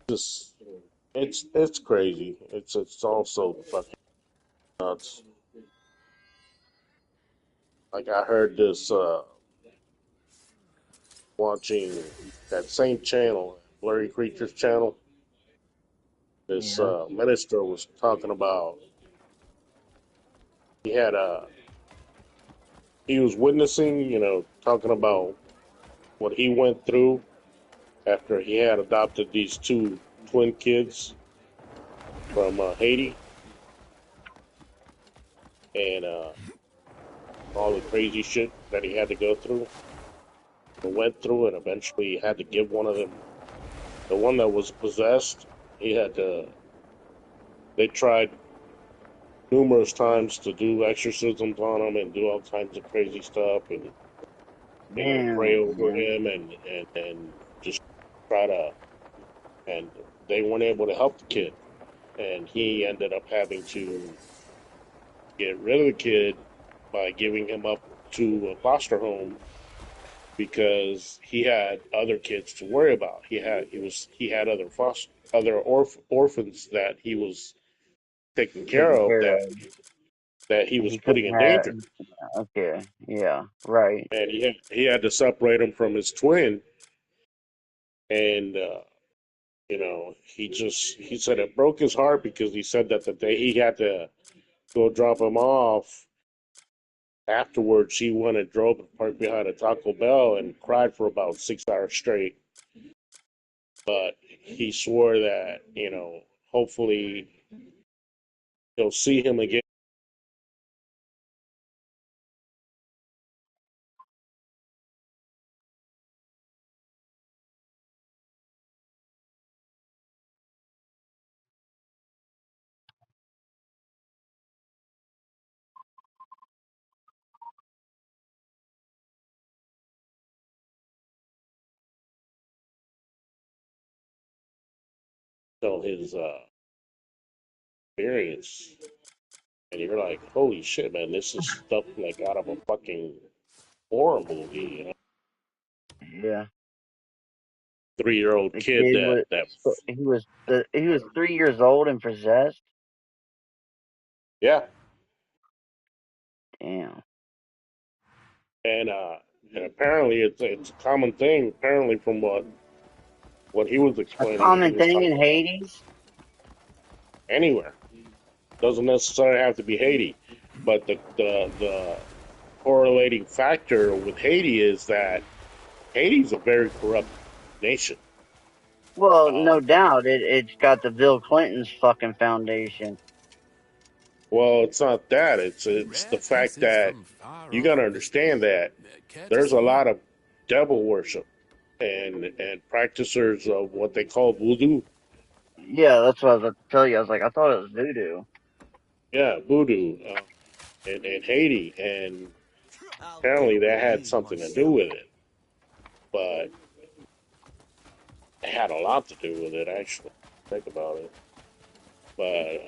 Just it's crazy. It's also fucking nuts. Like I heard this watching that same channel, Blurry Creatures channel. This Yeah. minister was talking about he had he was witnessing, talking about what he went through after he had adopted these two twin kids from Haiti, and all the crazy shit that he had to go through, and went through, and eventually he had to give one of them, the one that was possessed. He had to. They tried numerous times to do exorcisms on him and do all kinds of crazy stuff, and pray Damn, over man. him and just try to, and they weren't able to help the kid, and he ended up having to get rid of the kid by giving him up to a foster home because he had other kids to worry about. He had orphans that he was taking care Taken of care that of. he was He putting couldn't in have. danger, Okay. Yeah. Right. and he had to separate him from his twin, and he said it broke his heart because he said that the day he had to go drop him off, afterwards he went and drove and parked behind a Taco Bell and cried for about 6 hours straight. But he swore that, hopefully he'll see him again. So his experience, and you're like, holy shit, man, this is stuff like out of a fucking horror movie. Yeah. 3-year-old The kid kid that was. that He was 3 years old and possessed. yeah, Damn. and uh, and apparently it's a common thing. Apparently, from what he was A explaining, he common was thing talking in about Hades. anywhere. Doesn't necessarily have to be Haiti, but the correlating factor with Haiti is that Haiti's a very corrupt nation. Well, no doubt, it's got the Bill Clinton's fucking foundation. Well, it's not that. It's the fact that you got to understand that there's a lot of devil worship and practitioners of what they call voodoo. Yeah, that's what I was about to tell you. I was like, I thought it was voodoo. Yeah, voodoo in Haiti, and apparently that had something to do with it. But it had a lot to do with it, actually. Think about it. But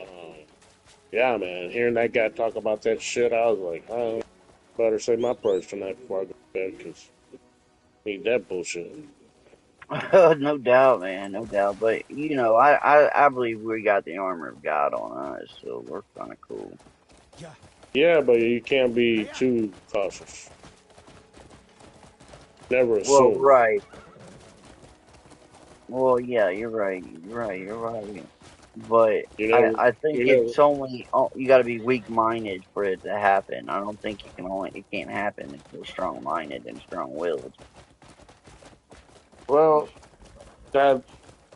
yeah, man, hearing that guy talk about that shit, I was like, I better say my prayers tonight before I go to bed because I need that bullshit. No doubt, man, no doubt. But you know, I believe we got the armor of God on us, so we're kind of cool. Yeah, but you can't be too cautious. Never Well, assume. right. Well, yeah, you're right. You're right. You're right. But You I, never, I think you never. it's only you got to be weak minded for it to happen. I don't think it can't happen if you're strong minded and strong willed. Well, that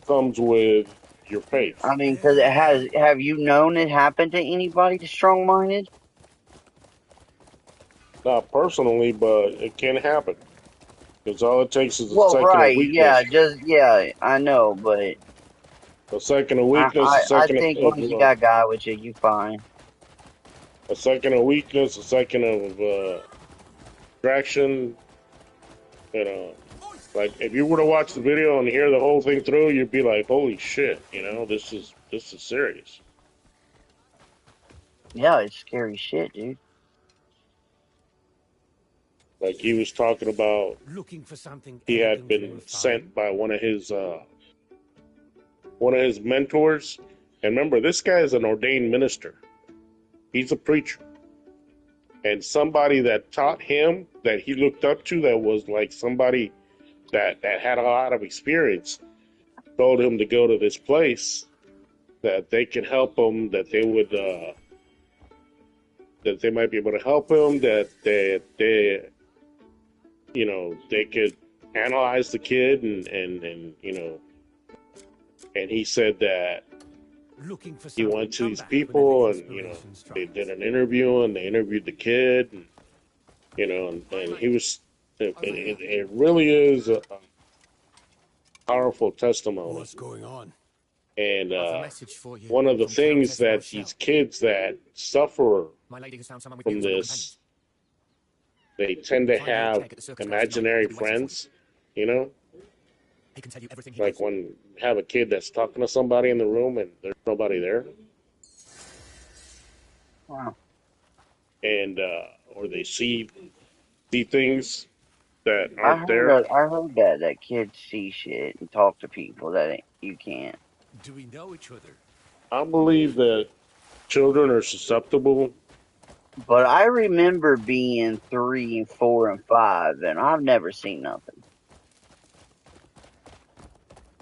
comes with your I faith. mean, because it has. Have you known it happened to anybody strong minded? Not personally, but it can happen. Because all it takes is a Well, second of right, yeah, weakness. I know, but A second of I, weakness, I, a I second think once you of got God with you, you fine. a second of weakness, a second of distraction. You know, like if you were to watch the video and hear the whole thing through, you'd be like, "Holy shit!" You know, this is serious. Yeah, it's scary shit, dude. Like he was talking about, Looking for something he had elegant and been refined? sent by one of his mentors. And remember, this guy is an ordained minister. He's a preacher. And somebody that taught him, that he looked up to, that was like somebody that had a lot of experience, told him to go to this place, that they could help him, that they might be able to help him, that they they could analyze the kid, and and he said that Looking for he something? went to Come these back whenever people, and inspiration they strikes. did an interview, and they interviewed the kid, and and he was it really is a powerful testimony. What's going on? And I've a message for you one of the from things Countess that Rochelle. these kids that suffer My lady has found someone with from deals on your this, companions. they tend to Find her at have check at the circus grounds tonight. imaginary He'll be waiting for you. friends, you know, He can tell you everything he like knows. when you have a kid that's talking to somebody in the room and there's nobody there, Wow. and or they see things that aren't there. I heard that kids see shit and talk to people that you can't. Do we know each other? I believe that children are susceptible. But I remember being 3 and 4 and 5, and I've never seen nothing.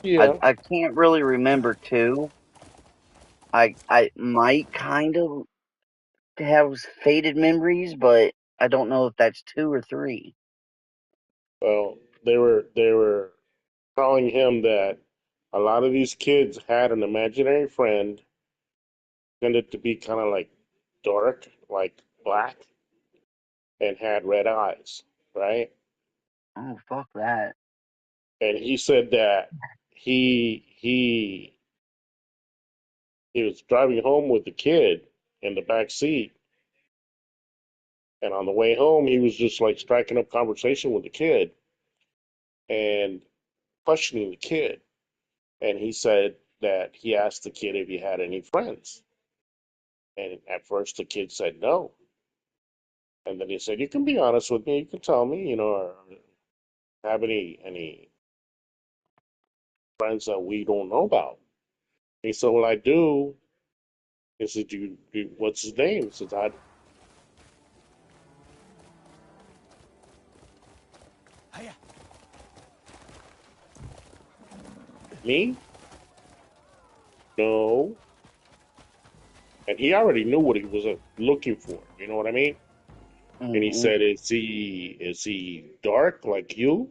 Yeah, I can't really remember 2. I might kind of have faded memories, but I don't know if that's 2 or 3. well, they were telling him that a lot of these kids had an imaginary friend, tended to be kind of like dark, like black, and had red eyes, right? Oh, fuck that. And he said that he he was driving home with the kid in the back seat, and on the way home he was just like striking up conversation with the kid and questioning the kid. And he said that he asked the kid if he had any friends, and at first the kid said no. And then he said, "You can be honest with me. You can tell me, or have any friends that we don't know about." He said, "Well, I do." He said, "What's his name?" He said, Hiya. "Me? No." And he already knew what he was looking for. You know what I mean? And he Hmm. said, "Is he dark like you?"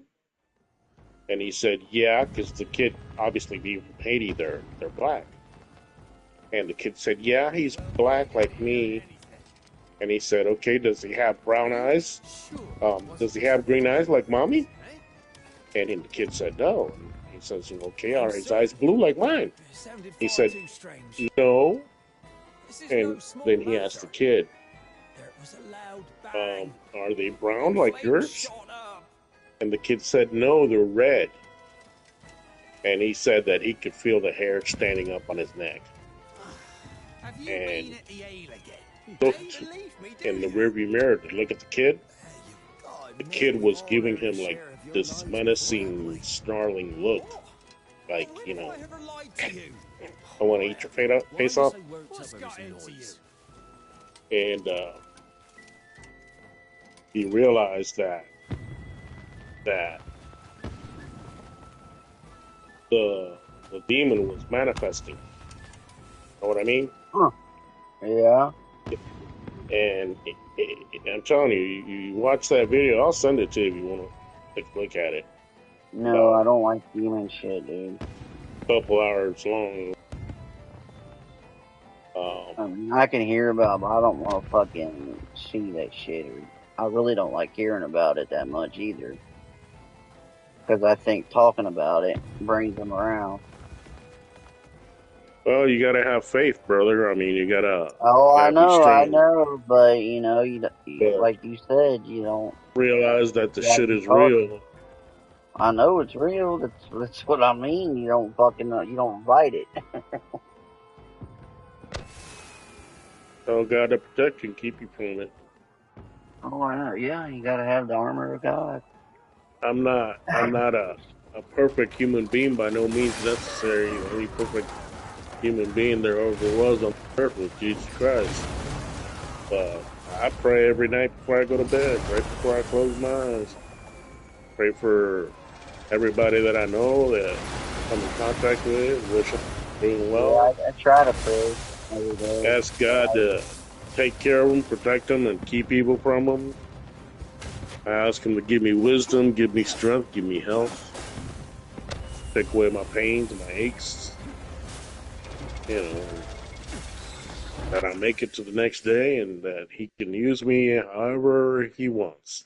And he said, yeah, because the kid, obviously being from Haiti, they're black. And the kid said, yeah, he's black like me. And he said, okay, does he have brown eyes? Does he have green eyes like mommy? And the kid said, no. And he says, okay, are his eyes blue like mine? He said, no. And then he asked the kid, are they brown like yours? And the kid said, no, they're red. And he said that he could feel the hair standing up on his neck. And looked in the rearview mirror to look at the kid. The kid was giving him like this menacing, snarling look. Like, you know, I want to eat your face off. And he realized that the demon was manifesting. Know what I mean? Huh. Yeah. And I'm telling you, you watch that video. I'll send it to you if you want to take a look at it. No, I don't like demon shit, dude. Couple hours long. I can hear about it, but I don't want to fucking see that shit. I really don't like hearing about it that much either. Because I think talking about it brings them around. Well, you gotta have faith, brother. I mean, you gotta. Oh, I know, but you know, like you said, you don't realize that the shit is real. I know it's real. That's what I mean. You don't fight it. Tell God to protect you and keep you from it. Oh, I know. Yeah, you gotta have the armor of God. I'm not a perfect human being by no means necessary. The only perfect human being there ever was on earth was Jesus Christ. But I pray every night before I go to bed, right before I close my eyes. Pray for everybody that I know that I come in contact with, wish them doing well. Yeah, I try to pray every day. Ask God to take care of them, protect them, and keep evil from them. I ask Him to give me wisdom, give me strength, give me health, take away my pains, my aches. You know, that I make it to the next day and that He can use me however He wants.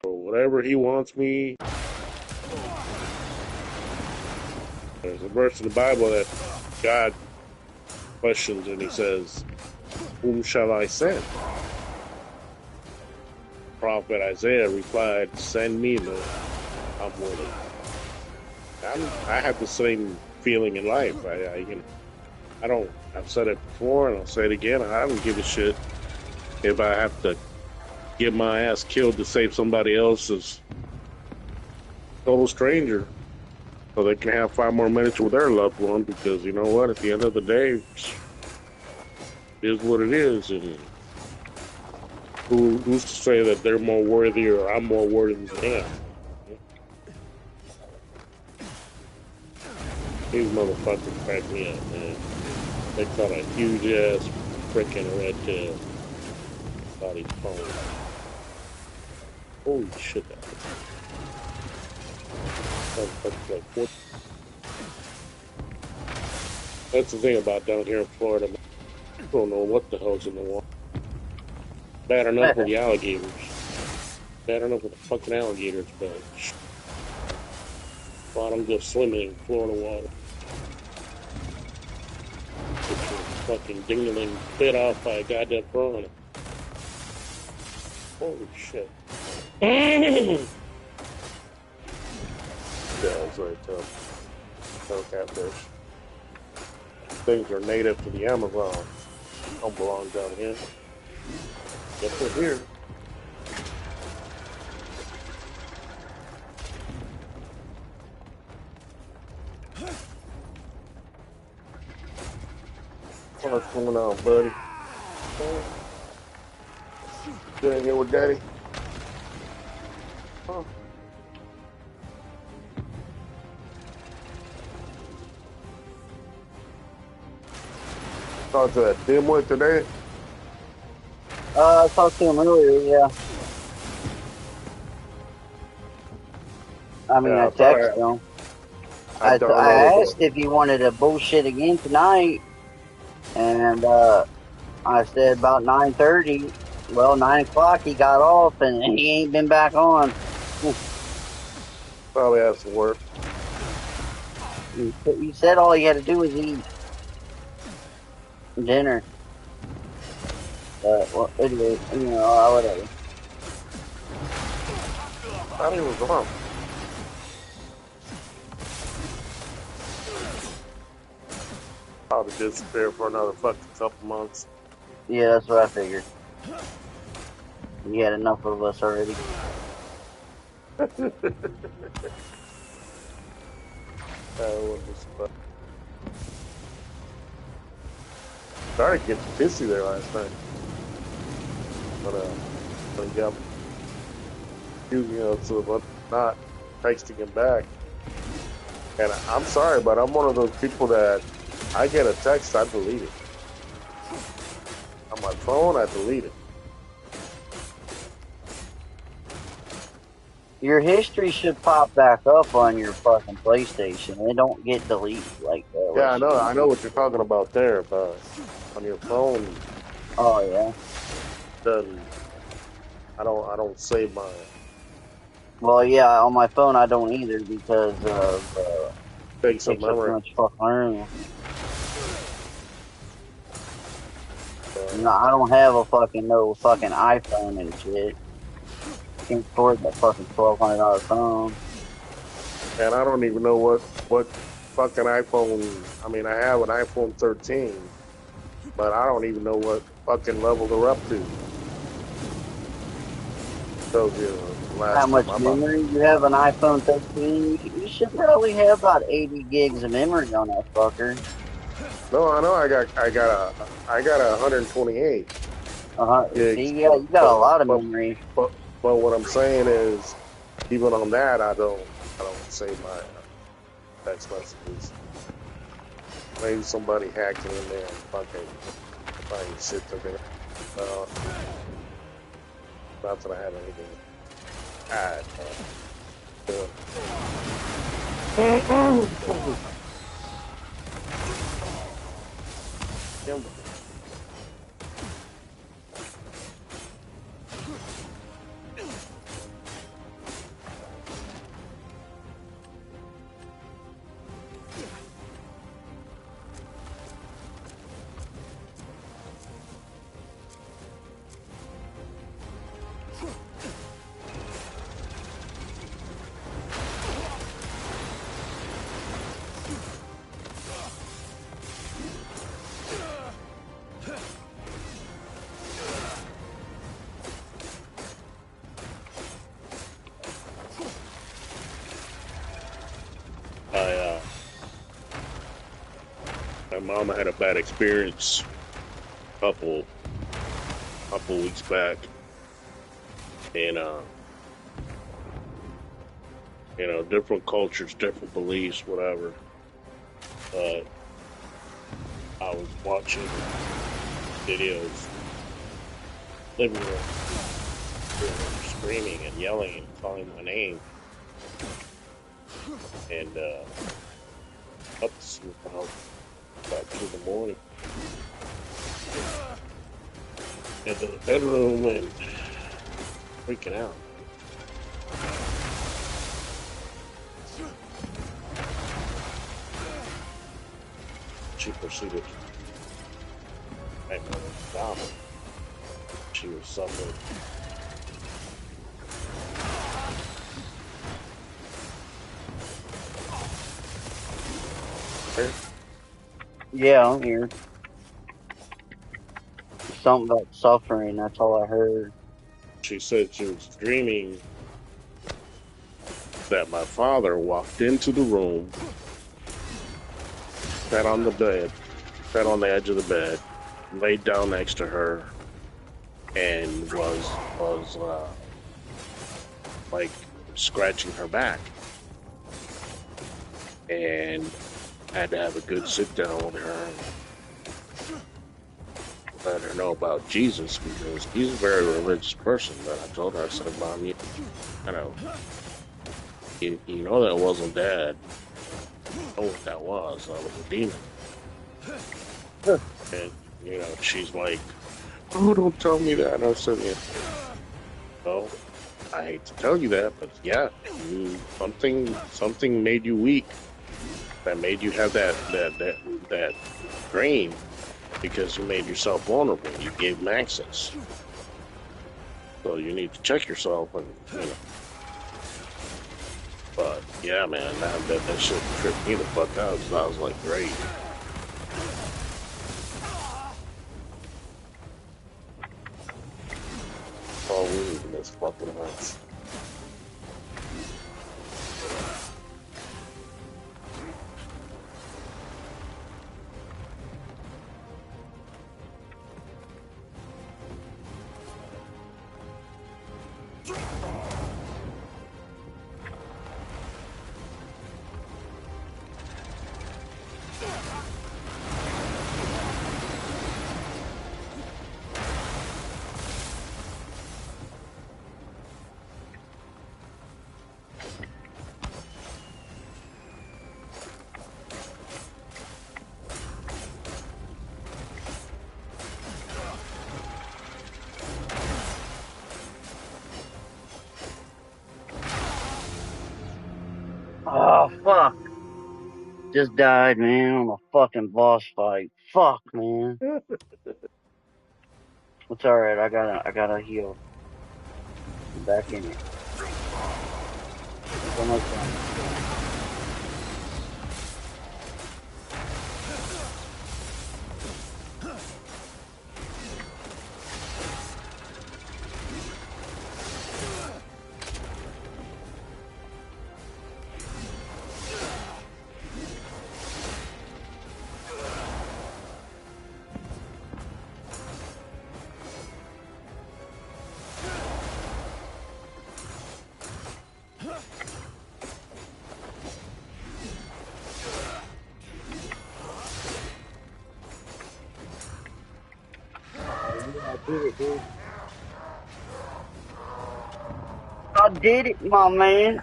Or whatever He wants me. There's a verse in the Bible that God questions and He says, whom shall I send? Prophet Isaiah replied, send me, Lord. I'm willing. I have the same feeling in life. I've said it before and I'll say it again. I don't give a shit if I have to get my ass killed to save somebody else's total stranger so they can have 5 more minutes with their loved one, because you know what, at the end of the day, it is what it is. And who's to say that they're more worthy or I'm more worthy than them? These motherfuckers crack me up, man. They caught a huge ass freaking red tail body's phone. Holy shit, that motherfucker's like 4. That's the thing about down here in Florida, man. I don't know what the hell's in the water. Bad enough with the alligators. Bad enough with the fucking alligators, but why don't go swimming in Florida water? Get your fucking dingling bit off by a goddamn prawn. Holy shit. Yeah, that's right, tough. Catfish. Things are native to the Amazon. Don't belong down here. Yes, they're here. What's going on, buddy? You in here with Daddy? Huh? Talked to that dimwit today? I talked to him earlier, yeah. I mean, Yeah, I I thought texted him. I I downloaded asked if he wanted to bullshit again tonight, and I said about 9:30. Well, 9 o'clock he got off, and he ain't been back on. probably has to work. He said all he had to do was eat dinner. But well, anyway, whatever. I thought he was wrong. Probably disappear for another fucking couple months. Yeah, that's what I figured. He had enough of us already. Started getting pissy there last night, but yeah, so but not texting him back. And I'm sorry, but I'm one of those people that I get a text, I delete it. On my phone, I delete it. Your history should pop back up on your fucking PlayStation. It don't get deleted like that. Yeah, I know what you're talking about there, but on your phone, Oh yeah. doesn't. I don't save mine. Well, yeah, on my phone I don't either because Takes some takes up too memory. much fucking room. No, I don't have a fucking iPhone and shit. Can't afford that fucking $1,200 phone. And I don't even know what fucking iPhone. I mean, I have an iPhone 13, but I don't even know what fucking level they're up to. Tells you last How much time I bought. memory? You have an iPhone 13? You should probably have about 80 gigs of memory on that fucker. No, I know I got a 128 gigs. See, yeah, you got a lot of memory. But what I'm saying is, even on that, I don't save my text messages. Maybe somebody hacked it in there and fucking shit to me. Not that I have anything. My mama had a bad experience a couple weeks back, and different cultures, different beliefs, whatever. But I was watching videos, living room, screaming and yelling and calling my name, and up to sleep about 2 in the morning. Into the bedroom and freaking out. She proceeded to make her stop. She was suffering. Yeah, I'm here. Something about suffering, that's all I heard. She said she was dreaming that my father walked into the room, sat on the bed, sat on the edge of the bed, laid down next to her, and was like scratching her back, and had to have a good sit down with her, let her know about Jesus, because he's a very religious person. But I told her, I said, Mom, You know that wasn't Dad. You know what that was? That was a demon. And she's like, "Oh, don't tell me that." And I said, "No, I hate to tell you that, but yeah, something made you weak. That made you have that drain because you made yourself vulnerable. You gave them access. So you need to check yourself and. But yeah, man, that shit tripped me the fuck out. So I was like, great. All we need in this fucking house. Oh, fuck. Just died, man, on a fucking boss fight. Fuck, man. It's alright, I gotta heal. I'm back in it. It's almost done. I did it, dude. I did it, my man.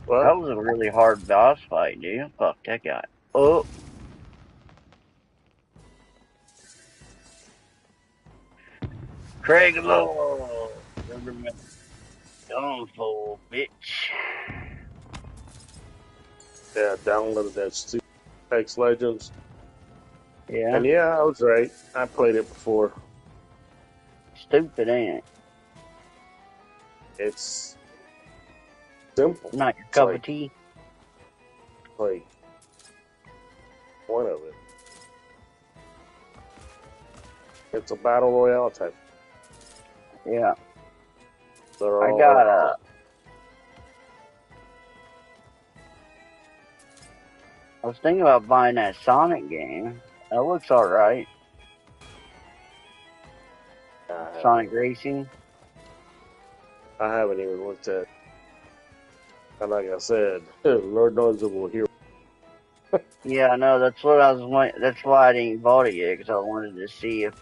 What? That was a really hard boss fight, dude. Fuck that guy. Oh, Craig Lord. Done for, bitch. Yeah, I downloaded that stupid Apex Legends. Yeah, And yeah, I was right. I played it before. stupid, ain't it? It's simple. Not your It's cup of tea. like one of it. It's a battle royale type. Yeah, They're I all got a. I was thinking about buying that Sonic game. That looks alright. Sonic Racing. I haven't even looked at. And like I said, Lord knows it will hear. Yeah, I know. That's what I was. That's why I didn't bought it yet, because I wanted to see if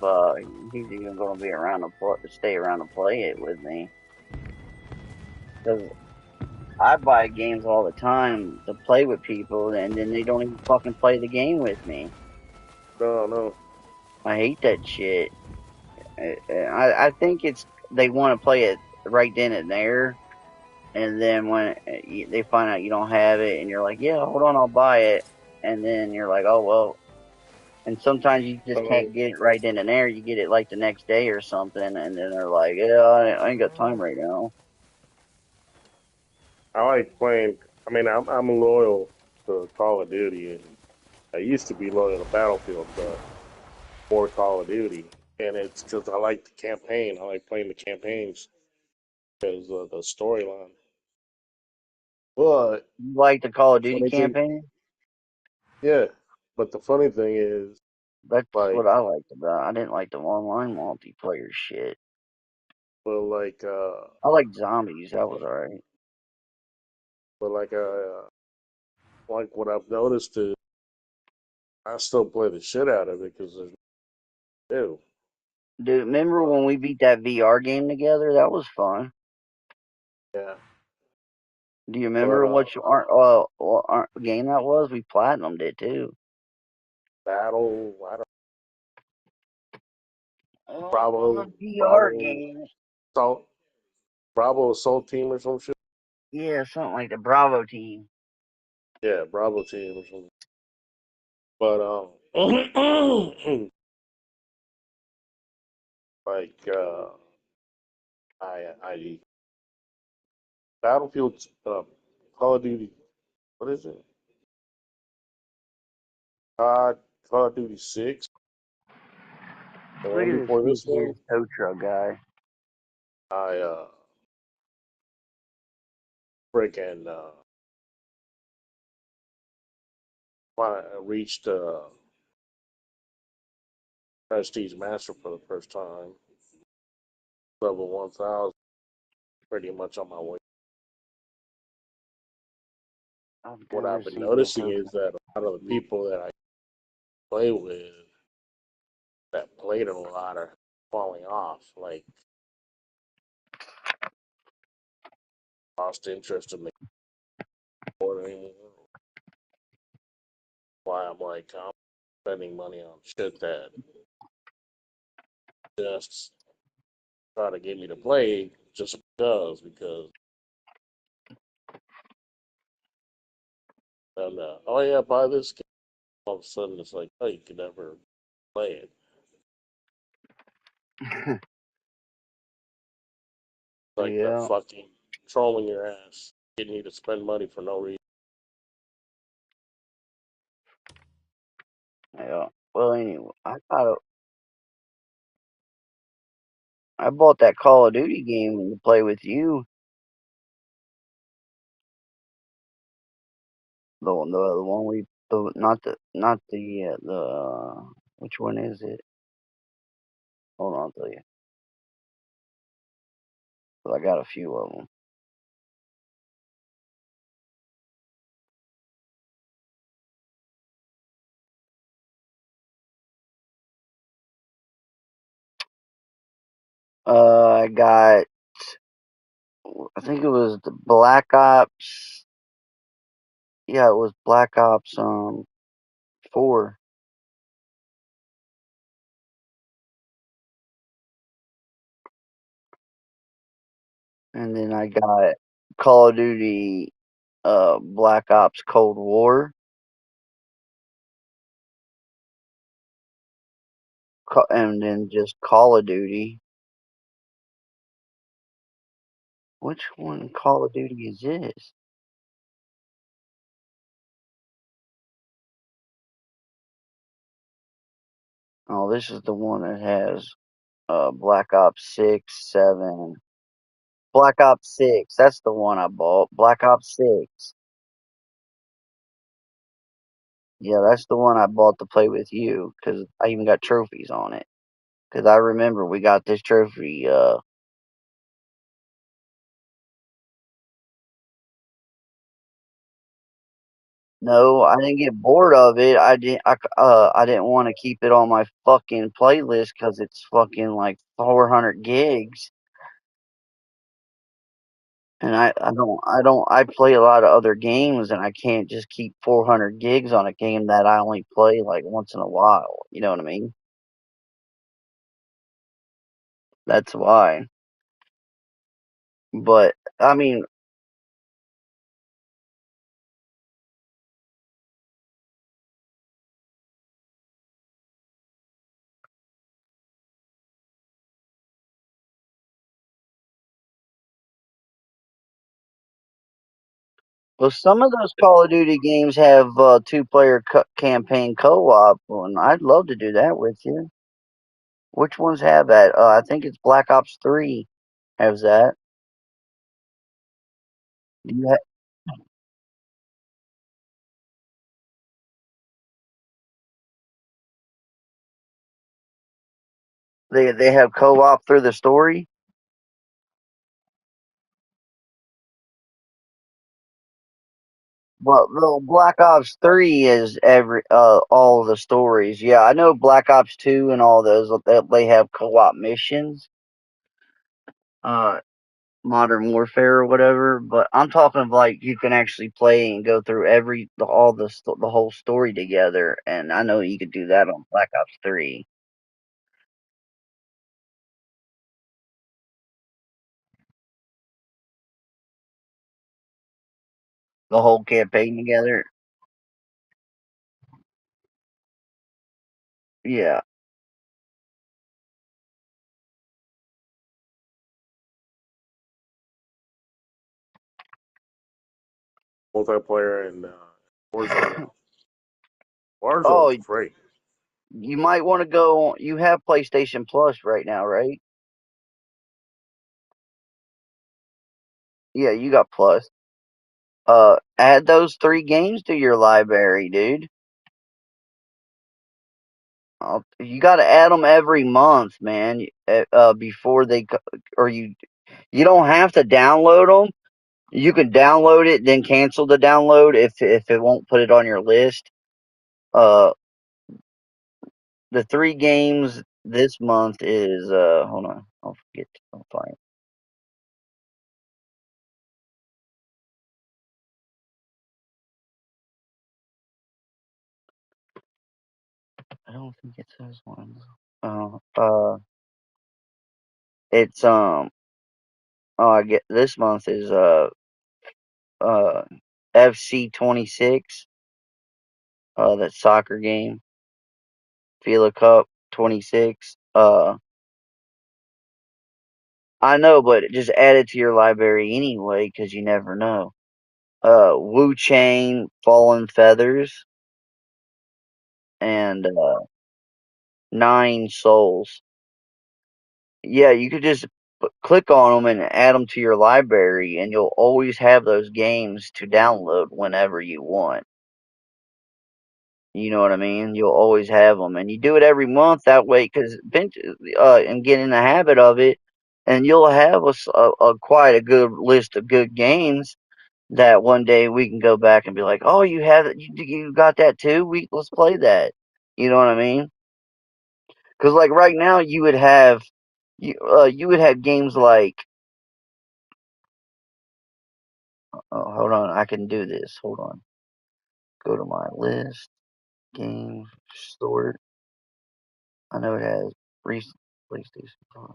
he's even going to be around to stay around to play it with me. Because I buy games all the time to play with people, and then they don't even fucking play the game with me. No. I hate that shit. I think it's they want to play it right then and there, and then when they find out you don't have it, and you're like, yeah, hold on, I'll buy it, and then you're like, oh well. And sometimes you just can't get it right then and there. You get it like the next day or something, and then they're like, yeah, I ain't got time right now. I like playing. I mean, I'm loyal to Call of Duty, and I used to be loyal to Battlefield, but more Call of Duty. And it's because I like the campaign. I like playing the campaigns because of the storyline. But You like the Call the of Duty funny thing, campaign? yeah. But the funny thing is, That's like, what I liked about it. I didn't like the online multiplayer shit. well, like, I like zombies. That was alright. but like what I've noticed is I still play the shit out of it because there's new. Dude, remember But when we beat that VR game together? That was fun. Yeah. Do you But remember what game that was? We platinumed it too. Battle, I don't On the Bravo, VR Bravo, game. Salt, Bravo Assault Team or some shit. Yeah, something like the Bravo team. Yeah, Bravo Team or something. But like I Battlefield, Call of Duty. What is it? Call of Duty 6. The Look one at this before big this hairy one. tow truck guy. I freaking reached Prestige Master for the first time. Level 1000. Pretty much on my way. I've What never I've been seen a noticing tow is that a lot of the people that I play with that played it a lot are falling off. Like lost interest in the sport anymore. Why I'm like I'm spending money on shit that just try to get me to play just because and oh yeah, buy this game. All of a sudden it's like, oh, you can never play it. Like they're Yeah, fucking trolling your ass, getting you to spend money for no reason. yeah. Well, anyway, I bought that Call of Duty game to play with you. The one we the not the which one is it? Hold on, I'll tell you. 'Cause I got a few of them. I got. I think it was the Black Ops. Yeah, it was Black Ops 4, and then I got Call of Duty Black Ops Cold War, and then just Call of Duty. Which one Call of Duty is this? Oh, this is the one that has Black Ops 6, 7. Black Ops 6, that's the one I bought. Black Ops 6. Yeah, that's the one I bought to play with you because I even got trophies on it. Because I remember we got this trophy. No, I didn't get bored of it. I didn't want to keep it on my fucking playlist because it's fucking like 400 gigs. And I play a lot of other games and I can't just keep 400 gigs on a game that I only play like once in a while. You know what I mean? That's why. But I mean, well, some of those Call of Duty games have two-player campaign co-op, and I'd love to do that with you. Which ones have that? I think it's Black Ops 3 has that. Do you they have co-op through the story? Well, Black Ops 3 is all the stories. Yeah, I know Black Ops 2 and all those they have co-op missions. Uh, Modern Warfare or whatever, but I'm talking of like you can actually play and go through the whole story together, and I know you could do that on Black Ops 3. The whole campaign together. Yeah. Multiplayer and Warzone. Oh, Warzone's free. you might want to go. You have PlayStation Plus right now, right? Yeah, you got Plus. Add those 3 games to your library, dude. You got to add them every month, man. Before or you don't have to download them. You can download it, then cancel the download if it won't put it on your list. Uh, the 3 games this month is hold on, I'll find it. I don't think it says one. Uh, uh, it's I get this month is uh FC 26, that soccer game, Fila Cup 26. I know, but just add it to your library anyway, because you never know. Wu Chain, Fallen Feathers, and 9 Souls. Yeah, you could just click on them and add them to your library, and you'll always have those games to download whenever you want. You know what I mean? You'll always have them, and you do it every month that way, because and get in the habit of it, and you'll have quite a good list of good games that one day we can go back and be like, oh, you got that too? Let's play that. You know what I mean? Because like right now, you would have games like, oh, hold on, I can do this. Hold on, go to my list, game stored. I know it has recent PlayStation 5.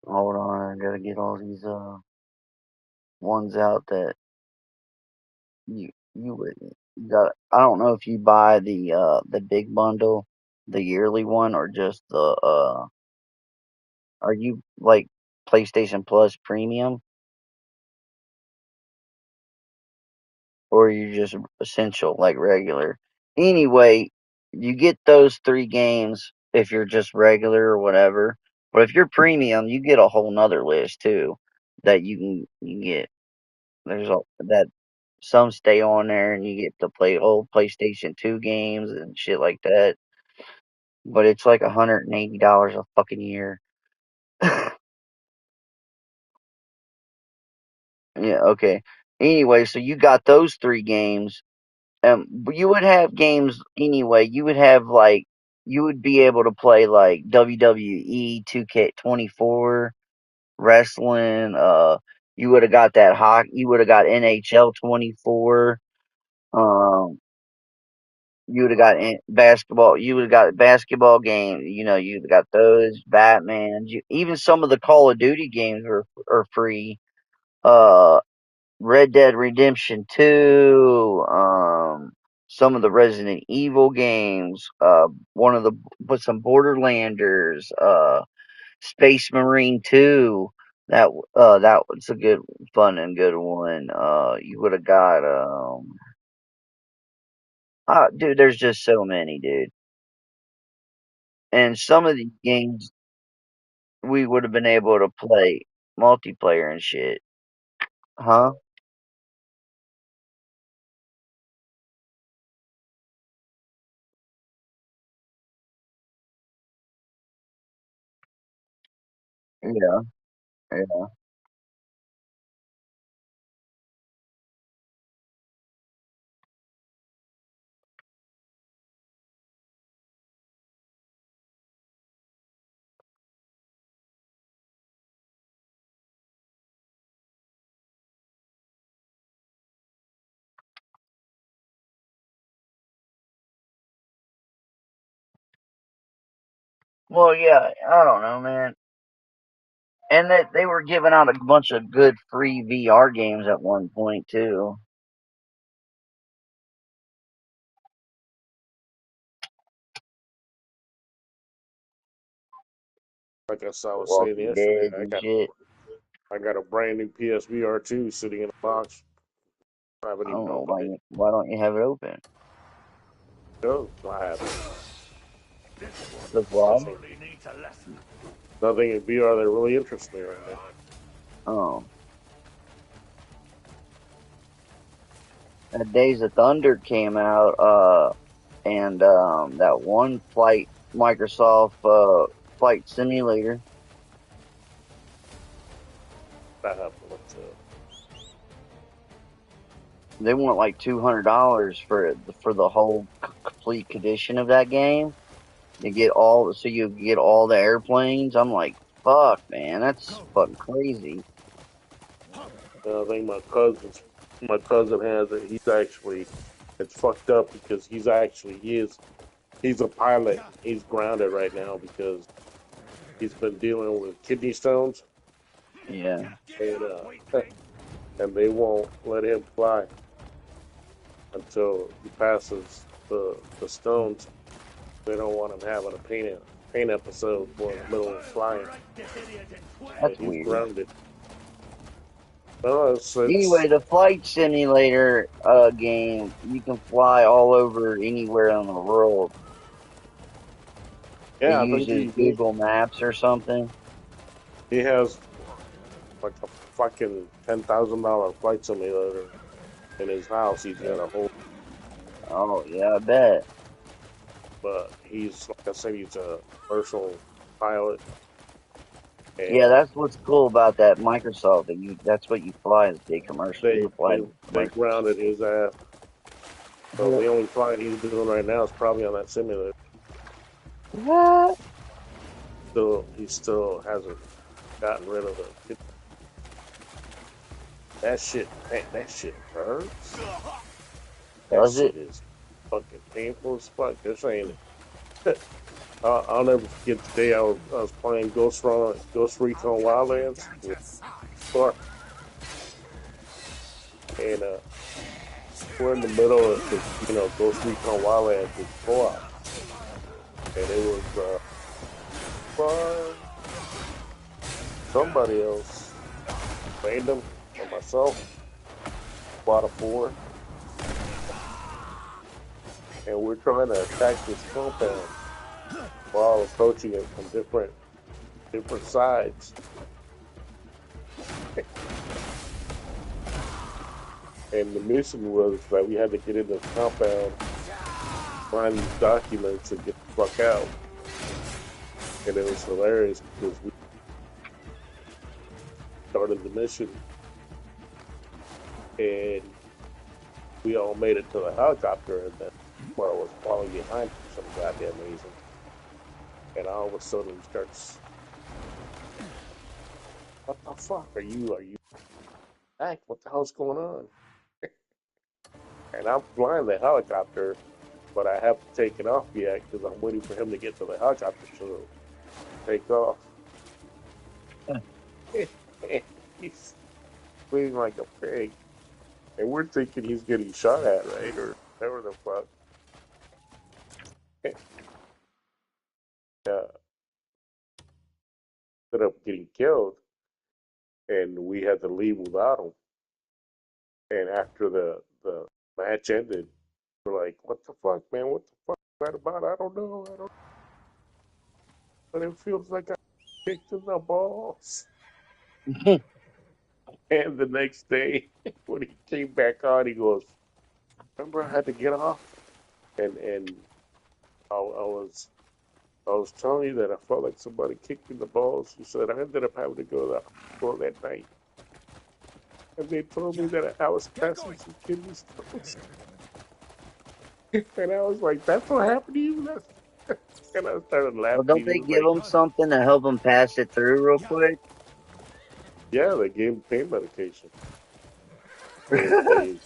Hold on, I gotta get all these ones out that you would you got. I don't know if you buy the big bundle, the yearly one, or just the are you like PlayStation Plus Premium, or you just essential like regular? Anyway, you get those 3 games if you're just regular or whatever. But if you're premium, you get a whole nother list too that you can get. There's that some stay on there, and you get to play old PlayStation 2 games and shit like that. But it's like $180 a fucking year. Yeah, okay. Anyway, so you got those 3 games. But you would have games anyway. You would be able to play like WWE 2K24, wrestling. You would have got that hockey. You would have got NHL 24. Um, you would have got basketball. You would have got basketball games. You know, you got those Batman. Even some of the Call of Duty games are free. Uh, Red Dead Redemption 2, some of the Resident Evil games, one of the with some Borderlanders, Space Marine 2. That was a good fun and good one. You would have got dude, there's just so many, dude. And some of these games we would have been able to play multiplayer and shit. Huh? Yeah, yeah. Well, yeah, I don't know, man. And that they were giving out a bunch of good free VR games at one point too. Like I was saying Walking yesterday, Dead and shit. I got a brand new PSVR 2 sitting in a box. I haven't I even don't know opened it. why don't you have it open? No, I haven't. Cause why? Nothing, nothing in VR that really interests me right now. Oh, and Days of Thunder came out. And that one flight Microsoft flight simulator. I have to look to. They want like $200 for the whole complete condition of that game. You get all the airplanes. I'm like, fuck, man, that's fucking crazy. I think my cousin has it. It's fucked up because he's a pilot. He's grounded right now because he's been dealing with kidney stones, Yeah, and and they won't let him fly until he passes the stones. They don't want him having a pain episode while in the middle of flying. And that's he's weird. grounded. No, it's Anyway, the flight simulator game, you can fly all over anywhere in the world. It yeah. I think uses Google Maps or something. he has like a fucking $10,000 flight simulator in his house. He's got a whole, Oh yeah, I bet. but he's like I said, he's a commercial pilot, Yeah, and that's what's cool about that Microsoft. That's what you fly is big commercial. You they can fly they the they commercial. grounded his ass. So the only flight he's doing right now is probably on that simulator. What? He still hasn't gotten rid of it. That shit, man, that shit hurts. That Does it? shit is fucking painful as fuck. This ain't it. I'll never forget the day I was playing Ghost Recon Wildlands with Clark, and we're in the middle of because Ghost Recon Wildlands is co-op, and it was by somebody else, random, or myself, squad of four, and we're trying to attack this compound while approaching it from different sides. And the mission was that we had to get in this compound, find these documents, and get the fuck out. And it was hilarious because we started the mission and we all made it to the helicopter, and then well, was falling behind for some goddamn reason. And all of a sudden he starts, what the fuck are you back? What the hell's going on? And I'm flying the helicopter, but I haven't taken off yet because I'm waiting for him to get to the helicopter to take off. He's screaming like a pig, and we're thinking he's getting shot at, right, or whatever the fuck. Ended up getting killed, and we had to leave without him. And after the match ended, we're like, "What the fuck, man? What the fuck is that about? I don't know. I don't." but it feels like I kicked in the balls. And the next day, when he came back on, he goes, "Remember, I had to get off, and I was telling you that I felt like somebody kicked me in the balls." He said, "I ended up having to go to the hospital that night, and they told me that I was passing some kidney stones." And I was like, "That's what happened to you?" And I started Well, laughing. don't He they was give like, them something to help them pass it through real quick? "Yeah, they gave him pain medication. They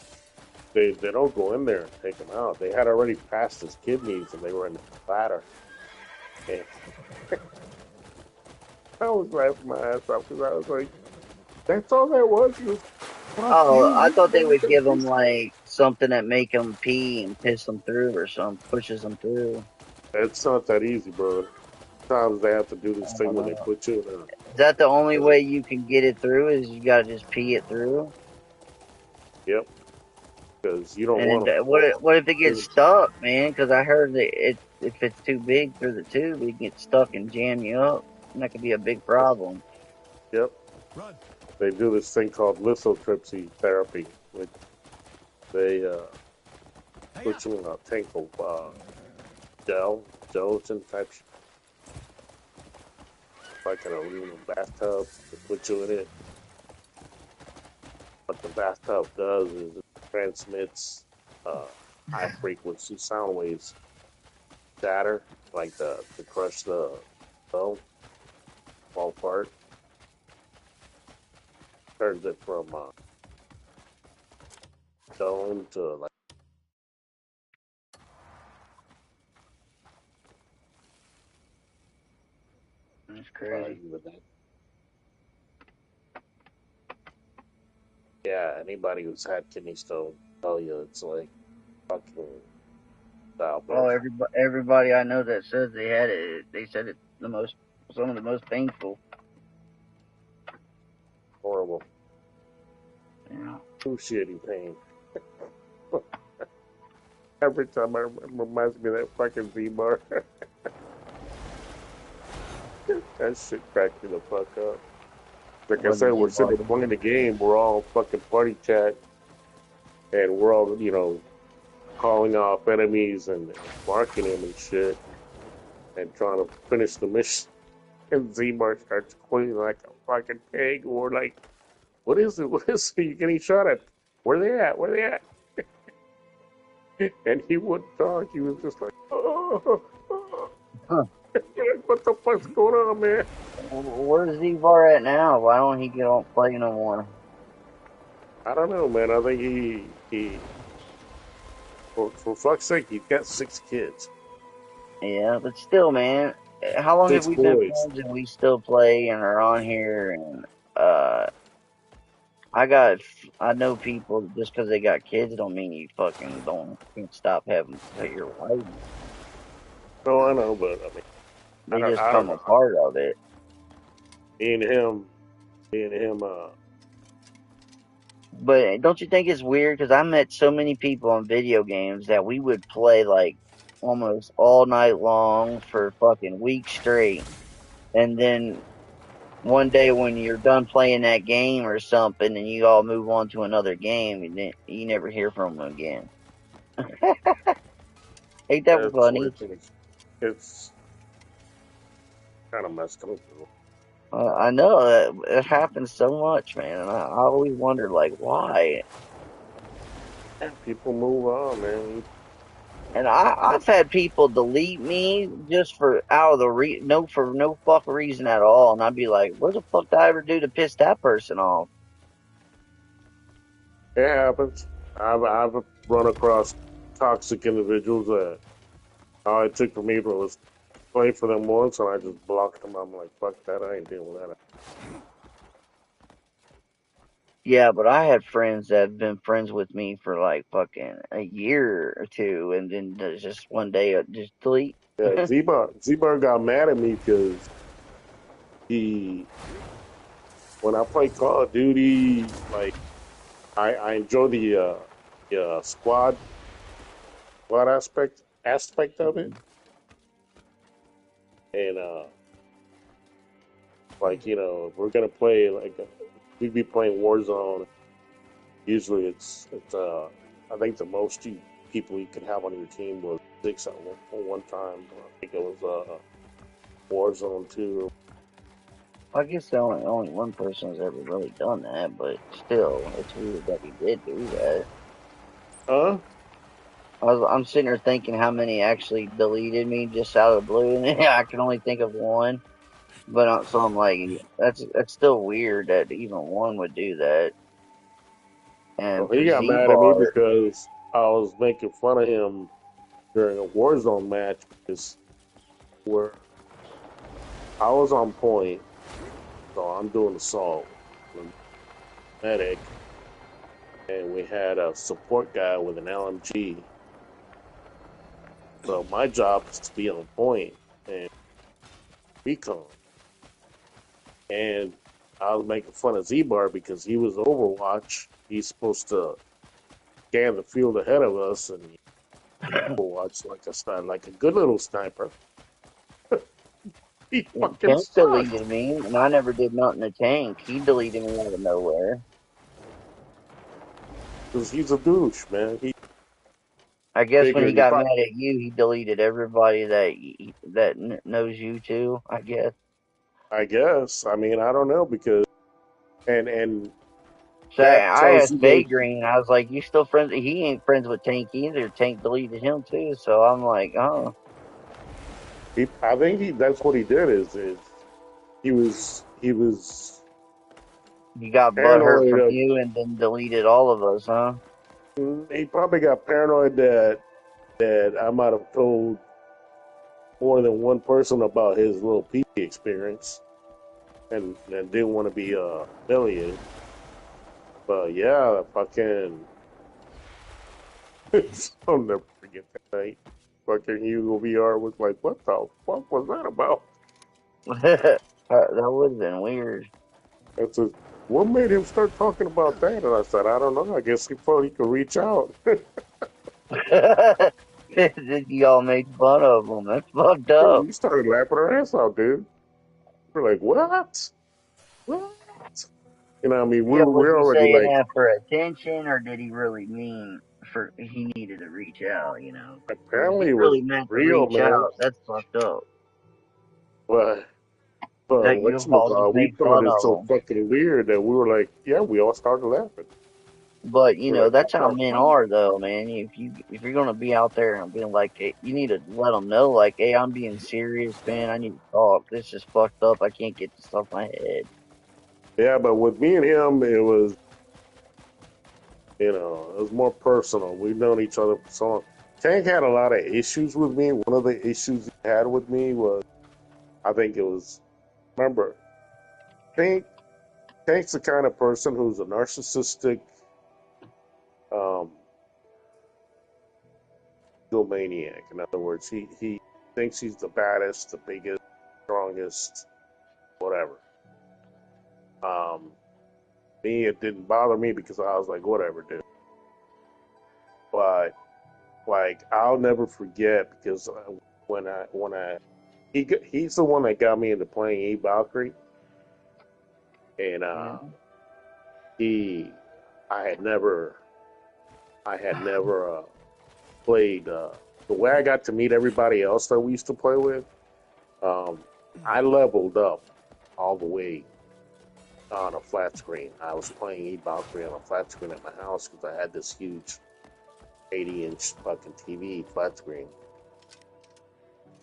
they they don't go in there and take him out. They had already passed his kidneys, and they were in the bladder." And I was laughing my ass off because I was like, "That's all that was. He was fuck Oh, you. I You thought they never would gonna give them fix that." like something that make them pee and piss them through or something, pushes them through. It's not that easy, bro. Sometimes they have to do I this thing don't when they know. put you in a. Is that the only way you can get it through? Is you gotta just pee it through? Yep, because you don't want And them to what fall. what if it gets Dude, stuck, man? Because I heard that if it's too big through the tube, it can get stuck and jam you up, and that could be a big problem. yep, Run. they do this thing called lithotripsy therapy, which they Hey put up. you in a tank of gelatin type, like an aluminum bathtub. They put you in it. What the bathtub does is it transmits uh, high frequency sound waves, shatter, like the to crush the bone, fall apart, turns it from stone to like. That's crazy. With that. Yeah, anybody who's had kidney stone tell you it's like fucking style, Oh, bro. everybody I know that says they had it, they said it's the most some of the most painful. Horrible. Yeah. Excruciating pain. Every time I remember, reminds me of that fucking V bar. That shit cracked me the fuck up. Like I What said, is we're it, sitting Bart? there playing the game. We're all fucking party chat, and we're all calling off enemies and marking them and shit, and trying to finish the mission. And Z Bar starts quitting like a fucking pig. We're like, "What is it? What is it? You're getting shot at. Where they at? Where they at?" And he wouldn't talk. He was just like, "Oh, oh." Huh. Like, what the fuck's going on, man?" Where's Zivar at now? Why don't he get on play no more? I don't know, man. I think he for fuck's sake, he's got 6 kids, Yeah, but still, man, how long have six we been boys. friends and we still play and are on here? And uh, I got, I know people just because they got kids don't mean you fucking don't can't stop having your wife. No, I know, but I mean, They just I don't come a know. part of it. Me and him, me and him. But don't you think it's weird? Because I met so many people on video games that we would play like almost all night long for fucking weeks straight. And then one day when you're done playing that game or something and you all move on to another game and then you never hear from them again. Ain't that It's funny? weird things. It's kind of messed up. I know it happens so much, man. And I always wonder, like, why? People move on, man. And I've had people delete me just for out of the no for no fuck reason at all, and I'd be like, what the fuck did I ever do to piss that person off? It happens. I've run across toxic individuals that all it took for me was play for them once, and I just blocked them. I'm like, fuck that. I ain't dealing with that. Yeah, but I had friends that have been friends with me for like fucking a year or two, and then there's just one day just delete. Yeah, Z-Bar got mad at me because he, when I play Call of Duty, like I enjoy the squad aspect of it, and Like, if we're gonna play, like, we'd be playing Warzone. Usually, I think the most people you could have on your team was 6 at one time. I think it was Warzone 2. I guess the only one person has ever really done that, but still, it's weird that he did do that. Huh? I'm sitting there thinking how many actually deleted me just out of the blue, and I can only think of one. But so I'm like, that's still weird that even one would do that. Well, And he for got mad at me Z-Bar, because I was making fun of him during a Warzone match because where I was on point, so I'm doing assault, medic, and we had a support guy with an LMG. So my job is to be on point and recon. And I was making fun of Z-Bar because he was Overwatch. He's supposed to scan the field ahead of us and Overwatch like a good little sniper. He fucking Tank sucked deleted me, and I never did nothing to Tank. He deleted me out of nowhere. because he's a douche, man. He I guess when he figured if got I, mad at you, he deleted everybody that knows you too. I guess. I guess, I mean, I don't know because and So that I tells asked you Bay that Green, I was like, "You still friends?" He ain't friends with Tank either. Tank deleted him too. So I'm like, "Oh, I think that's what he did is he was you got butthurt paranoid from of you, and then deleted all of us, huh?" he probably got paranoid that I might have told more than one person about his little pee experience and didn't want to be affiliated. But yeah, fucking I'll never forget that night. Fucking Hugo VR was like, what the fuck was that about? That would have been weird. I said, what made him start talking about that? And I said, I don't know. I guess he thought he could reach out. Y'all made fun of him. That's fucked up. We started laughing our ass out, dude. We're like, what? What? I mean, Yeah, was we're he already saying like, that for attention, or did he really mean for he needed to reach out? Because if apparently he it was really meant to real, reach man. out, that's fucked up. But That you all just whatchamacallit, we made thought fun it's of so him. fucking weird that we were like, yeah, we all started laughing. But We're like, that's what how the men fuck? are, though, man. If you're gonna be out there and being like, hey, you need to let them know, like, hey, I'm being serious, man. I need to talk. This is fucked up. I can't get this off my head. Yeah, but with me and him, it was more personal. We've known each other for so long. Tank had a lot of issues with me. One of the issues he had with me was, I think it was, remember, Tank, Tank's the kind of person who's a narcissistic, um, egomaniac. In other words, he thinks he's the baddest, the biggest, strongest, whatever. Um, Me, it didn't bother me because I was like, whatever, dude. But like, I'll never forget because he's the one that got me into playing E-Valkyrie, and Yeah. he, I had never, played. The way I got to meet everybody else that we used to play with, um, I leveled up all the way on a flat screen. I was playing E-Valkyrie on a flat screen at my house because I had this huge 80-inch fucking TV flat screen.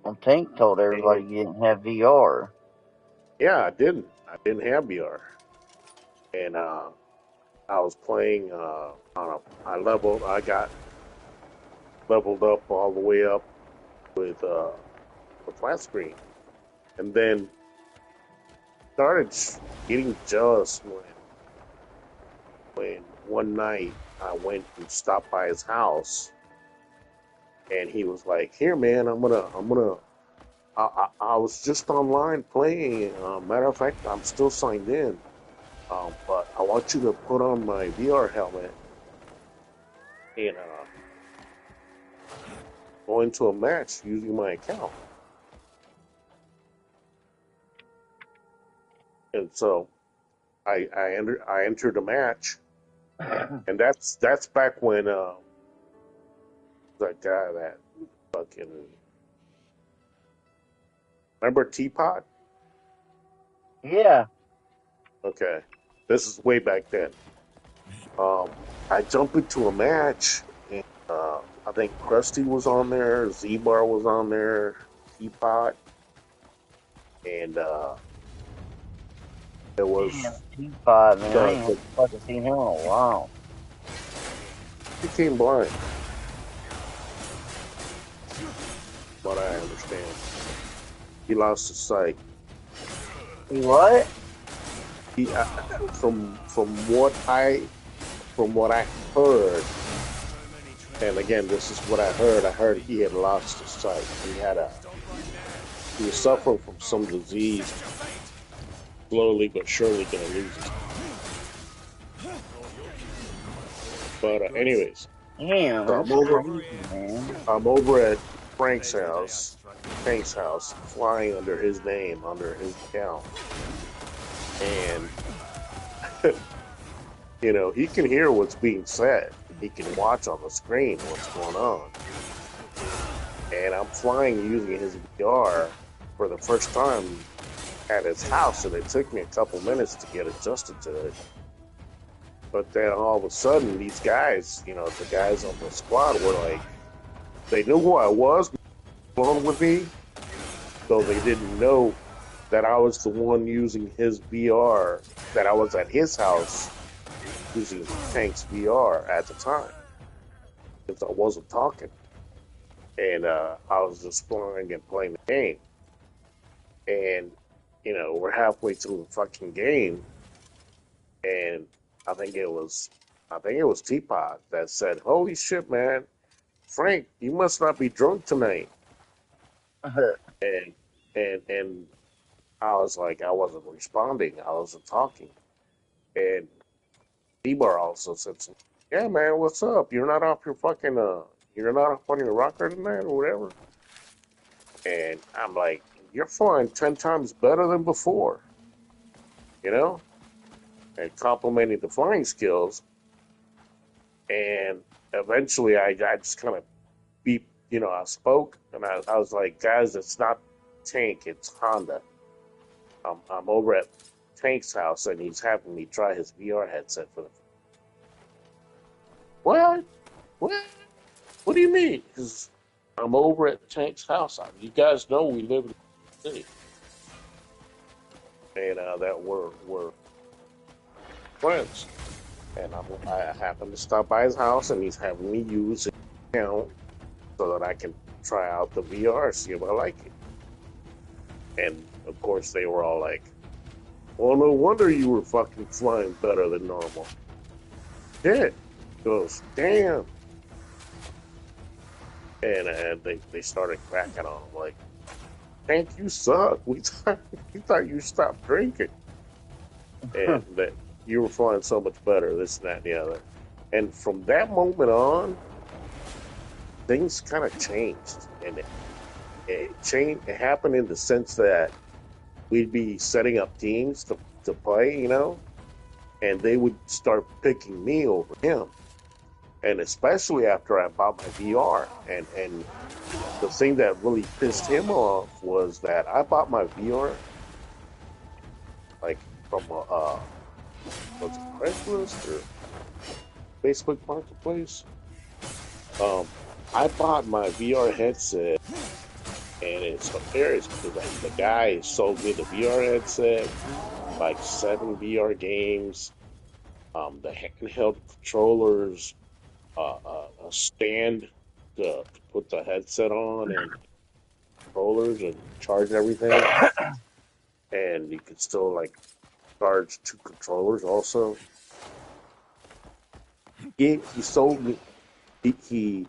And Tank told everybody And you didn't have VR. yeah, I didn't. I didn't have VR, and I was playing on a. I got leveled up all the way up with the flat screen, and then started getting jealous when one night I went and stopped by his house, and he was like, "Here, man, I'm gonna." I was just online playing. Matter of fact, I'm still signed in. But I want you to put on my VR helmet and go into a match using my account. And so I entered a match, and that's back when that guy that fucking remember Teapot? Yeah. Okay, this is way back then. I jumped into a match, and I think Krusty was on there, Z-Bar was on there, Teapot, and it Damn, was Teapot, man. I the, ain't the fucking seen him in a while. became blind, but I understand. He lost his sight. He what? He from what I heard, and again, this is what I heard. I heard he had lost his sight. He was suffering from some disease, slowly but surely gonna lose his. But anyways, Damn, so that's crazy, man. I'm over at Frank's house, Tank's house, flying under his name, under his account, and you know he can hear what's being said. He can watch on the screen what's going on, and I'm flying using his VR for the first time at his house, and it took me a couple minutes to get adjusted to it. But then all of a sudden, these guys, you know, the guys on the squad were like, they knew who I was, along with me, so they didn't know that I was the one using his VR, that I was at his house using Tank's VR at the time, because I wasn't talking. And I was just flying and playing the game. And, you know, we're halfway through the fucking game, and I think it was Teapot that said, "Holy shit, man, Frank, you must not be drunk tonight." And and I was like, I wasn't responding, I wasn't talking. And D-Bar also said, something, "Yeah, man, what's up? You're not off your fucking you're not up on your rocker tonight or whatever." And I'm like, "You're flying 10 times better than before," you know, and complimenting the flying skills. And eventually, I just kind of beep, you know, I spoke, and I was like, "Guys, it's not Tank, it's Honda. I'm over at Tank's house, and he's having me try his VR headset for the." What? What? What do you mean? Because I'm over at Tank's house. You guys know we live in the city, and that we're friends. And I happen to stop by his house, and he's having me use his account so that I can try out the VR, see if I like it. And of course, they were all like, "Well, no wonder you were fucking flying better than normal." Shit. Goes, damn. And they started cracking on him like, "Tank, you suck. We thought you stopped drinking. And that you were flying so much better, this and that and the other." And from that moment on, things kind of changed. And it happened in the sense that we'd be setting up teams to play, you know, and they would start picking me over him. And especially after I bought my VR. And the thing that really pissed him off was that I bought my VR like from was it Craigslist or Facebook Marketplace? Um, I bought my VR headset, and it's hilarious because like, the guy sold me the VR headset, like 7 VR games, the handheld controllers, a stand to put the headset on, and controllers and charge everything. And you could still like charge 2 controllers also. He sold me, he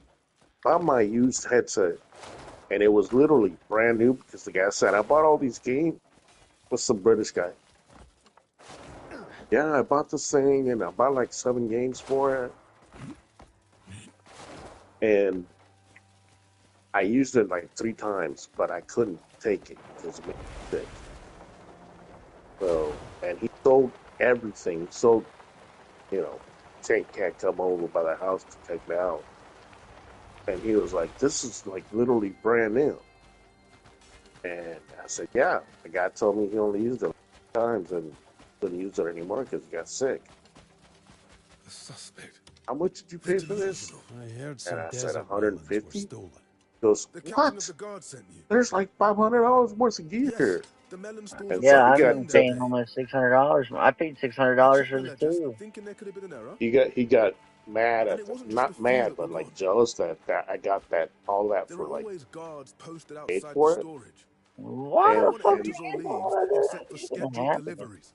bought my used headset, and it was literally brand new because the guy said, "I bought all these games," with some British guy. "Yeah, I bought this thing, and I bought like 7 games for it." And I used it like 3 times, but I couldn't take it because it made me sick. So and he sold everything. So, Tank can't come over by the house to take me out. And he was like, "This is like literally brand new." And I said, "Yeah." The guy told me he only used it times and couldn't use it anymore because he got sick. The suspect. How much did you pay for this? I heard some And I said, desert melons were 150. stolen. He goes, The captain of "What? the guard sent you. There's like $500 worth of gear." Yes, the melon stores And were so Yeah, so he I've got been clean that paying day. almost $600. I paid $600 I checked for my the ledger, two. thinking there could have been an error. he got mad And at it the, wasn't just the not fuel mad, that were but like gone. jealous that I got that all that There for are like always guards posted paid outside the for it. storage. Why No the And one fuck are you enters or paying leaves all that? except for He should have been scheduled happy. deliveries.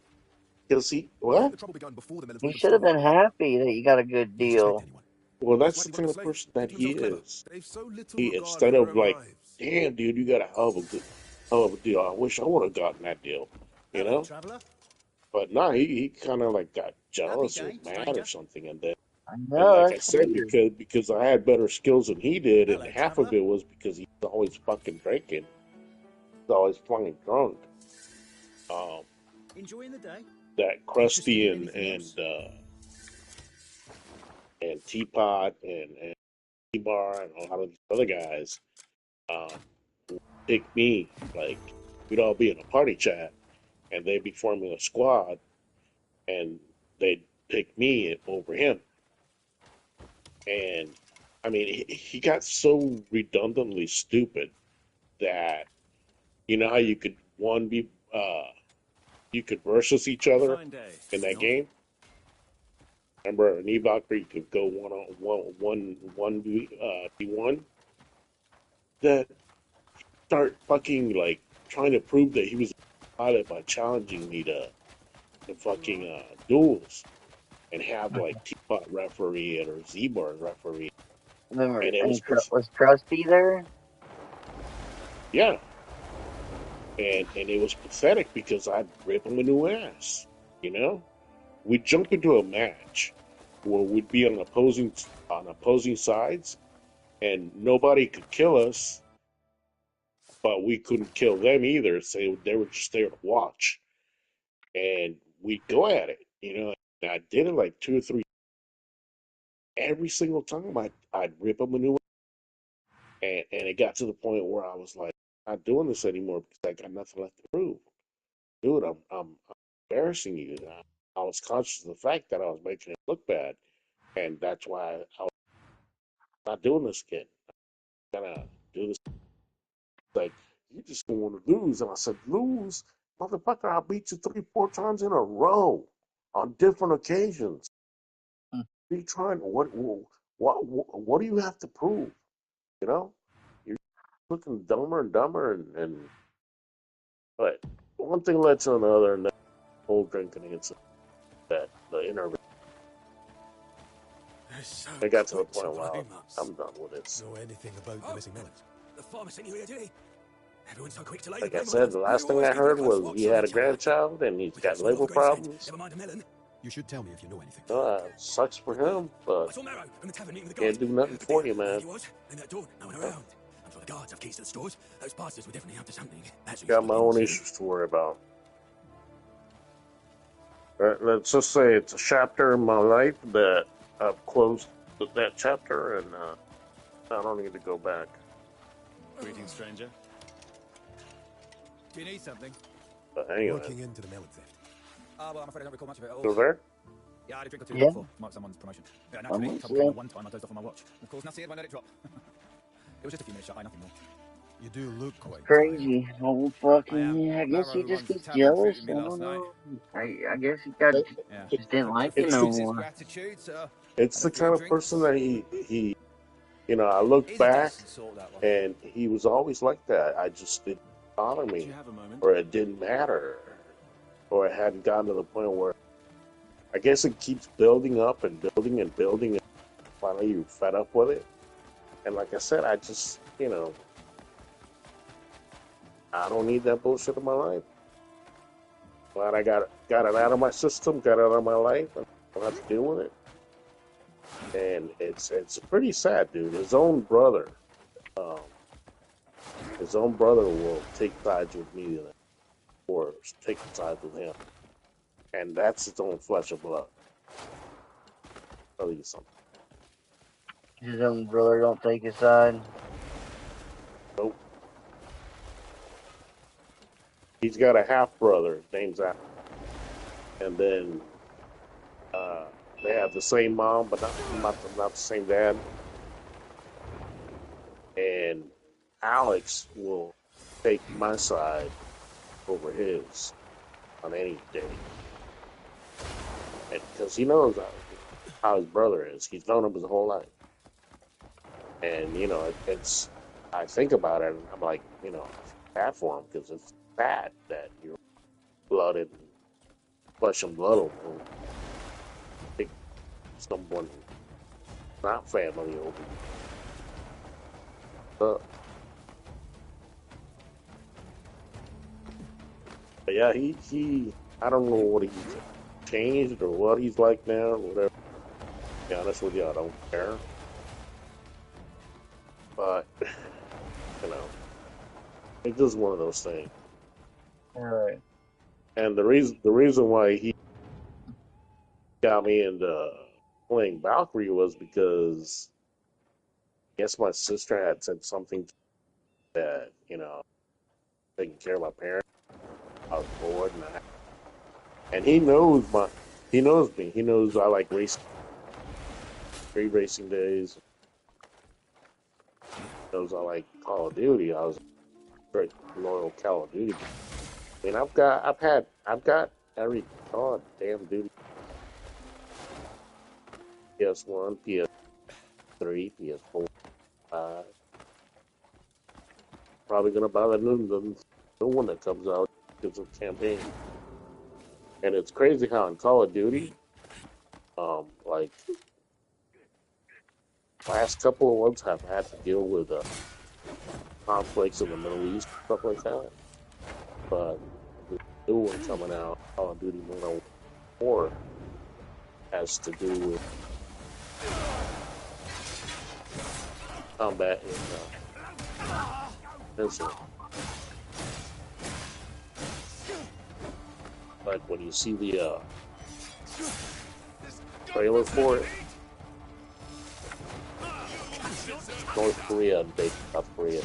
because he I think what? the trouble began before the melons were He even should have stolen. been happy that you got a good He suspect deal. anyone. Well, That's that's why the he kind borrowed a of slave, person that making he himself clever. is. They've so little He regard for instead their of own like, lives. "Damn, dude, you got a hell of a deal. I wish I would have gotten that deal," you Hello, know. traveller. But no, he kind of like got Happy jealous or day, mad or stranger. something, I and know, like I that's said, weird. because I had better skills than he did, and Hello, half of traveller. it was because he was always fucking drinking, he's always fucking drunk. Um, Enjoying the day? that Interested Krusty in anything else? and Teapot and T-Bar and a lot of these other guys um, pick me. Like we'd all be in a party chat, and they'd be forming a squad, and they'd pick me over him. And I mean, he got so redundantly stupid that you know how you could you could versus each other Fine day. in that No? game. Remember an Evoker, you could go one v one. That start fucking like trying to prove that he was a pilot by challenging me to fucking duels and have like Teapot referee it or Z-Bar referee, Remember, and it was and was Krusty there? yeah, and it was pathetic because I'd rip him a new ass. You know, we'd jump into a match where we'd be on opposing sides, and nobody could kill us, but we couldn't kill them either. So they were just there to watch, and we'd go at it. You know, and I did it like two or three. Every single time I'd rip them a new, and it got to the point where I was like, I'm not doing this anymore because I got nothing left to prove. Dude, I'm embarrassing you. I was conscious of the fact that I was making it look bad, and that's why I was not doing this again. I'm gonna do this. Like, you just don't want to lose. And I said, lose? Motherfucker, I beat you 3, 4 times in a row on different occasions. Hmm. Be trying, what do you have to prove? You know? You're looking dumber and dumber, but one thing led to another, and that whole drinking incident, that the interview. They're so I got to the quick to point where blame us. I'm done with it. Know anything about the missing melons? The farmer sent you here, did he? Everyone's so quick to lay the Like I blame on said, us. the You last thing always I keep a heard close was he watch on had a each other. grandchild and he's We got catch them with all liver the great scent. problems. Never mind a melon. You should tell me if you know anything. Sucks for him, but I saw Marrow from the tavern meeting with the guards. can't do nothing But for you, there man. he was, in that door, no one around. I'm sure the guards have keys to the stores. Those bastards were definitely up to something. That's who you Got should my look own into. issues to worry about. Let's just say it's a chapter in my life that I've closed that chapter, and I don't need to go back. Greetings, stranger. Do you need something? But anyway, Looking into the melon theft. Well, I'm afraid I don't recall much of it at all. still there? Yeah, I had a drink or two Yeah. before. Might someone's promotion. Yeah, I'm naturally, with trouble came you. the one time I dozed off on my watch. Of course, nothing when I let it drop. It was just a few minutes shut eye, nothing more. You do look quite Crazy. Oh, I fucking am. yeah. I guess he Marrow just runs the gets tavern jealous. treated I me last don't night. know. I guess he got Yeah. just didn't like it It's no the His more. gratitude, sir. it's Had a the few kind of drinks. person that he I look He's a back decent sort, that one. and he was always like that. I just didn't bother Do me, you have a moment? or it didn't matter, or it hadn't gotten to the point where I guess it keeps building up and building and building, and finally you're fed up with it. And like I said, I just I don't need that bullshit in my life. Glad I got it out of my system, got it out of my life. I don't have to deal with it. And it's pretty sad, dude. Um, his own brother will take sides with me or take sides with him. and that's his own flesh and blood. I'll tell you something. His own brother don't take his side. Nope. He's got a half brother named Zach, and then they have the same mom, but not the same dad. And Alex will take my side over his on any day, and because he knows how his brother is, he's known him his whole life. And you know, it's I think about it, and I'm like, you know, it's bad for him because it's bad that you're blooded, flesh and blood will take someone not family over. But yeah, he I don't know what he's changed or what he's like now or whatever. To be honest with you, I don't care. But you know, it's just one of those things. Alright. And the reason why he got me into playing Valkyrie was because I guess my sister had said something that, you know, taking care of my parents. I was bored, and he knows me. He knows I like racing, street racing days. He knows I like Call of Duty. I was a very loyal Call of Duty. I mean, I've got every Call of damn Duty. PS1, PS3, PS4, probably gonna buy the new one that comes out because of campaign. And it's crazy how in Call of Duty, like last couple of ones have had to deal with conflicts in the Middle East, stuff like that. But the new one coming out, Call of Duty Modern Warfare, has to do with combat in Israel. Like when you see the trailer for it, North Korea and South Korea.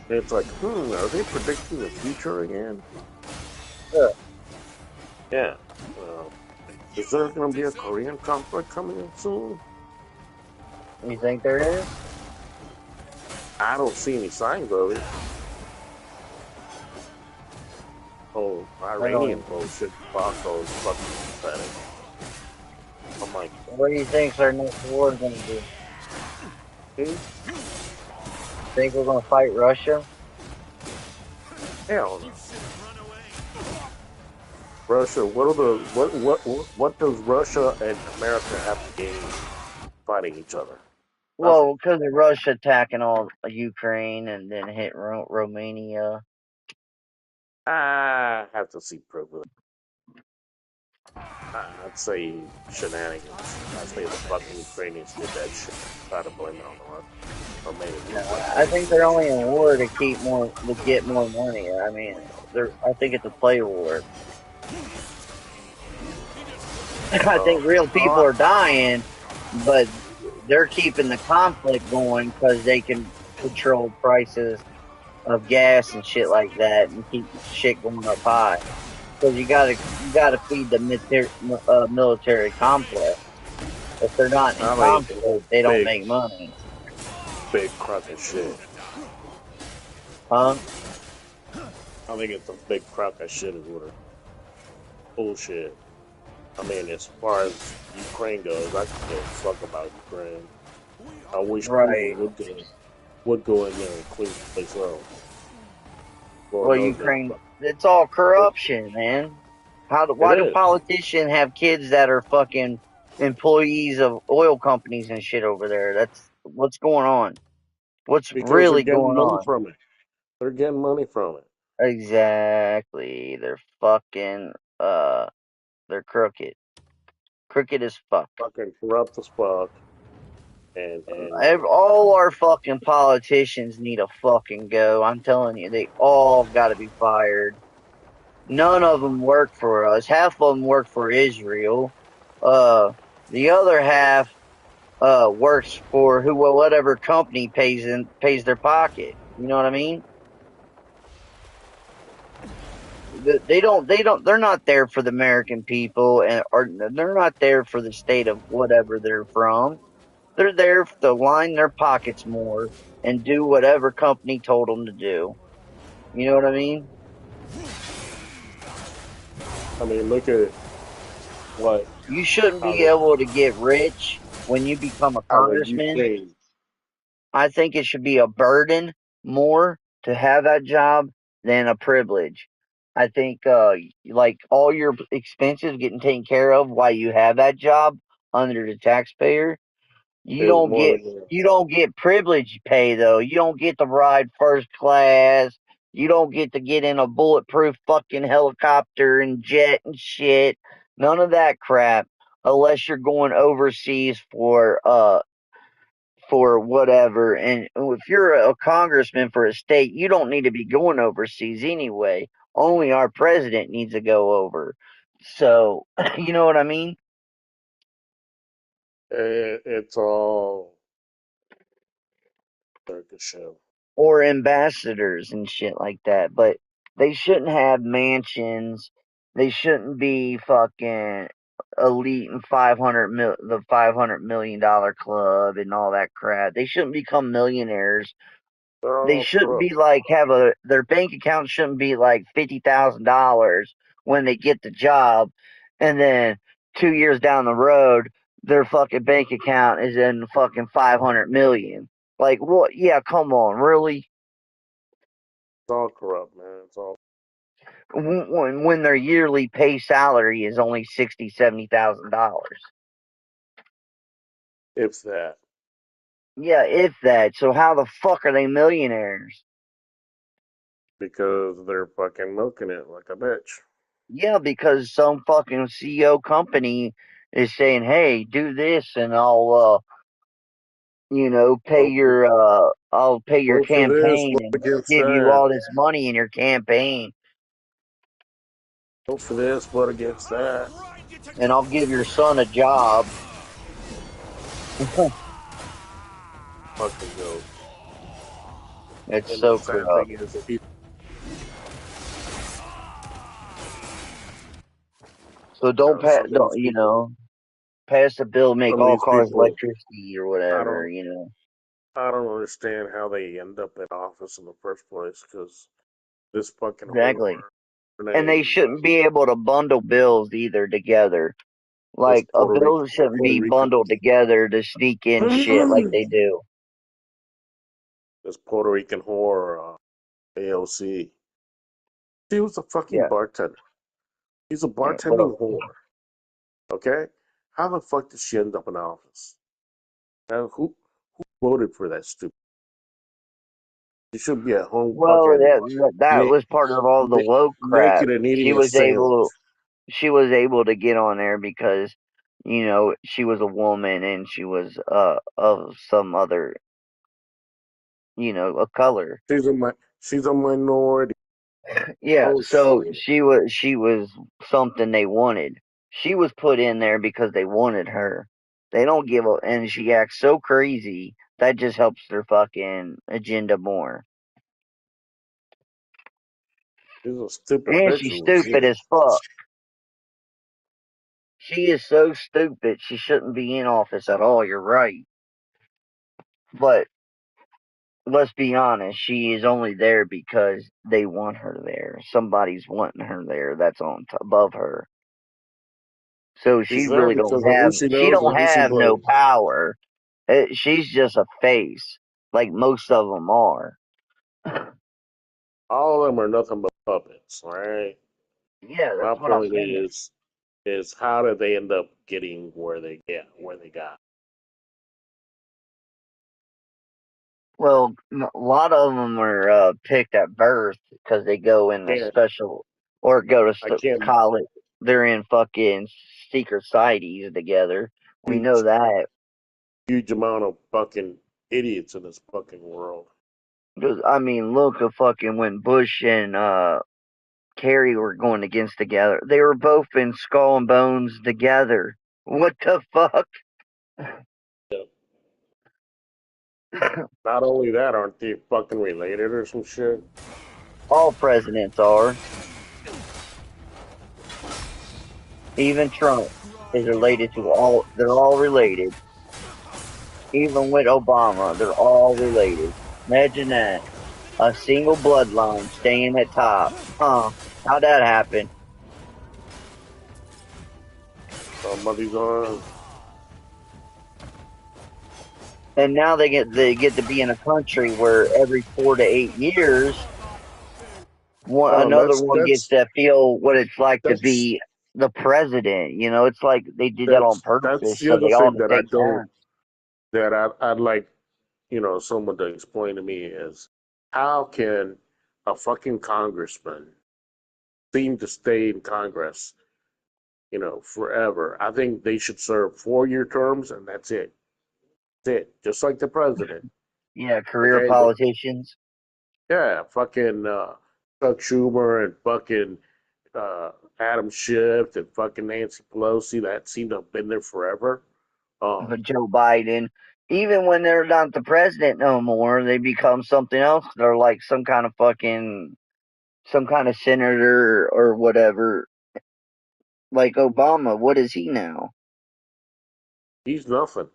And it's like, are they predicting the future again? Yeah. Yeah. Is there going to be a Korean conflict coming in soon? You think there is? I don't see any signs of it. Oh, Iranian bullshit Bosco is fucking pathetic. I'm like, what do you think our next war is going to be? Think we're going to fight Russia? Hell no. Russia, what does Russia and America have to gain fighting each other? Well, because of Russia attacking all Ukraine and then hit Romania. I have to see proof of it. I'd say shenanigans. I'd say the fucking Ukrainians did that shit. Try to blame it on the Russians. Or maybe I think they're only in war to get more money. I mean, I think it's a play war. I think real people are dying, but they're keeping the conflict going because they can control prices of gas and shit like that and keep shit going up high. Because you gotta feed the military complex. If they're not in conflict, they don't make money. Big crock of shit. Huh? I think it's a big crock of shit is what it. Bullshit. I mean, as far as Ukraine goes, I can give a fuck about Ukraine. I wish Putin would go in there and clean the place up. Well, Ukraine, it's all corruption, man. Why do politicians have kids that are fucking employees of oil companies and shit over there? That's what's going on. What's really going on? From it. They're getting money from it. Exactly. They're fucking they're crooked. Crooked as fuck. Fucking corrupt as fuck. And all our fucking politicians need to fucking go. I'm telling you, they all got to be fired. None of them work for us. Half of them work for Israel. The other half works for whatever company pays their pocket. You know what I mean? They're not there for the American people, or they're not there for the state of whatever they're from. They're there to line their pockets more and do whatever company told them to do. You know what I mean? I mean, look at what You shouldn't how be the able to get rich when you become a how the congressman. Ukraine. I think it should be a burden more to have that job than a privilege. I think like all your expenses getting taken care of while you have that job under the taxpayer. You Is don't more get than you don't get privilege pay though. You don't get to ride first class. You don't get to get in a bulletproof fucking helicopter and jet and shit. None of that crap unless you're going overseas for whatever. And if you're a congressman for a state, you don't need to be going overseas anyway. Only our president needs to go over. So, you know what I mean? it's all circus show. Or ambassadors and shit like that. But they shouldn't have mansions. They shouldn't be fucking elite and the $500 million club and all that crap. They shouldn't become millionaires. They're They all shouldn't corrupt. be like their bank account shouldn't be like $50,000 when they get the job, and then 2 years down the road their fucking bank account is in fucking 500 million. Like what? Yeah, come on, really? It's all corrupt, man. It's all When their yearly pay salary is only $60,000, $70,000. if that. Yeah, if that. So how the fuck are they millionaires? Because they're fucking milking it like a bitch. Yeah, because some fucking CEO company is saying, "Hey, do this, and Vote for, I'll pay your vote for this, campaign vote and against give you that. all this money in your campaign, Vote for this, vote against that. and I'll give your son a job." Fucking joke. It's And the so sad corrupt. thing is, people, So don't pass a bill, make some of all these cars people, electricity or I whatever. don't, I don't understand how they end up in office in the first place. Because this fucking whore, Exactly. her And they name, shouldn't be able to bundle bills either together. this Like a bill shouldn't Puerto be Rican, bundled together to sneak in shit like they do. this Puerto Rican whore, AOC. She was a fucking Yeah. bartender. She's a Yeah. Well, bartending whore. Okay, how the fuck did she end up in office? Now, who voted for that stupid? She should be at home well, fucking that was part of all the woke crap. making and She eating a was sandwich. able she was able to get on there because she was a woman and she was of some other a color. She's a minority. Yeah, Oh so shit. she was something they wanted. She was put in there because they wanted her. They don't give a, and she acts so crazy that just helps their fucking agenda more. She's a stupid And bitch she's and she stupid as fuck. She is so stupid. She shouldn't be in office at all. You're right. But let's be honest, she is only there because they want her there. Somebody's wanting her there. That's above her. So she's there because of who she she knows don't and who she have no blames. power. She's just a face, like most of them are. All of them are nothing but puppets, right? Yeah, My that's what I'm point saying. is how did they end up getting where they got? Well, a lot of them are picked at birth because they go in the Can't special or go to I can't college. They're in fucking secret societies together. We know huge that. huge amount of fucking idiots in this fucking world. 'Cause, I mean, look at fucking when Bush and Kerry were going against together. They were both in Skull and Bones together. What the fuck? Not only that, aren't they fucking related or some shit? All presidents are. Even Trump is related to all. They're all related. Even with Obama, they're all related. Imagine that. A single bloodline staying at top. Huh. How'd that happen? Somebody's on. And now they get to be in a country where every 4 to 8 years, another one gets to feel what it's like to be the president. You know, it's like they did that on That's purpose, the so other they all thing that I take don't turns. that I'd like, someone to explain to me is how can a fucking congressman seem to stay in Congress, forever? I think they should serve 4-year terms and that's it. That's it. Just like the president. Yeah, career Okay, politicians. yeah, fucking Chuck Schumer and fucking Adam Schiff and fucking Nancy Pelosi that seem to have been there forever. But Joe Biden, even when they're not the president no more, they become something else. They're like some kind of senator or whatever. Like Obama, what is he now? He's nothing.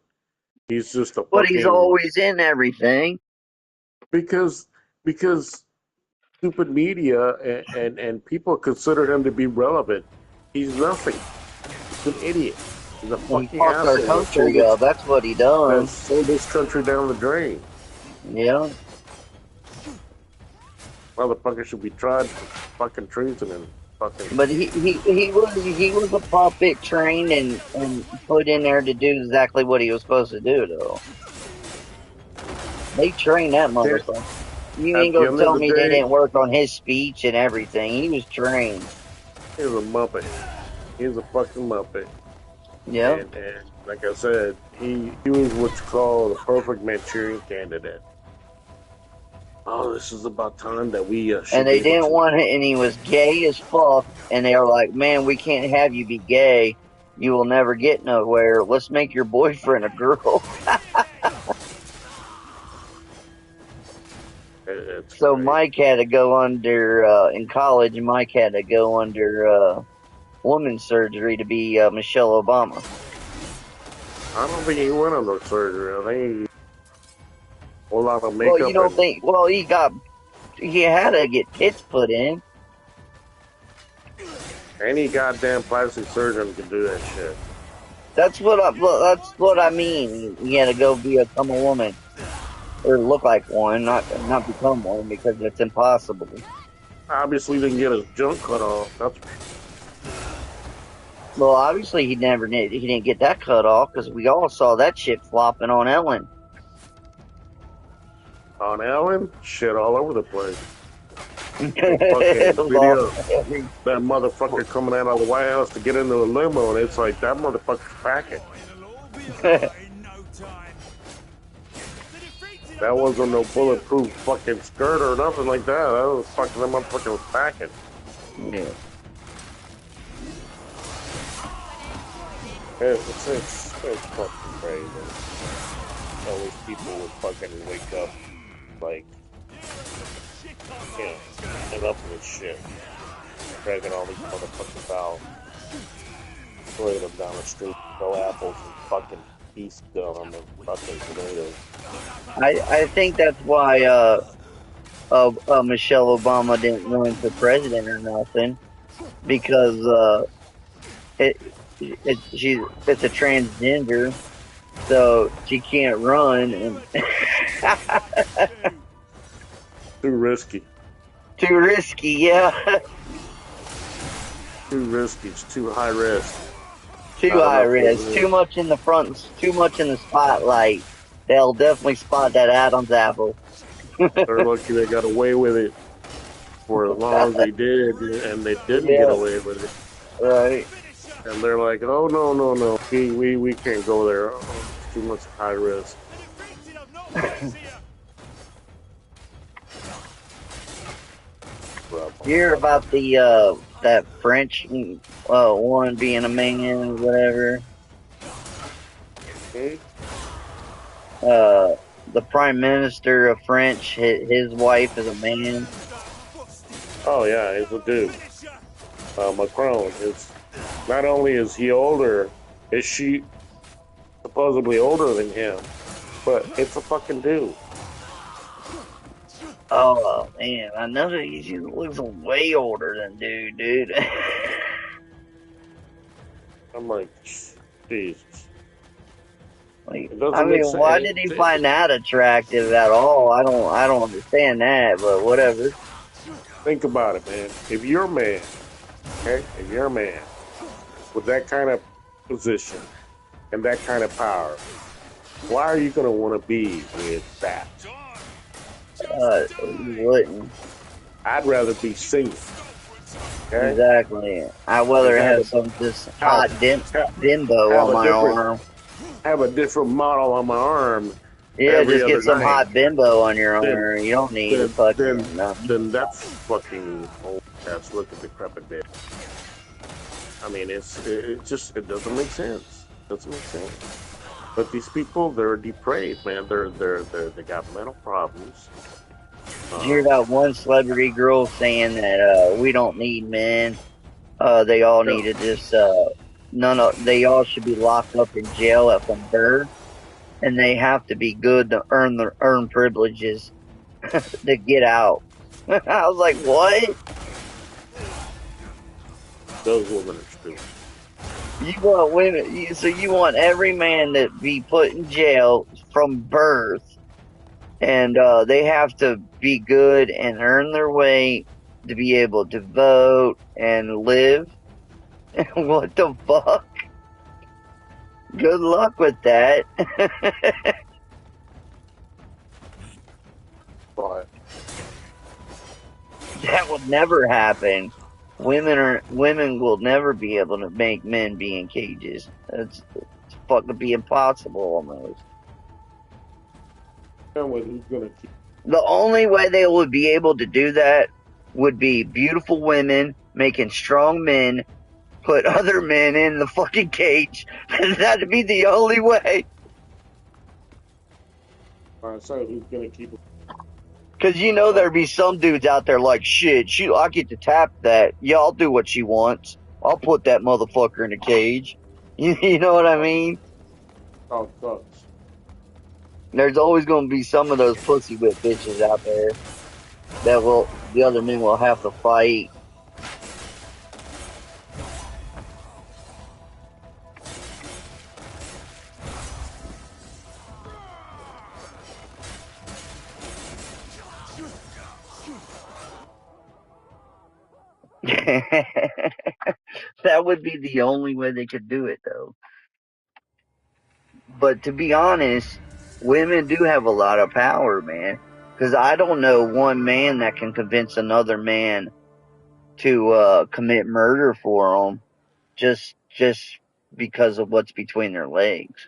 He's just a But he's fucking always in everything. because stupid media and people consider him to be relevant. He's nothing. He's an idiot. He's a He fucking fucked our asshole country up. That's what he does. sold this country down the drain. Yeah. Motherfucker should be tried for fucking treason and fucking. But he was a puppet trained and put in there to do exactly what he was supposed to do though. They trained that motherfucker. You ain't gonna tell me they didn't work on his speech and everything. He was trained. He's a muppet. He's a fucking muppet. Yeah. And like I said, he was what you call the perfect Manchurian candidate. Oh, this is about time that we. And they didn't want it, and he was gay as fuck. And they were like, "Man, we can't have you be gay. You will never get nowhere. Let's make your boyfriend a girl." So great. Mike had to go under in college. Mike had to go under women's surgery to be Michelle Obama. I don't think he went under surgery. I think he a whole lot of makeup. Well, you don't think? Well, he had to get tits put in. Any goddamn plastic surgeon can do that shit. That's what I mean. He had to go become a woman. Or look like one, not become one, because it's impossible. Obviously, didn't get his junk cut off. Well, obviously he didn't get that cut off because we all saw that shit flopping on Ellen. On Ellen, shit all over the place. Fucking video, that motherfucker coming out of the White House to get into a limo, and it's like that motherfucker's packing. That wasn't no bulletproof fucking skirt or nothing like that. That was fucking, that motherfucker was packing. Yeah. It's fucking crazy. All these people would fucking wake up like, enough of this shit. Dragging all these motherfuckers out. Throwing them down the street, throw apples and fucking beast on them and fucking tomatoes. I think that's why Michelle Obama didn't run for president or nothing, because it's a transgender, so she can't run. And Too risky. Too risky, yeah. Too risky. It's too high risk. Too high risk. Too much in the front. Too much in the spotlight. They'll definitely spot that Adam's apple. They're lucky they got away with it for as long as they did, and they didn't get away with it. Right. And they're like, oh, no. We can't go there. Oh, it's too much high risk. bro. You hear about the that French one being a man or whatever? Hmm? The prime minister of French, his wife is a man. Oh yeah, he's a dude. Macron is not only is he older, is she supposedly older than him, but it's a fucking dude. Oh man, I know that he looks way older than dude. I'm like, Jesus. Like, It I doesn't make mean, sense. why did he find that attractive at all? I don't understand that, but whatever. Think about it, man. If you're a man, okay, if you're a man with that kind of position and that kind of power, why are you gonna want to be with that? You wouldn't. I'd rather be single. Okay, Exactly. I'd and rather have some just have hot bimbo have on a my different arm. model on my arm Yeah, every just other get some night. hot bimbo on your Then arm. You don't need a then fucking nothing. then that's fucking old ass looking decrepit dead. I mean, it just it doesn't make sense. It doesn't make sense. But these people, they're depraved, man. They got mental problems. Did you hear that one celebrity girl saying that we don't need men? They all Yeah. need to just they all should be locked up in jail from birth, and they have to be good to earn privileges to get out. I was like, what? Those women are stupid. You want women? So you want every man to be put in jail from birth, and they have to be good and earn their way to be able to vote and live? What the fuck? Good luck with that. But That will never happen. Women will never be able to make men be in cages. It's fucking be impossible almost. who's gonna keep? The only way they would be able to do that would be beautiful women making strong men put other men in the fucking cage. That'd be the only way. So who's gonna keep? Cause you know there'd be some dudes out there like, shit, I get to tap that. Yeah, I'll do what she wants. I'll put that motherfucker in a cage. You know what I mean? Oh, sucks. There's always gonna be some of those pussy whip bitches out there that the other men will have to fight. That would be the only way they could do it though. But to be honest, women do have a lot of power, man. Cause I don't know one man that can convince another man to commit murder for them just because of what's between their legs.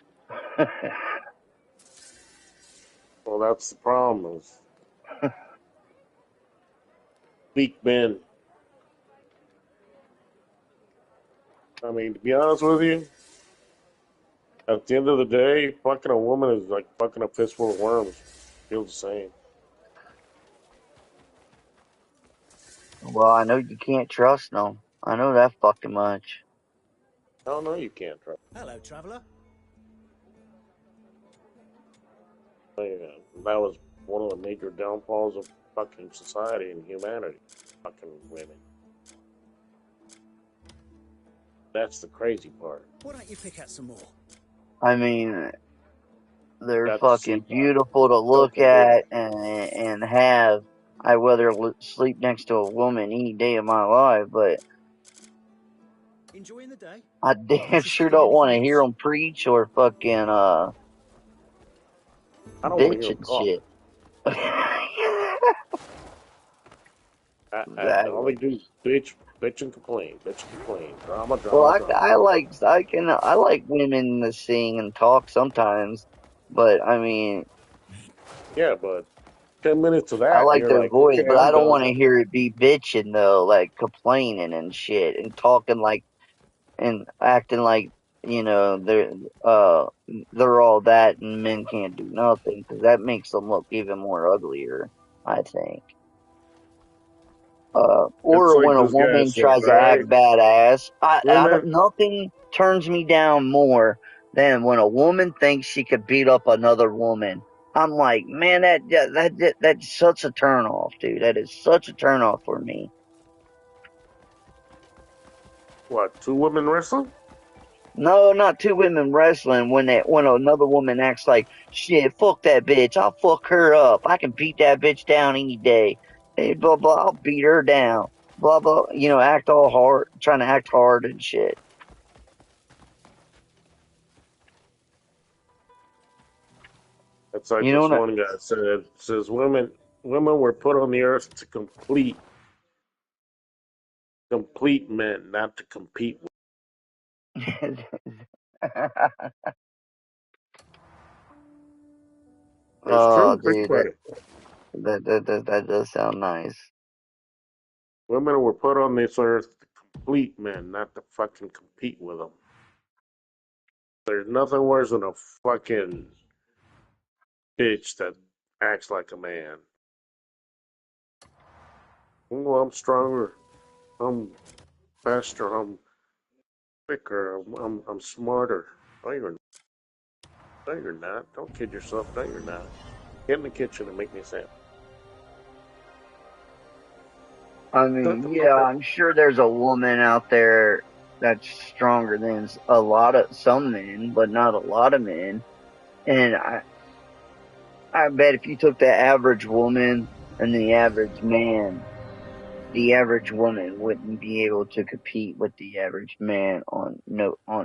Well, that's the problem. Is weak men. I mean, to be honest with you, at the end of the day, fucking a woman is like fucking a fistful of worms. Feels the same. Well, I know you can't trust them. I know that fucking much. Oh no, you can't trust. Hello, traveller. That was one of the major downfalls of fucking society and humanity. Fucking women. That's the crazy part. Why don't you pick out some more? I mean, they're Got to see fucking beautiful to look at and have. I'd rather sleep next to a woman any day of my life, but Enjoying the day? I damn sure don't want to hear them preach or fucking I don't want to bitch hear them and talk. shit. All they do is bitch and complain, drama. Well, I like women that sing and talk sometimes, but I mean, Yeah, but 10 minutes of I that, and like you're their like, voice, okay, but I I'm don't done. want to hear it be bitching though, like complaining and shit, and talking like and acting like they're all that and men can't do nothing because that makes them look even more uglier. I think. It's Or like when a this guy woman said, tries to right? act badass, I don't. Women, Nothing turns me down more than when a woman thinks she could beat up another woman. I'm like, man, that's such a turn off, dude. That is such a turn off for me. what, 2 women wrestling? No, not two women wrestling. When another woman acts like shit, fuck that bitch. I'll fuck her up. I can beat that bitch down any day. Hey, blah blah. I'll beat her down. Blah blah. Act all hard, trying to act hard and shit. It's like You know this what? one guy says women were put on the earth to complete men, not to compete with. It's Oh, true. Think dude, about it. that does sound nice. Women were put on this earth to complete men, not to fucking compete with them. There's nothing worse than a fucking bitch that acts like a man. Well, I'm stronger. I'm faster. I'm quicker. I'm smarter. No, you're not. No, you're not. Don't kid yourself. No, you're not. Get in the kitchen and make me a sandwich. I Shut mean, the yeah, fuck up. I'm sure there's a woman out there that's stronger than a lot of some men, but not a lot of men. And I bet if you took the average woman and the average man, the average woman wouldn't be able to compete with the average man on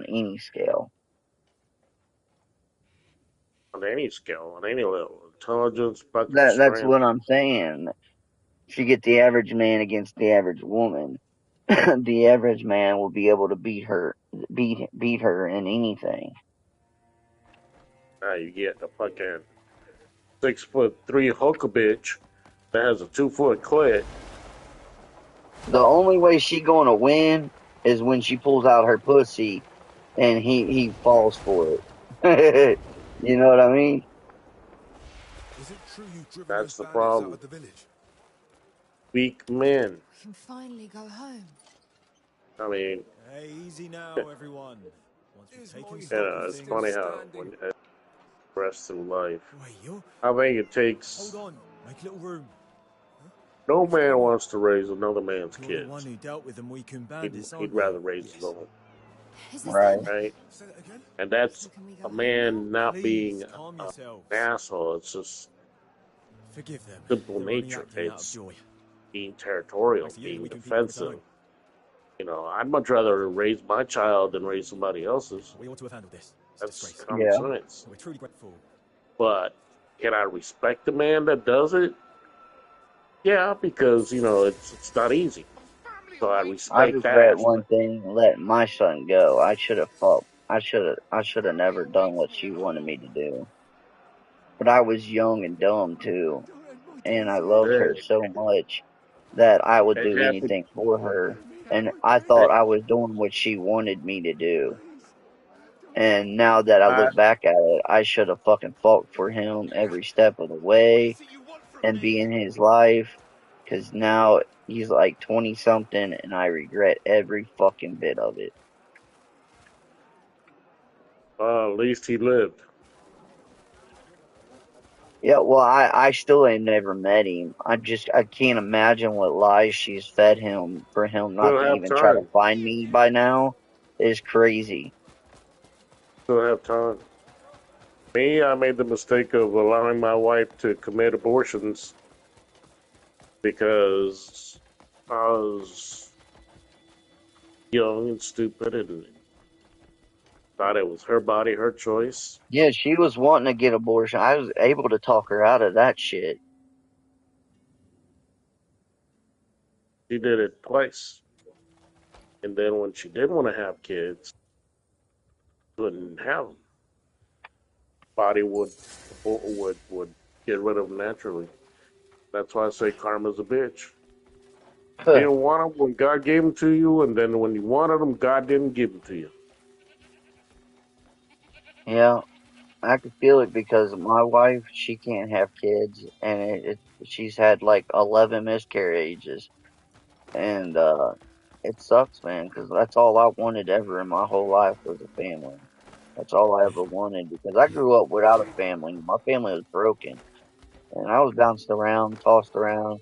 any scale. On any scale, on any level. Intelligence, fucking That's strength. what I'm saying. If you get the average man against the average woman, the average man will be able to beat her in anything. Now you get the fucking 6'3" hooker bitch that has a 2 foot clit. The only way she gonna win is when she pulls out her pussy and he falls for it. You know what I mean? Is it true you've driven those That's the bandits out problem. of the village? Weak men. We can finally go home. I mean, Hey, easy now, everyone. Once we've taken you stock know, of it's things... funny how when it progresses in life, Wait, you're... I think it Hold takes on. Make a little room. no What's man going on? wants to raise another man's You're the one kids. who dealt with the Moikun He'd, bandits, he'd aren't you? rather raise his Yes. own, Is this Right. it? right? Say that again? And So that's can we go a home now? man not being Please, calm an yourselves. asshole. It's just Forgive them. simple They're only nature. acting out of It's joy. being territorial, Thanks to you, being we can people defensive. return. I'd much rather raise my child than raise somebody else's. We ought to have handled this. It's a That's disgrace. common Yeah. sense. We're truly grateful. But can I respect the man that does it? Yeah, because it's not easy. So I I respect that regret one aspect. thing, letting my son go. I should have fought. I should have never done what she wanted me to do. But I was young and dumb too, and I loved Yeah, her so much that I would it do happened. anything for her. And I thought I was doing what she wanted me to do. And now that I I look back at it, I should have fucking fought for him every step of the way and be in his life. Cause now he's like 20 something and I regret every fucking bit of it. at least he lived. Yeah, well, I still ain't never met him. I can't imagine what lies she's fed him for him not Still to have even try to time. find me by now is crazy. Still have time. Me, I made the mistake of allowing my wife to commit abortions because I was young and stupid and thought it was her body, her choice. Yeah, she was wanting to get abortion. I was able to talk her out of that shit. She did it twice. And then when she did want to have kids, couldn't have them. Body would get rid of them naturally. That's why I say karma's a bitch. You didn't want them when God gave them to you, and then when you wanted them, God didn't give them to you. Yeah, I can feel it because my wife, she can't have kids, and she's had like 11 miscarriages, and it sucks, man, because that's all I wanted ever in my whole life was a family. That's all I ever wanted because I grew up without a family. My family was broken, and I was bounced around, tossed around,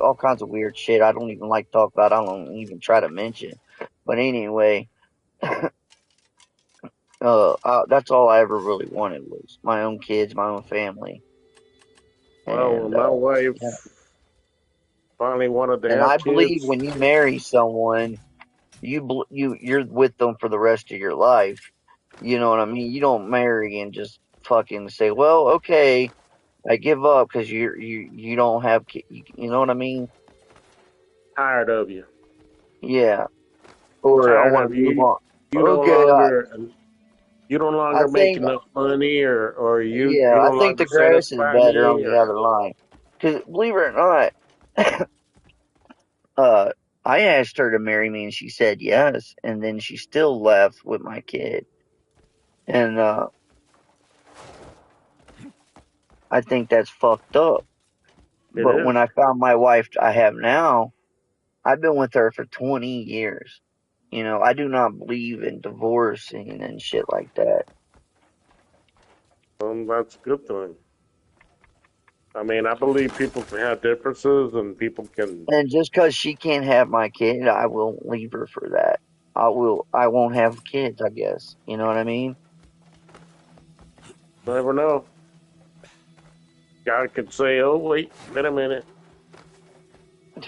all kinds of weird shit I don't even like to talk about. I don't even try to mention. But anyway, that's all I ever really wanted was my own kids, my own family, Well, when and my wife yeah. finally wanted to And I have believe kids, when you marry someone, you're with them for the rest of your life. You know what I mean? You don't marry and just fucking say, well, okay, I give up because you don't have you know what I mean? tired of you, Yeah. Or I tired want of to move you. on. You no Okay, longer, you no I longer make think enough money, or yeah, you I no think longer the grass is satisfy better on me, the or other line. Because believe it or not, uh, I asked her to marry me and she said yes, and then she still left with my kid, and I think that's fucked up. it But when is. I found my wife I have now, I've been with her for 20 years. You know, I do not believe in divorcing and shit like that. That's a good thing. I mean, I believe people can have differences, and people can. And just because she can't have my kid, I won't leave her for that. I won't have kids, I guess. You know what I mean? Never know. God could say, "Oh, wait a minute."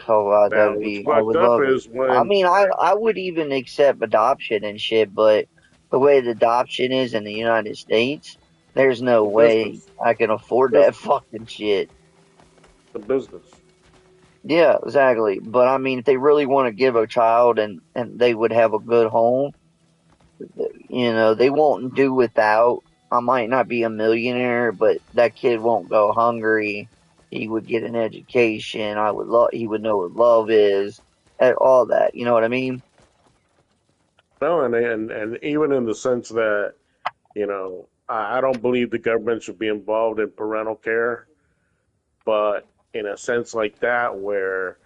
So that Now, would what's be, I fucked would up love it. is I when mean, I would even accept adoption and shit, but the way the adoption is in the United States, there's no the way business, I can afford that business, fucking shit. the business. Yeah, exactly. But I mean, if they really want to give a child and they would have a good home, you know, they won't do without. I might not be a millionaire, but that kid won't go hungry. He would get an education. He would know what love is, and all that. You know what I mean? No, and even in the sense that I don't believe the government should be involved in parental care, but in a sense like that, where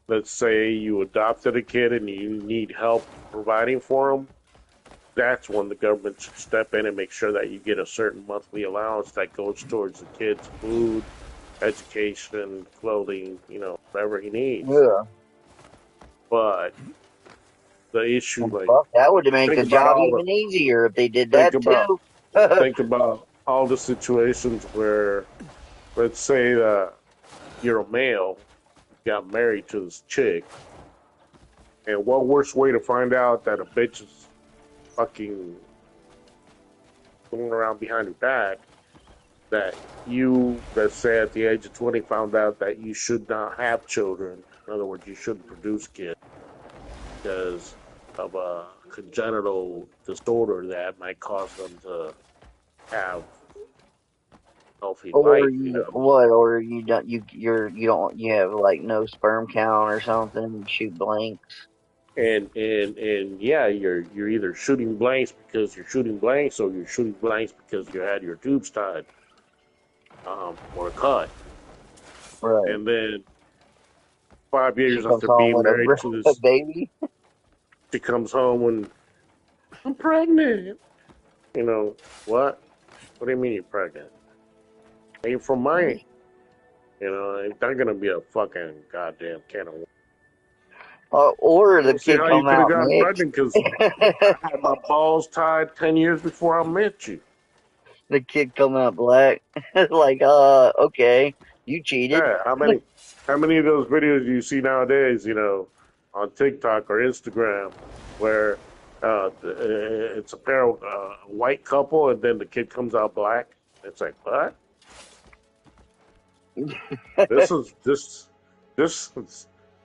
let's say you adopted a kid and you need help providing for them, that's when the government should step in and make sure that you get a certain monthly allowance that goes towards the kid's food, education, clothing, whatever he needs. Yeah. But the issue, And like, fuck, that would make think the about job all the, even easier if they did think that about, too. think about all the situations where, let's say that you're a male, got married to this chick, and what worse way to find out that a bitch is fucking going around behind your back that you, let's say at the age of 20, found out that you should not have children. In other words, you shouldn't produce kids because of a congenital disorder that might cause them to have healthy Or life, you what? Or you don't you don't you have like no sperm count or something? You shoot blanks. And yeah, you're either shooting blanks because you're shooting blanks, or you're shooting blanks because you had your tubes tied, or cut. Right. And then 5 She years comes after home being with married to a this, baby. she comes home and I'm pregnant. What? What do you mean you're pregnant? Ain't from mine. It's not gonna be a fucking goddamn can of worms. Or the We'll see kid how you come could have out gotten mixed. pregnant because I had my balls tied 10 years before I met you. The kid come out black. Like, okay, you cheated. Yeah, how many of those videos do you see nowadays, on TikTok or Instagram, where it's a pair of white couple and then the kid comes out black? It's like, what? This is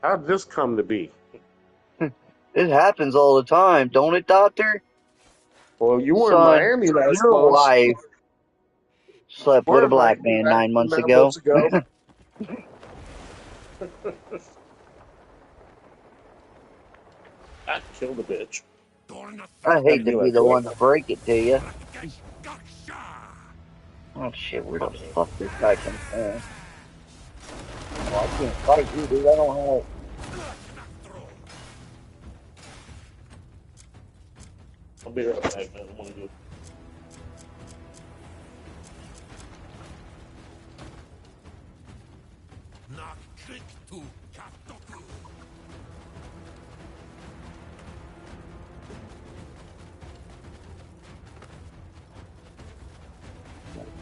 how did this come to be? It happens all the time, don't it, doctor? Well, you were in Son, Miami last your month. wife slept with We're a in black Miami man back 9 months 9 ago. months ago. I killed the bitch. I Had to hate be to be like the that. one to break it to you. Oh shit, where the fuck this guy come from? Oh, I can't fight you, dude. I don't have. I'll be right back, man. I'm gonna go.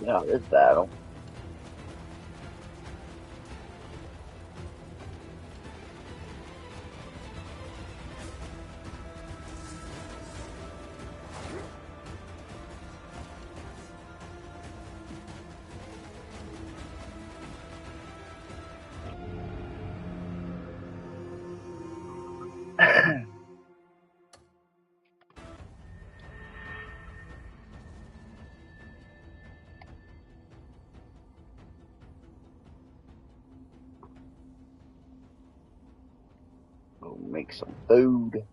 Yeah, this battle. Go make some food.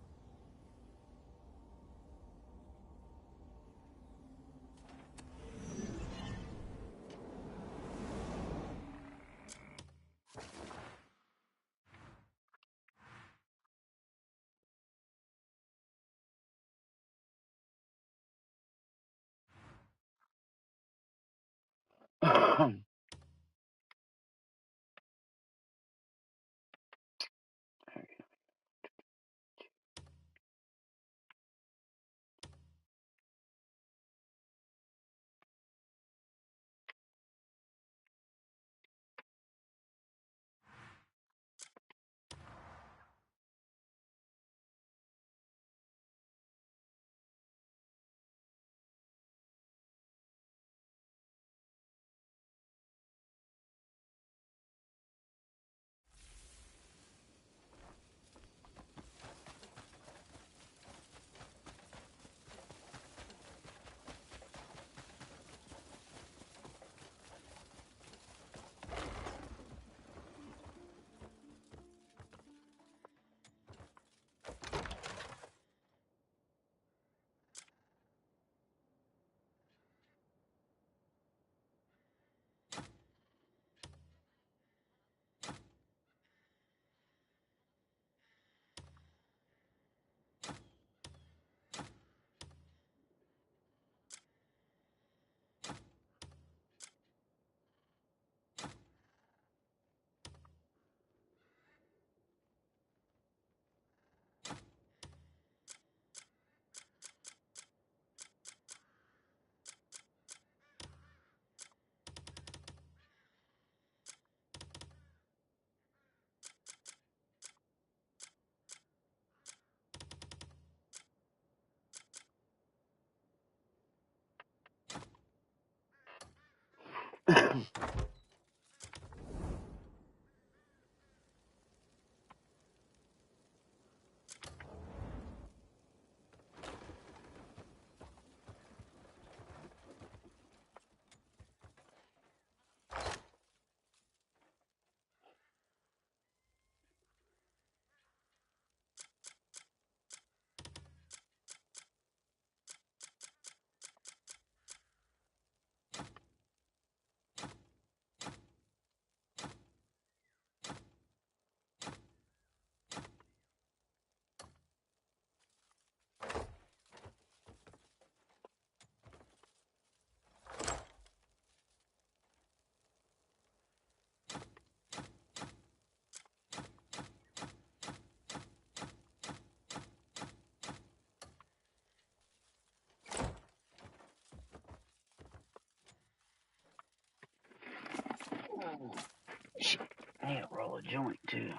Shit, I need to roll a joint too.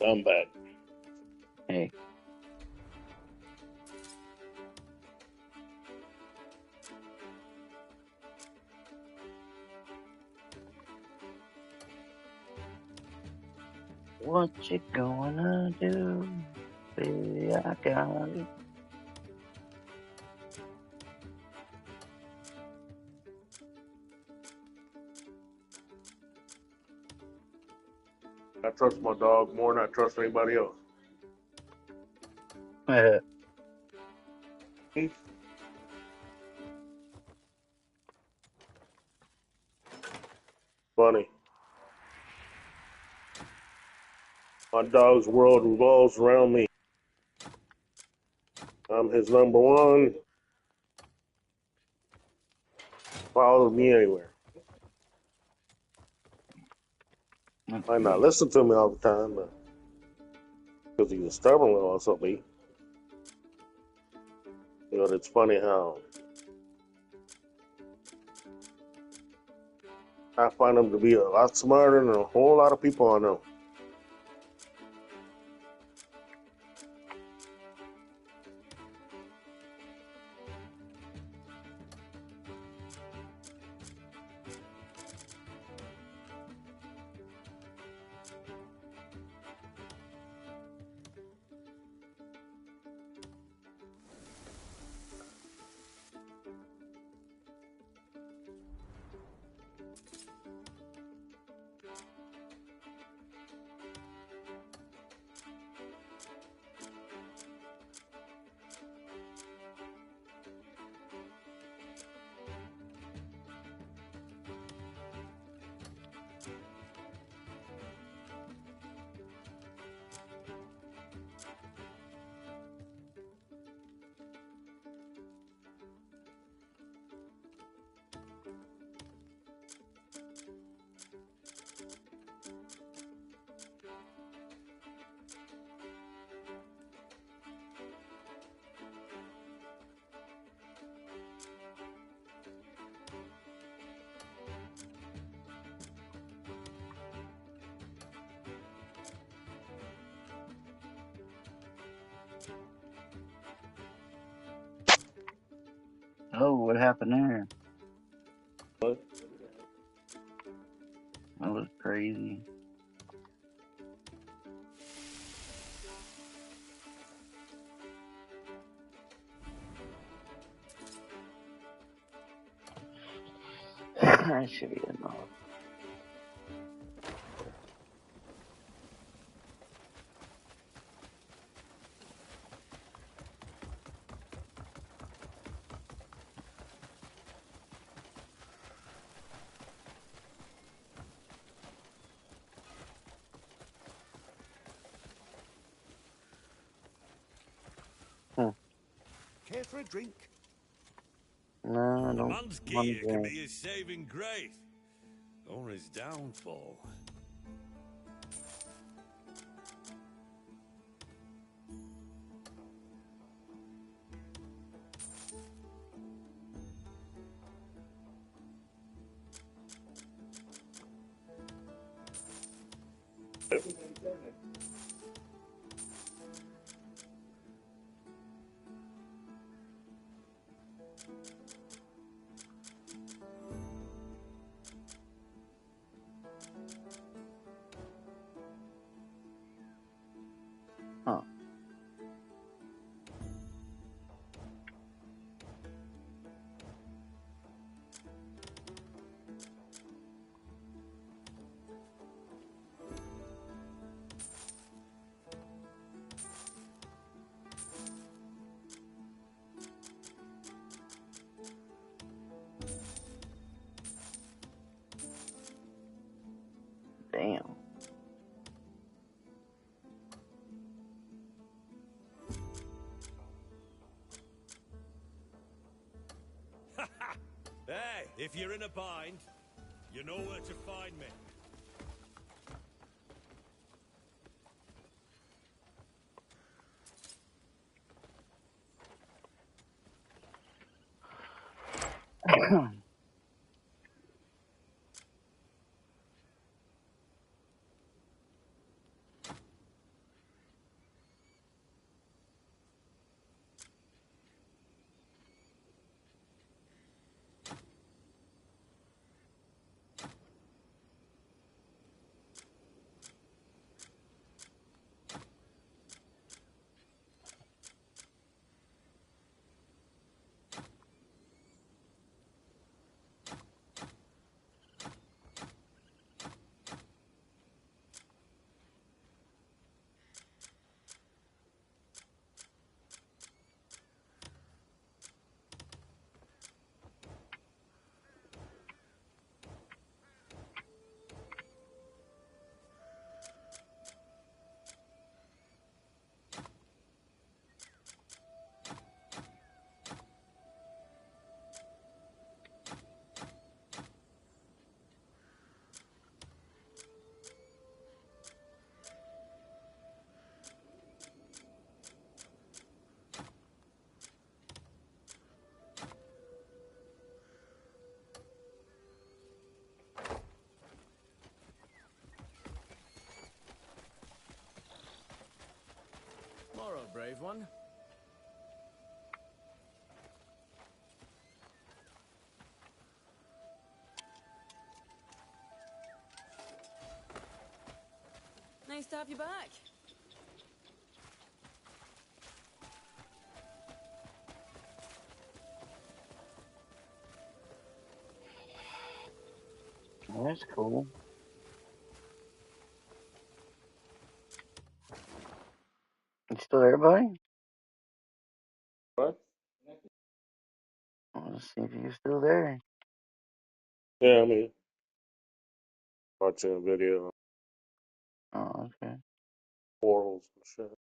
I'm back. Hey. What you gonna do? Baby, I got it. I trust my dog more than I trust anybody else. Funny. My dog's world revolves around me. I'm his number one. Follows me anywhere. Might not listen to me all the time, but because he's a stubborn little SOB. You know, it's funny how I find him to be a lot smarter than a whole lot of people I know. Oh, what happened there? What? That was crazy. That should be enough. Care for a drink? No, I A don't man's want gear to can drink. be his saving grace, or his downfall. Huh. Damn. Hey, if you're in a bind, you know where to find me. tomorrow, brave one. Nice to have you back. Oh, that's cool. You still there, buddy? What? Let's see if you're still there. Yeah, I mean, watching a video, Oh, okay. portals and shit.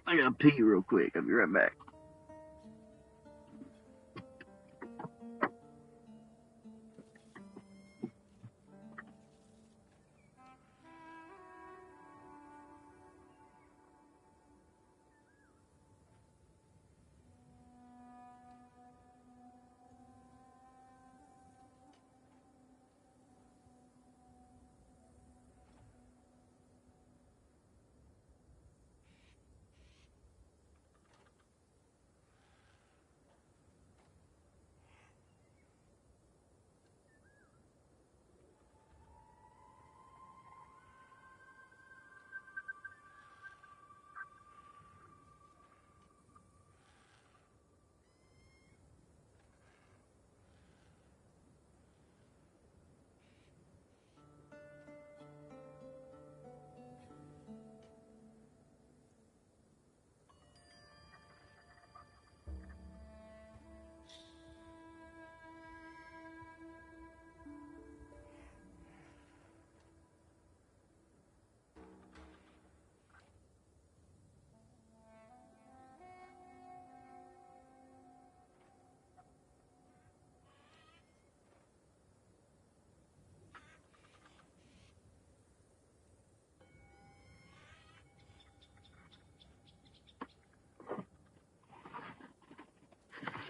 I gotta pee real quick. I'll be right back.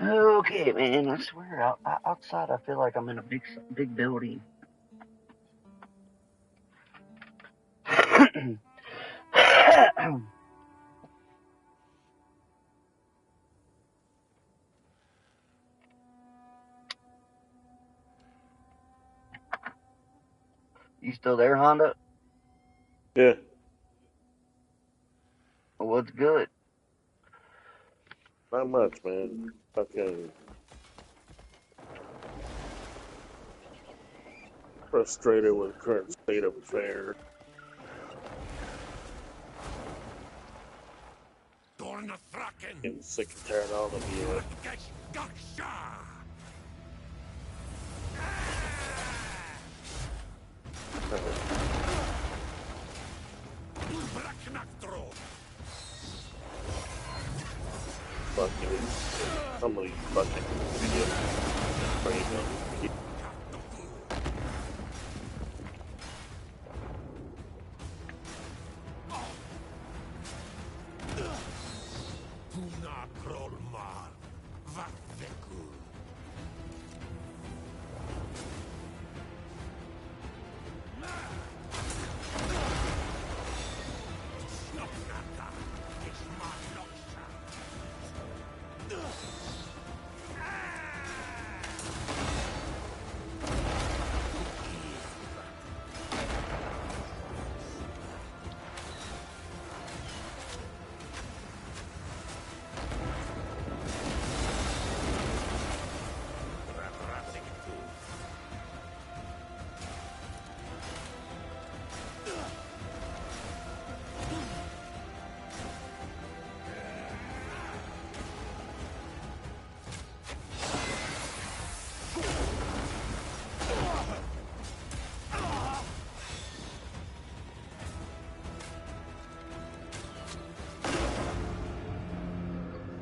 Okay, man. I swear, outside I feel like I'm in a big building. You still there, Honda? Yeah. What's good? Not much, man. Fucking frustrated with the current state of affairs. Getting sick and tired of all of you. Fucking, some of these fucking idiots. Crazy.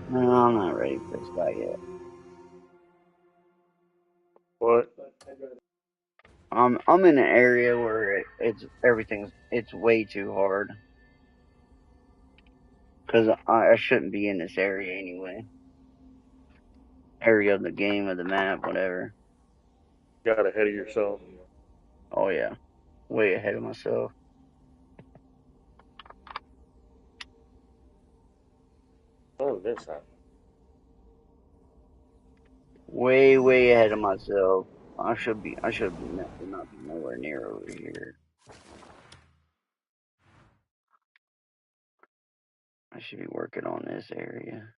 No, I'm not ready for this guy yet. What? I'm in an area where it's way too hard. Cause I shouldn't be in this area anyway. Area of the game, of the map, whatever. Got ahead of yourself. Oh yeah, way ahead of myself. Oh, this happened. Way ahead of myself. I should not be nowhere near over here. I should be working on this area.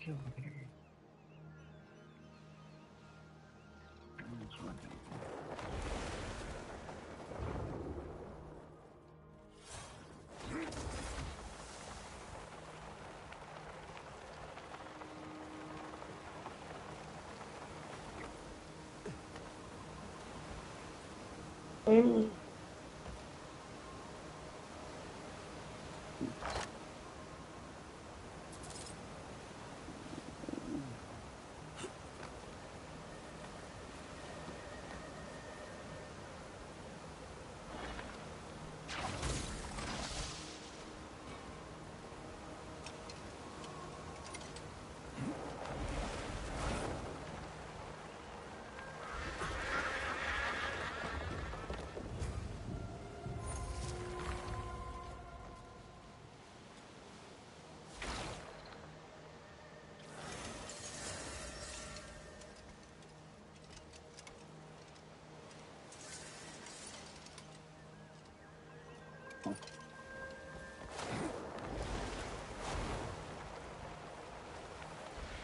over here.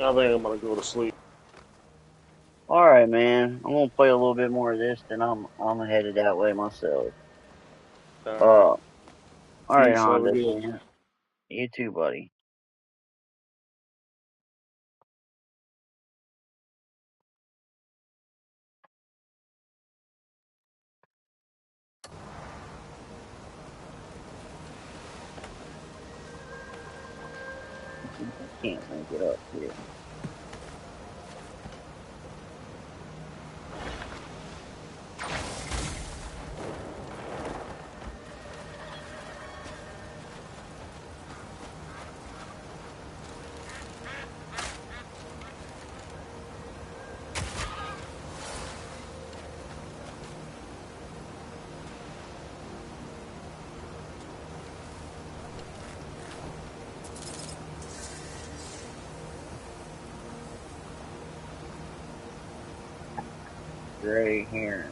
I think I'm gonna go to sleep. All right, man. I'm gonna play a little bit more of this, then I'm headed that way myself. All right. All right, Peace. Have a Honda, good one. man. You too, buddy. I can't make it up here. Gray hair.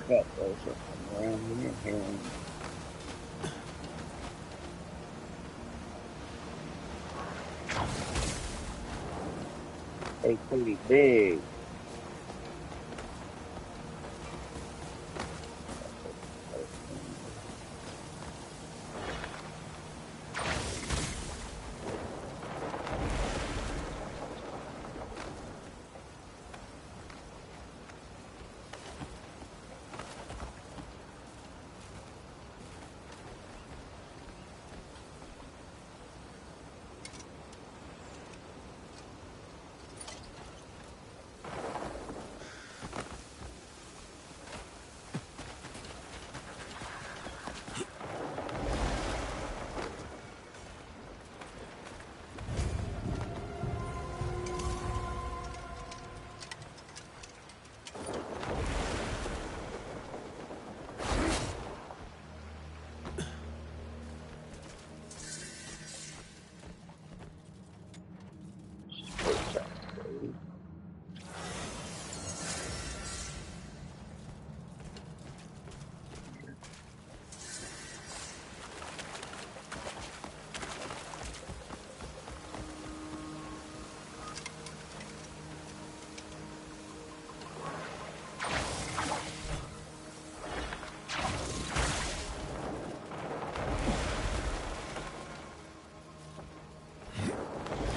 Got those up around here. They pretty big.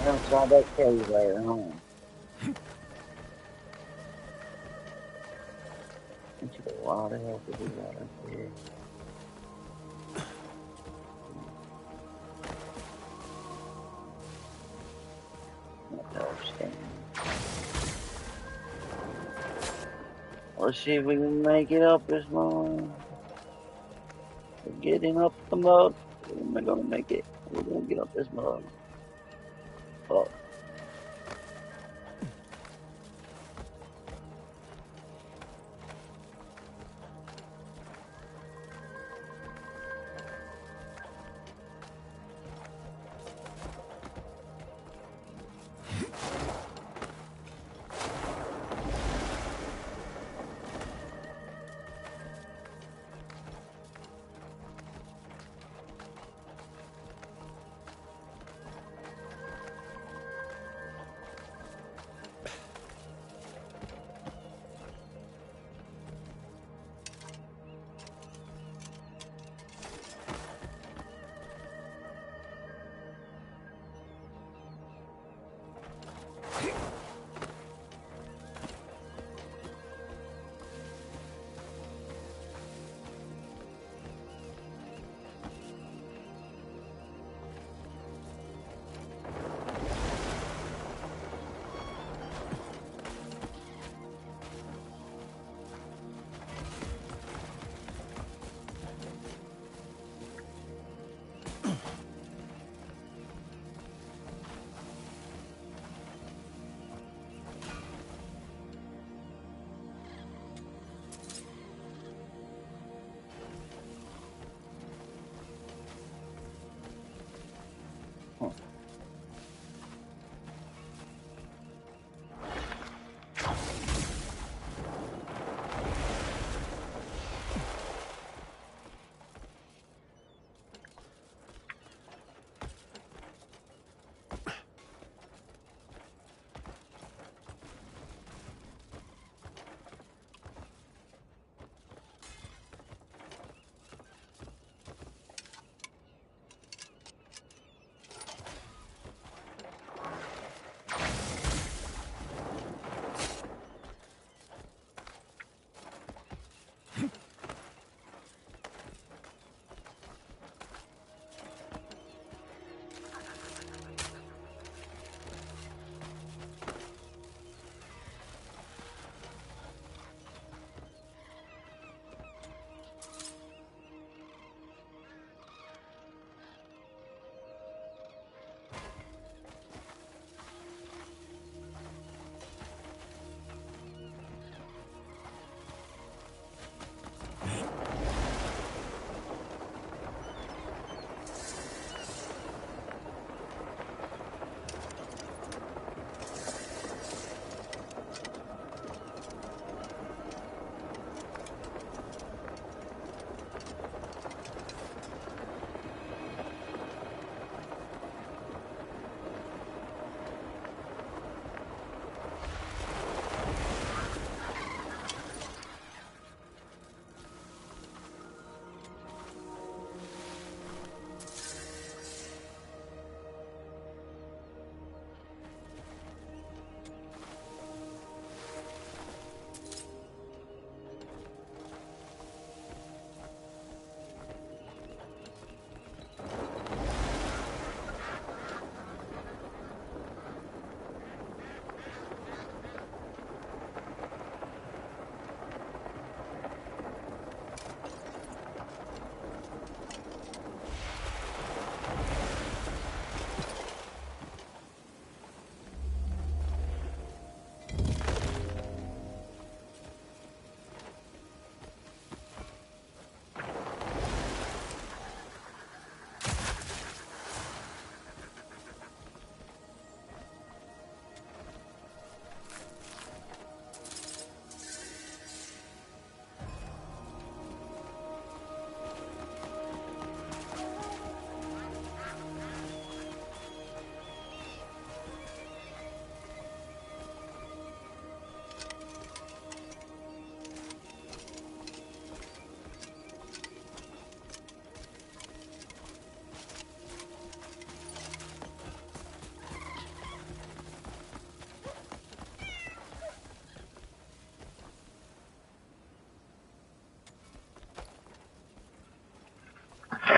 Outside that cave later on. It took a lot of help to do that up there. Let's see if we can make it up this morning. We're getting up the mud. We're gonna make it. We're gonna get up this mud. Oh.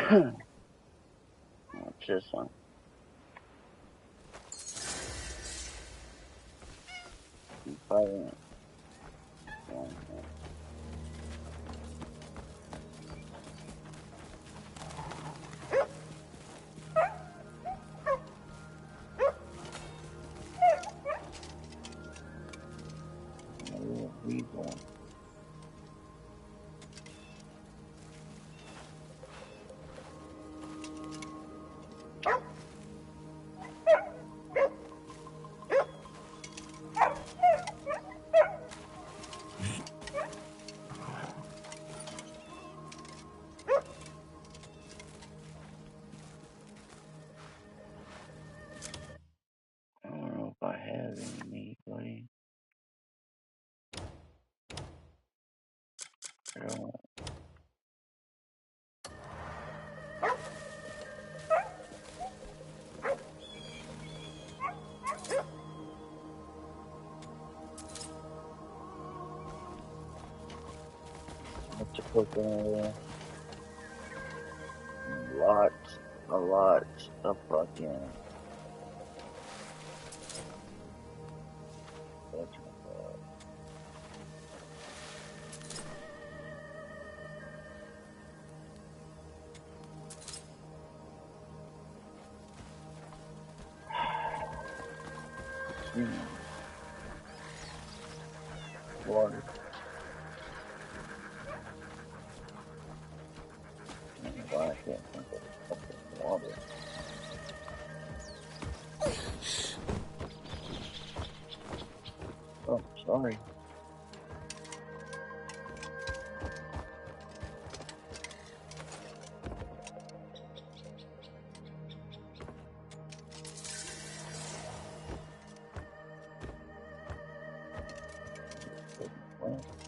What's this one? Fighting. Weasel. I don't know if I have any meat, buddy. I don't. What you cooking over there? A lot of fucking. Water. I don't know why I can't think of fucking water. Oh, sorry.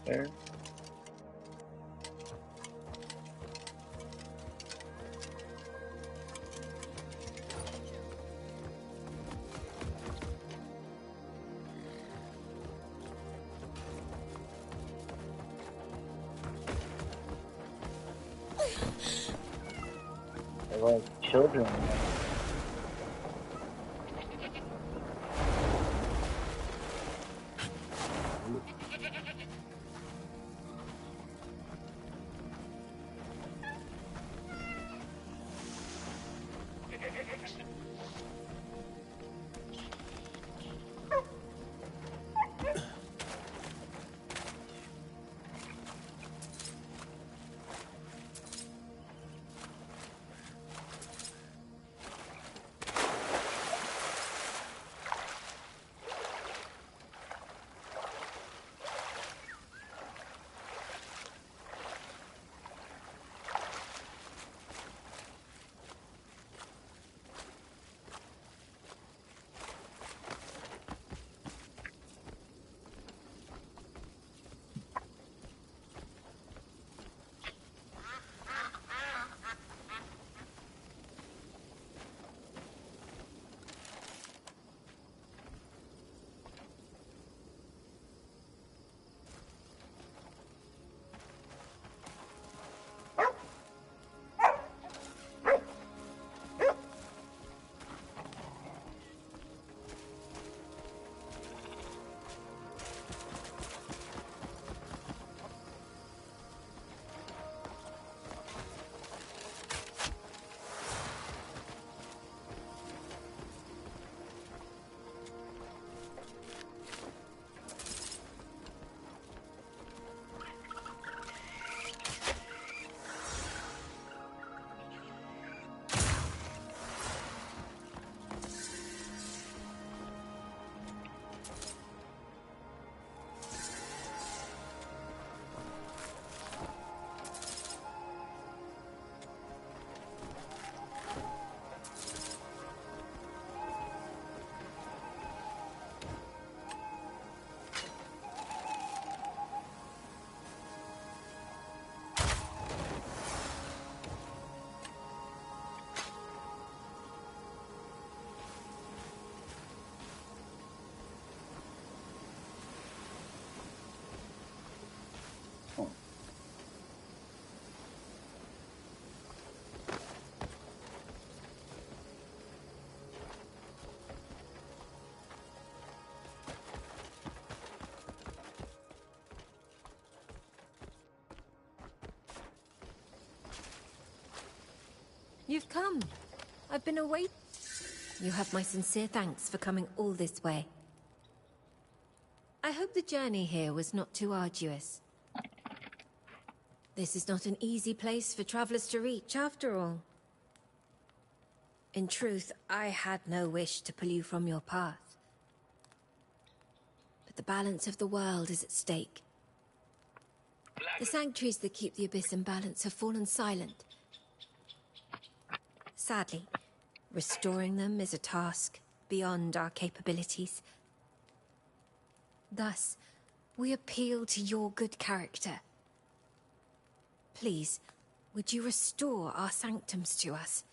There. They're like children. You've come. I've been away. You have my sincere thanks for coming all this way. I hope the journey here was not too arduous. This is not an easy place for travelers to reach, after all. In truth, I had no wish to pull you from your path. But the balance of the world is at stake. The sanctuaries that keep the Abyss in balance have fallen silent. Sadly, restoring them is a task beyond our capabilities. Thus, we appeal to your good character. Please, would you restore our sanctums to us?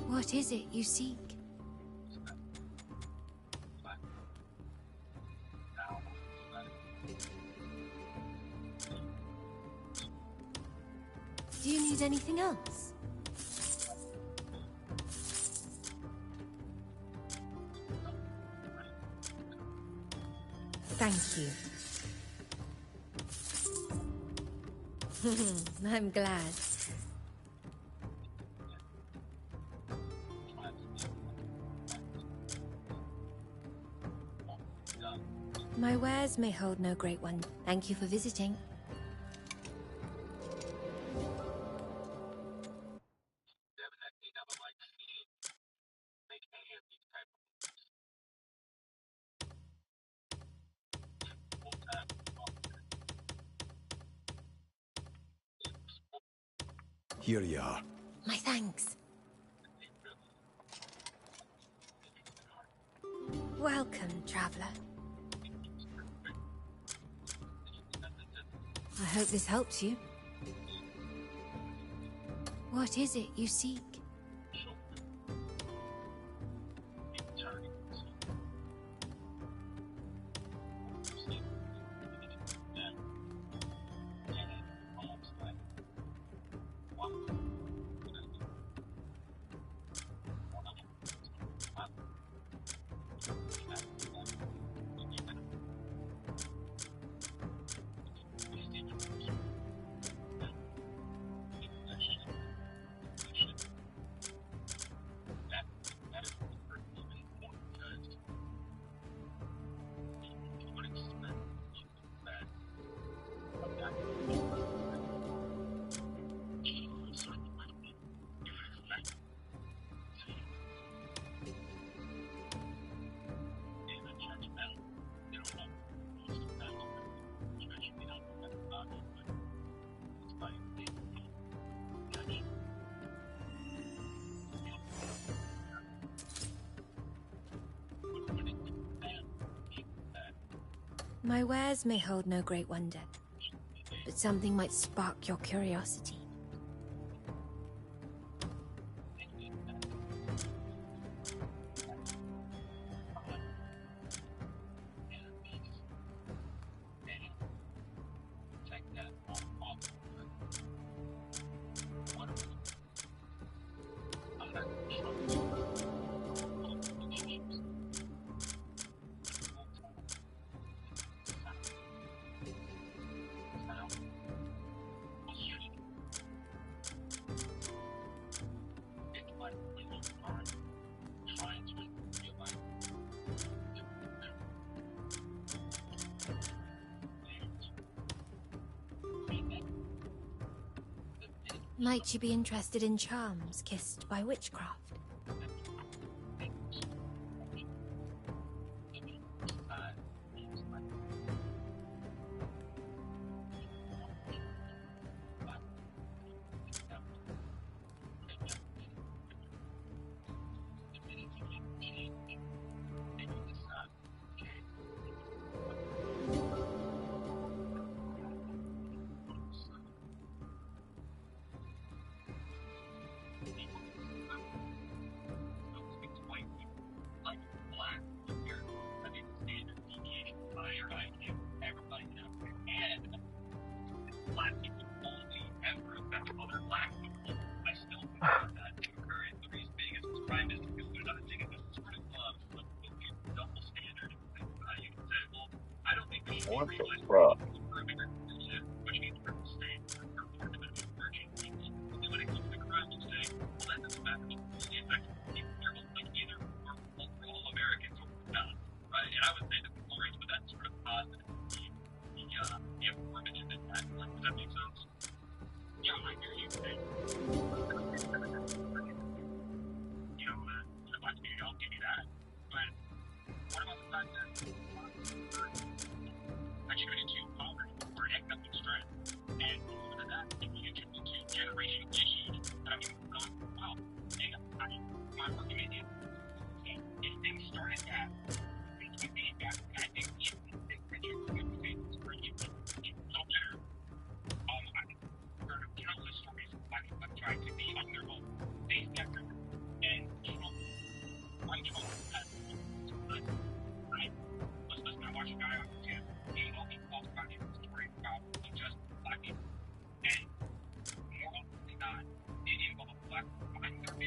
What is it you seek? Do you need anything else? Thank you. I'm glad. My wares may hold no great one. Thank you for visiting. Here you are. My thanks. Welcome, traveler. I hope this helps you. What is it you seek? My wares may hold no great wonder, but something might spark your curiosity. Might you be interested in charms kissed by witchcraft? What the fuck?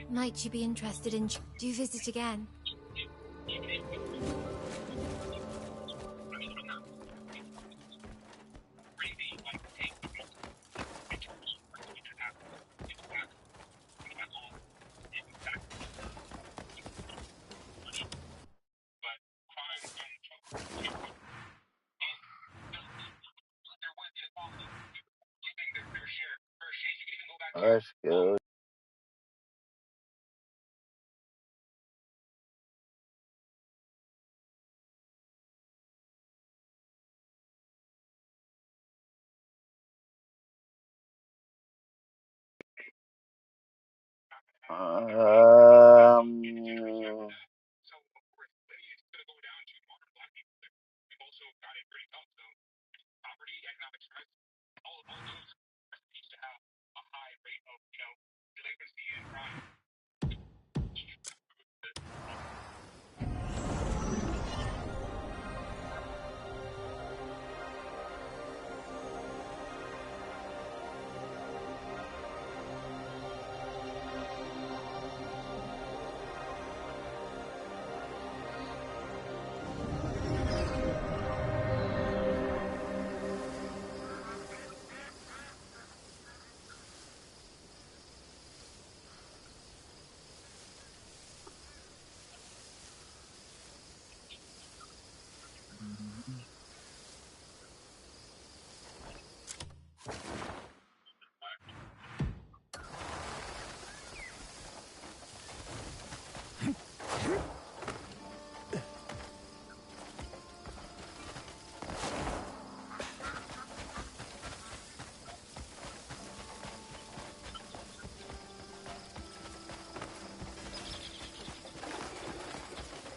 Might you be interested in... Do you visit again? Let's go.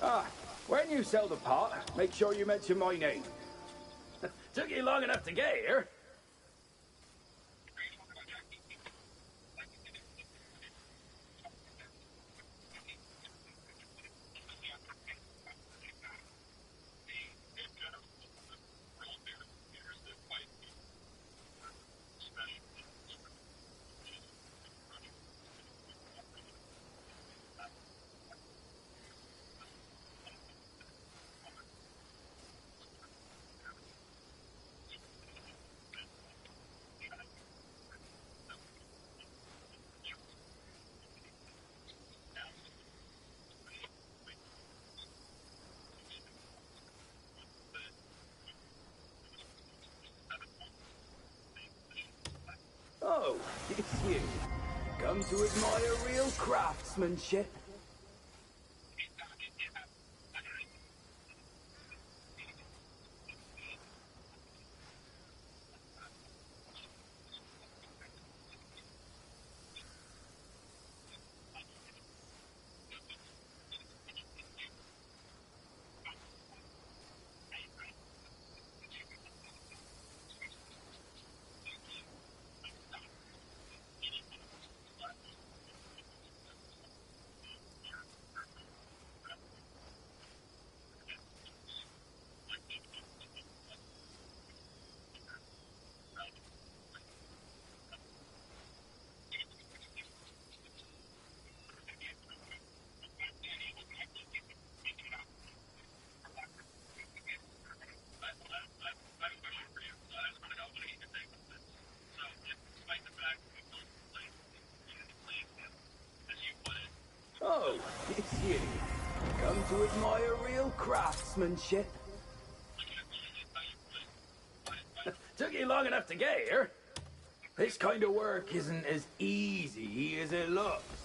Ah, when you sell the pot, make sure you mention my name. Took you long enough to get here. Oh, it's you. Come to admire real craftsmanship. to admire real craftsmanship. Took you long enough to get here. This kind of work isn't as easy as it looks.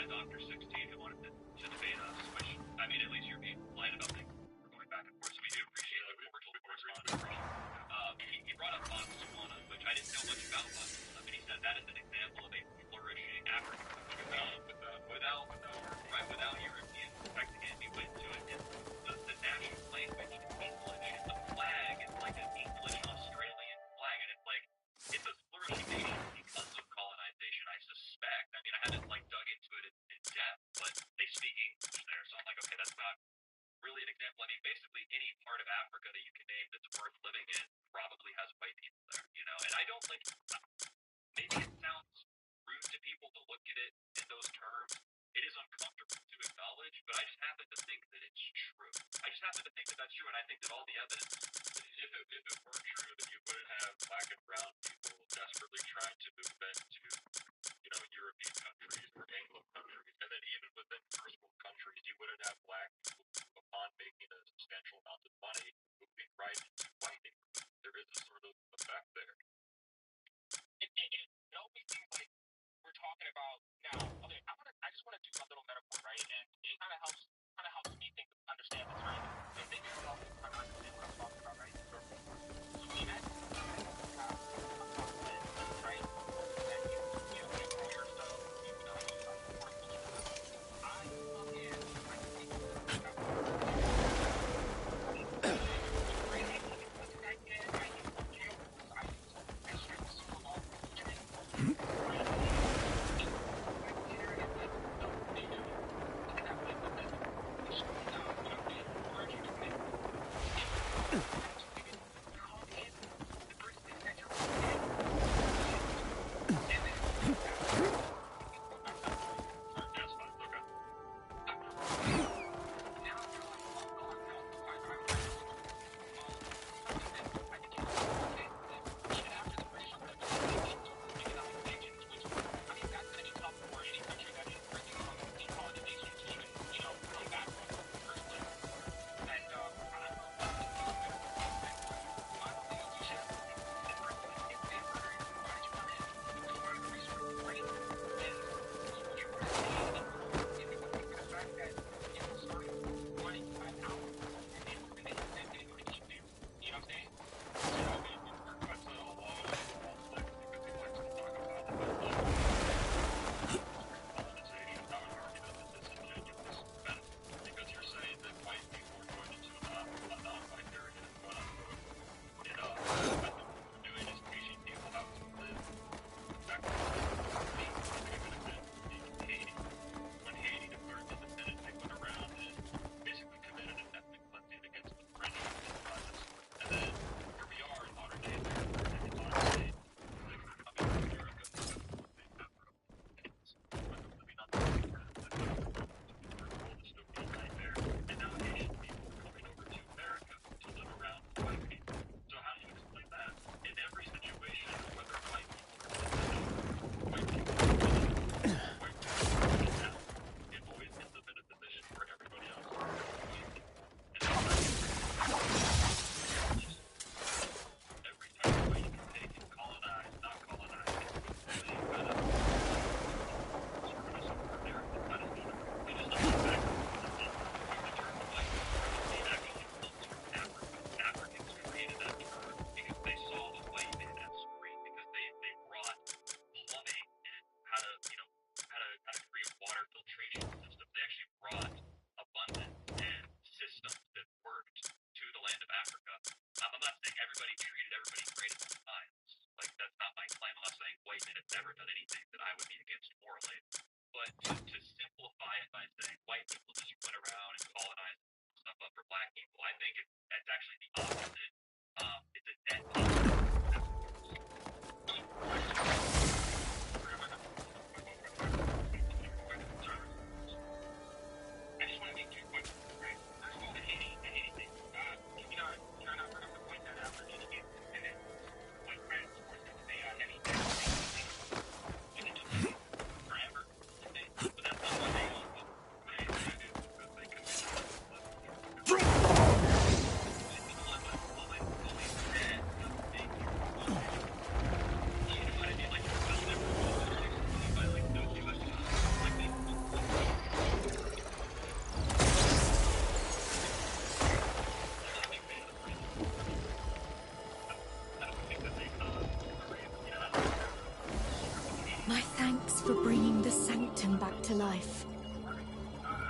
that Dr. 16 who wanted to debate us, which, I mean, at least you're being polite about things. We're going back and forth, so we do appreciate the cordial correspondence. He brought up Botswana, which I didn't know much about Botswana, but he said that is an example of a flourishing African country without Europeans affecting it. He went to it, and the national language is English, and the flag is like an English-Australian flag, and it's like, it's a flourishing nation because of colonization, I suspect. I mean, I haven't, like, dug into it in depth, but they speak English there, so I'm like, okay, that's not really an example. I mean, basically any part of Africa that you can name that's worth living in probably has white people there, you know? And I don't think, maybe it sounds rude to people to look at it in those terms. It is uncomfortable to acknowledge, but I just happen to think that it's true. I just happen to think that that's true, and I think that all the evidence, if it were true, then you wouldn't have black and brown people desperately trying to move into, you know, European countries or Anglo countries. And then even within first world countries, you wouldn't have black people upon making a substantial amount of money moving right into white neighborhoods. There is a sort of effect there. It always seems like we're talking about now. Okay, I just want to do a little metaphor, right? And it kind of helps me understand this, right? And maybe you all can kind of understand what I'm talking about, right? So imagine you have a government, right? And you grow yourself, you know, you work. I look in, I take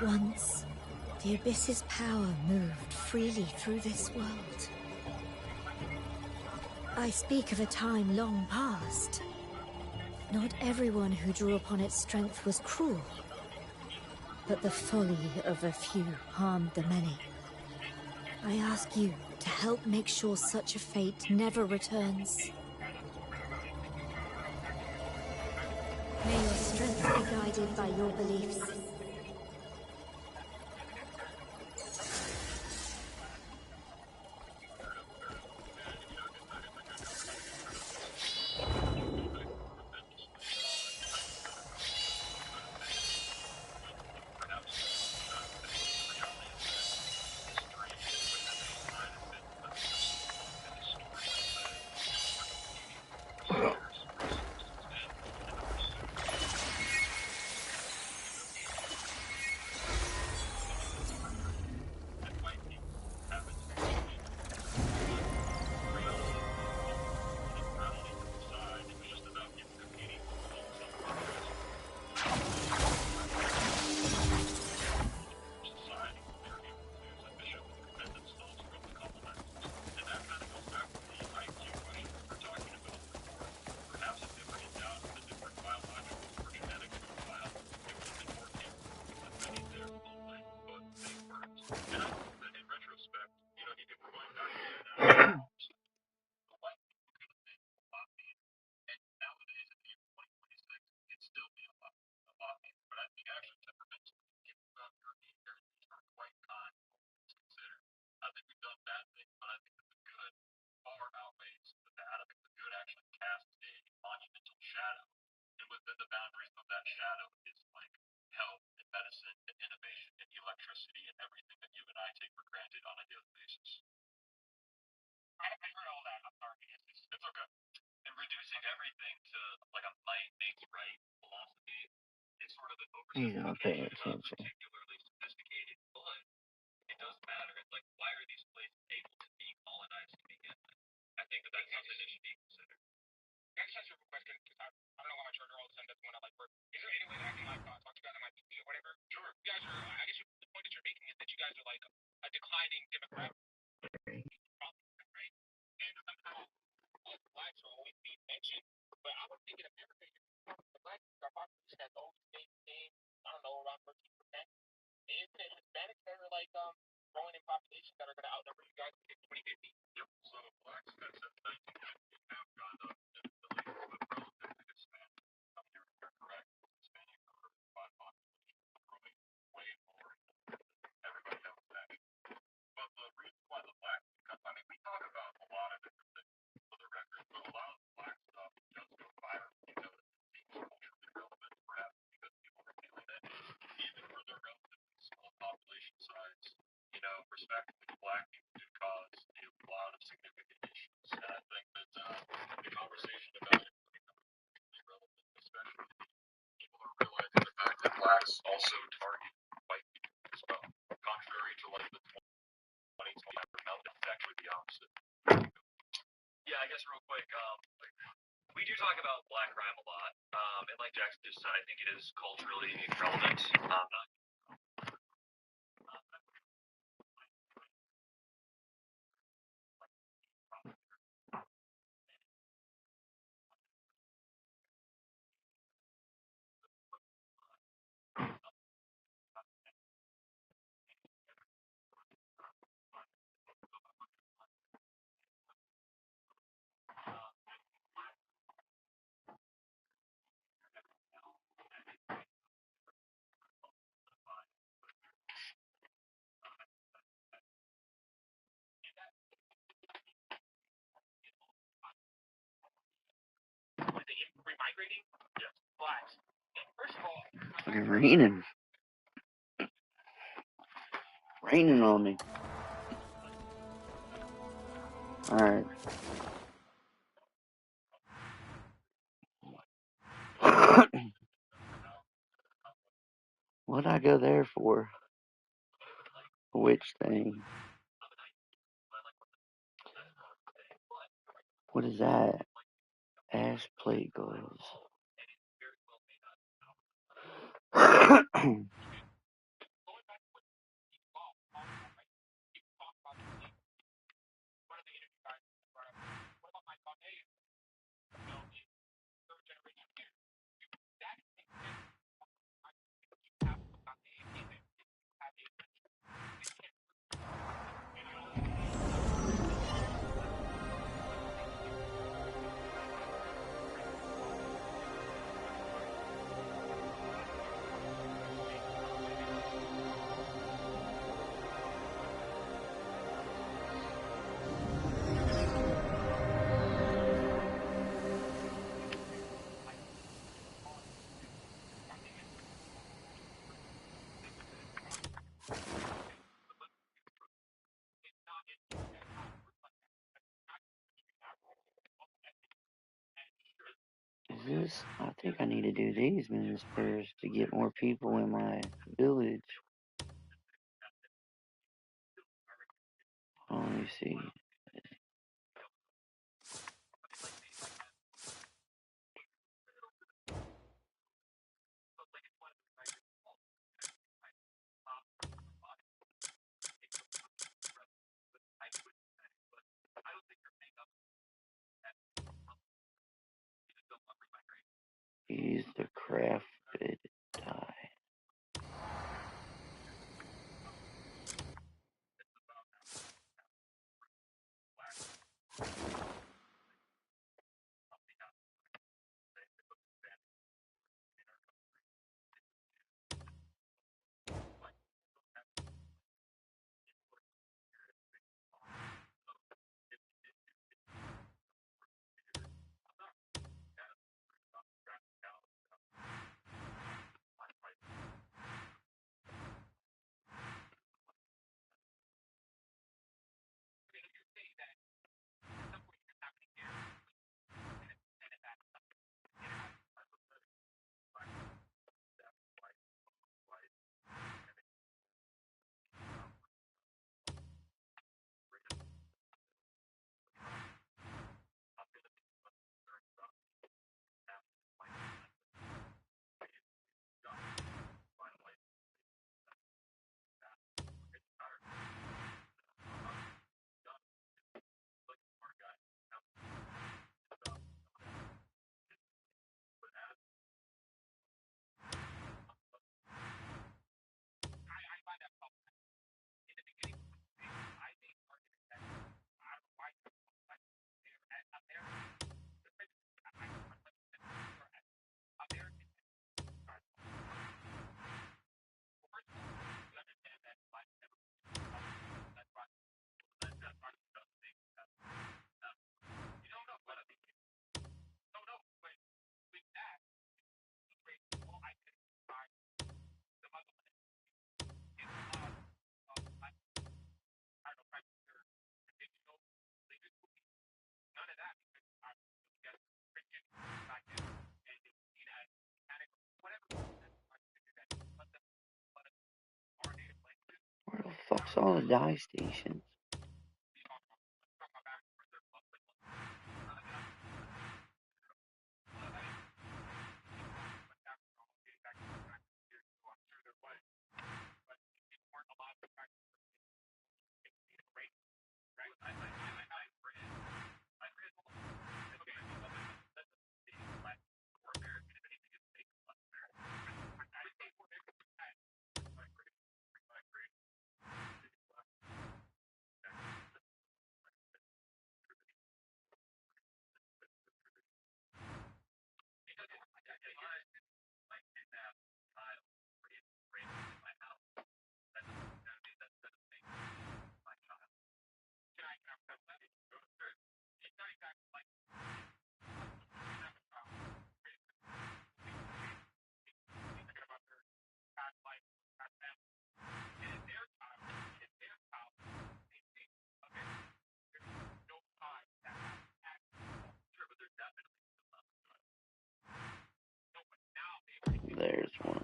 Once, the Abyss's power moved freely through this world. I speak of a time long past. Not everyone who drew upon its strength was cruel, but the folly of a few harmed the many. I ask you to help make sure such a fate never returns. May your strength be guided by your beliefs. He's not paying attention. It's raining. Raining on me. Alright. What'd I go there for? Which thing? What is that? Ash plate gloves. Is this? I think I need to do these minutes first to get more people in my village. Oh, let me see. Use the crafted dye. Where the fuck's all the dye stations? There's one.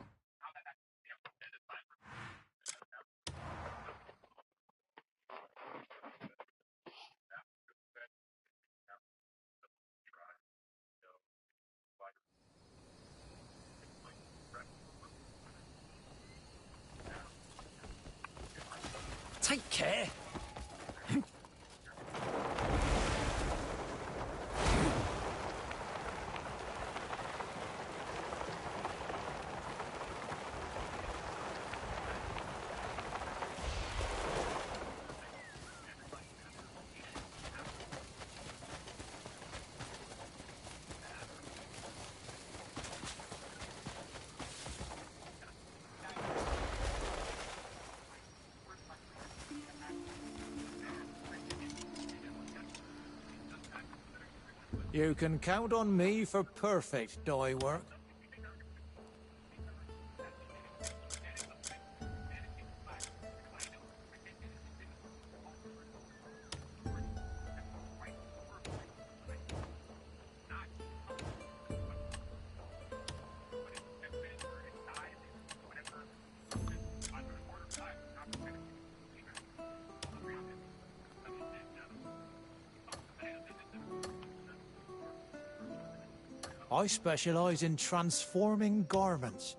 Take care. You can count on me for perfect dye work. I specialize in transforming garments.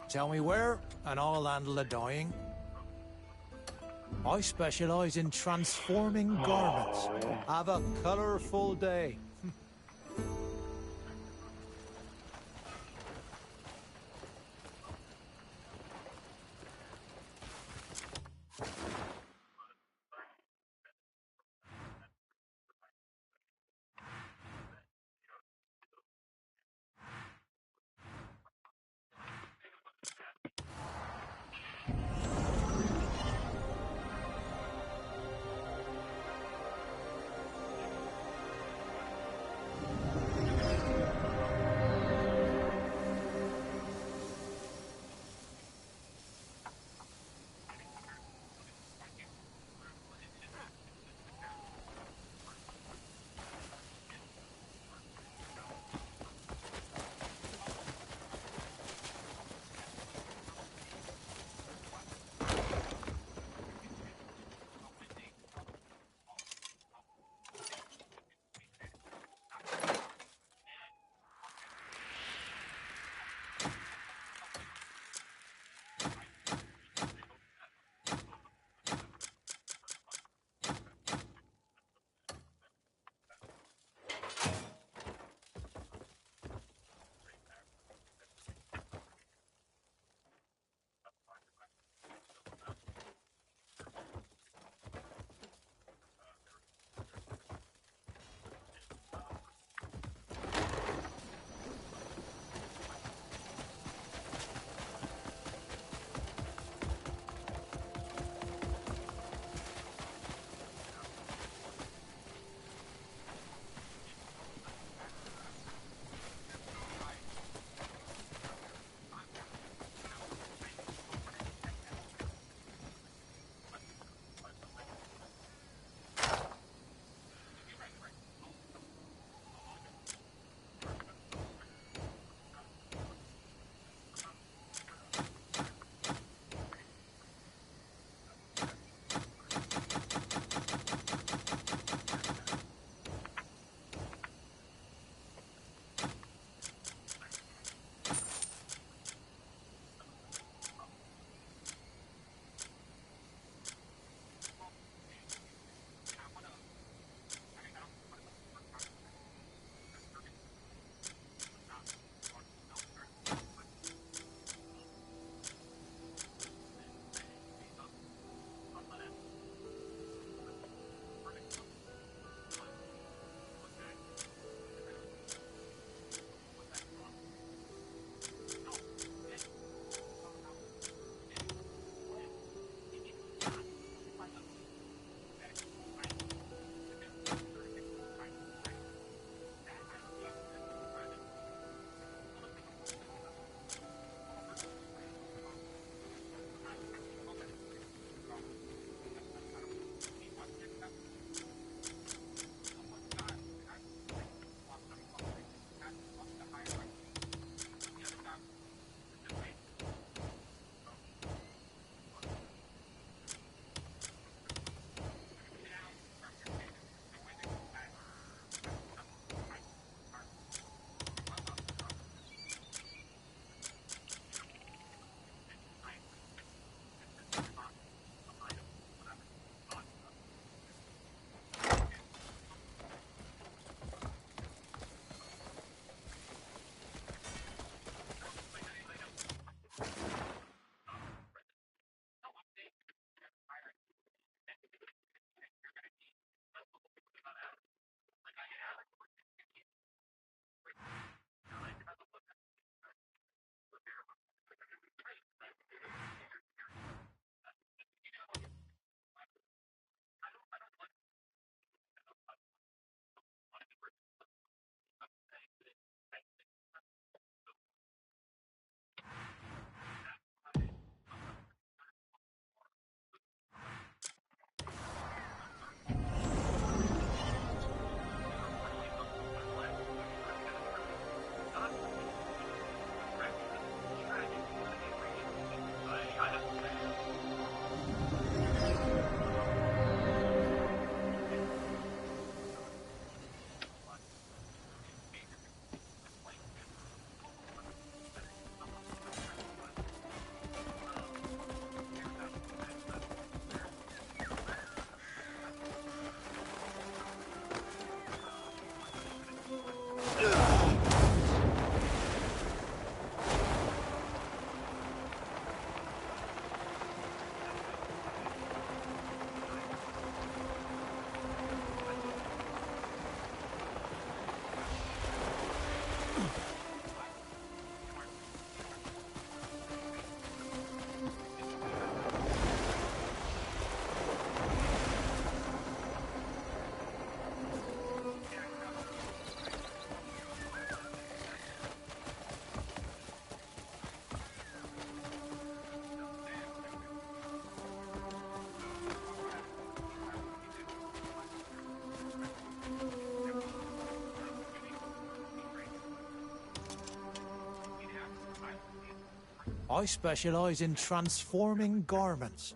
Tell me where, and I'll handle the dyeing. I specialize in transforming garments. Have a colorful day. I specialize in transforming garments.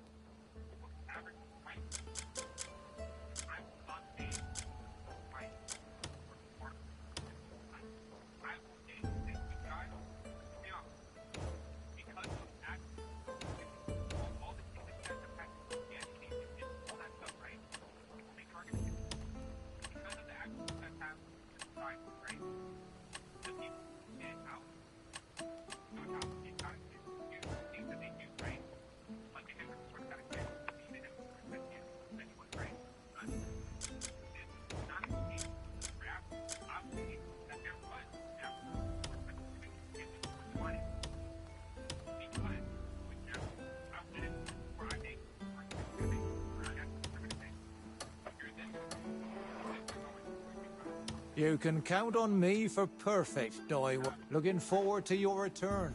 You can count on me for perfect, Doy. Looking forward to your return.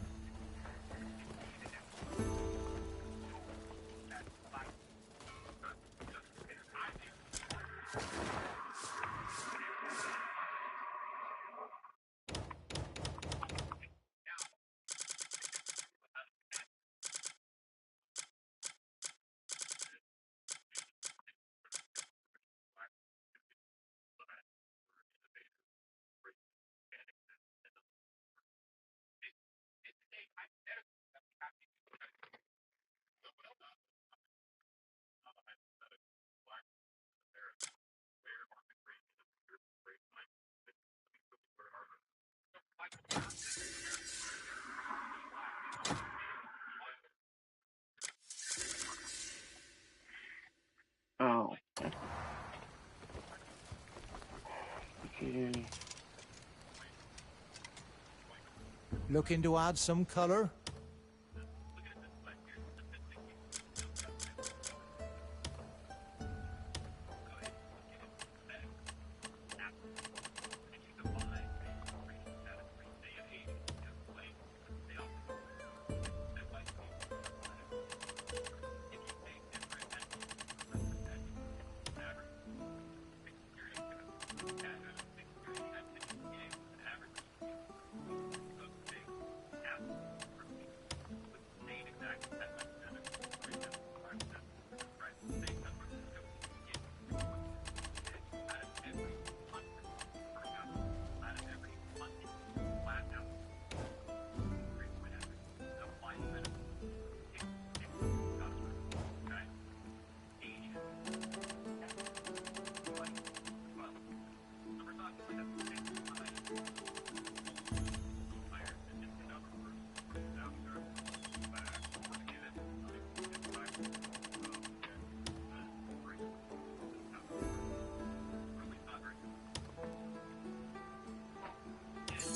Oh. Okay. Looking to add some color?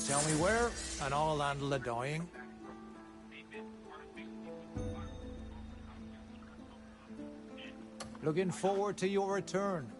Tell me where, and I'll handle the dying. Looking forward to your return.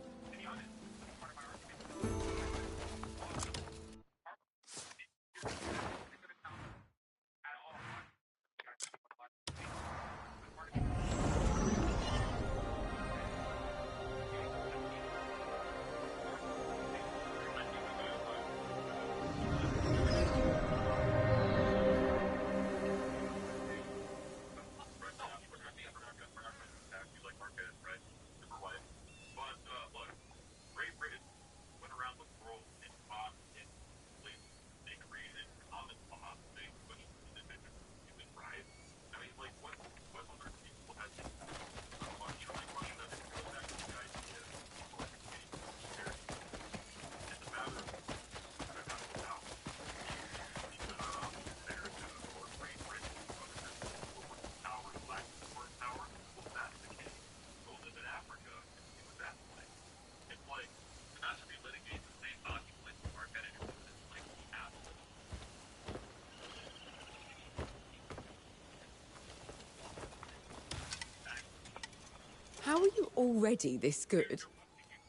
How are you already this good?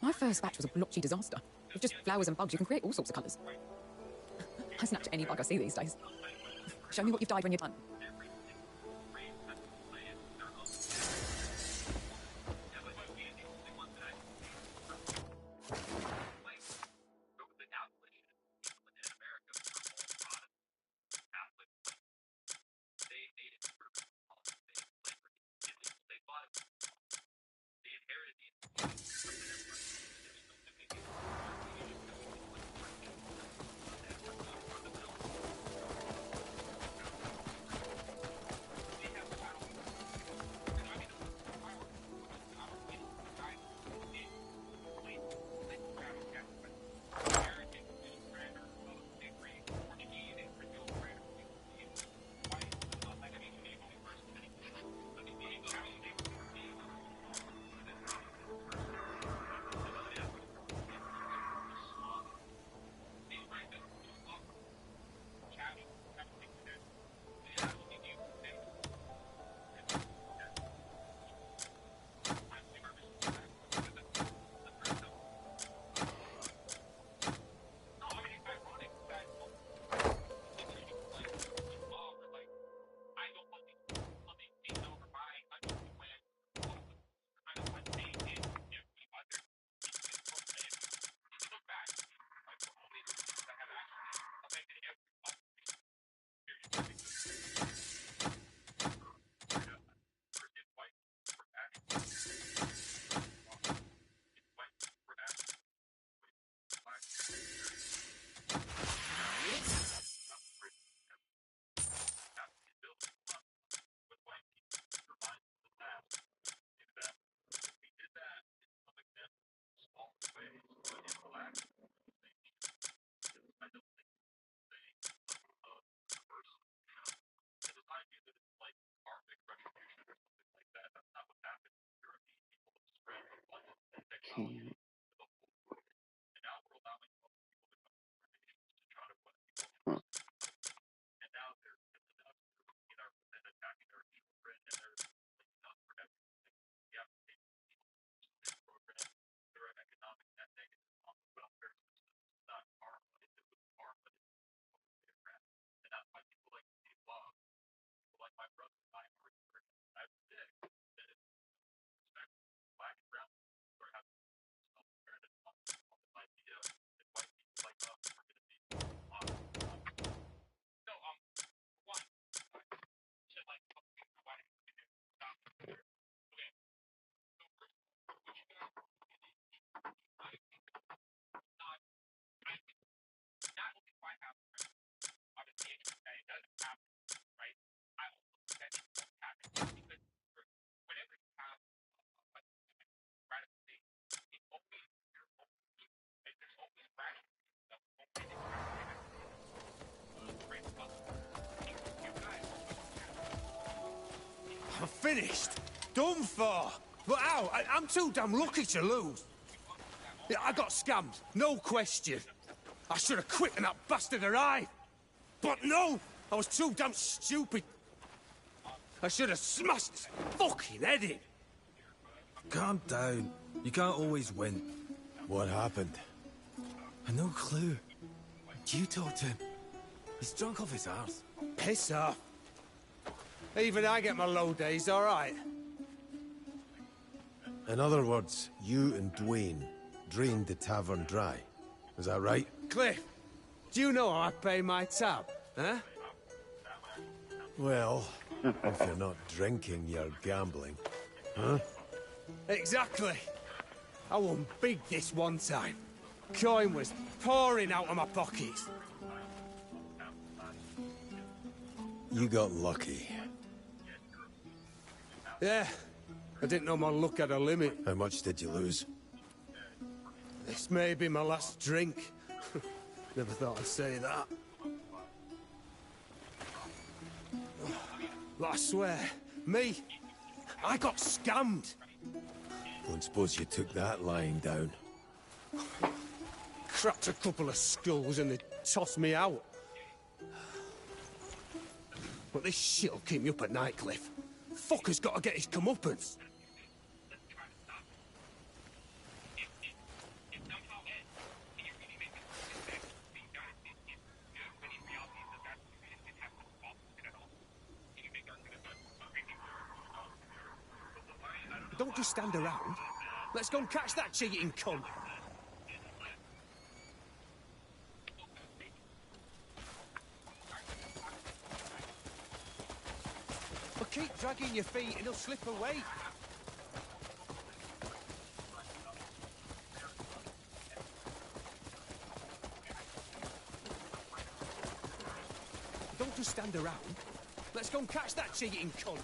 My first batch was a blotchy disaster. With just flowers and bugs, you can create all sorts of colours. I snatch at any bug I see these days. Show me what you've dyed when you're done. I'm finished. Done for. But how? I'm too damn lucky to lose. Yeah, I got scammed, no question. I should have quit when that bastard arrived. But no! I was too damn stupid. I should have smashed his fucking head in. Calm down. You can't always win. What happened? No clue. You talk to him. He's drunk off his arse. Piss off. Even I get my low days, all right? In other words, you and Dwayne drained the tavern dry. Is that right? Cliff, do you know how I pay my tab, huh? Well, if you're not drinking, you're gambling. Huh? Exactly. I won big this one time. Coin was pouring out of my pockets. You got lucky. Yeah, I didn't know my luck had a limit. How much did you lose? This may be my last drink. Never thought I'd say that. But I swear, I got scammed. Don't suppose you took that lying down. Cracked a couple of skulls and they tossed me out. But this shit'll keep me up at night, Cliff. Fucker's got to get his comeuppance. Don't just stand around. Let's go and catch that cheating cunt. But keep dragging your feet and he'll slip away. Don't just stand around. Let's go and catch that cheating cunt.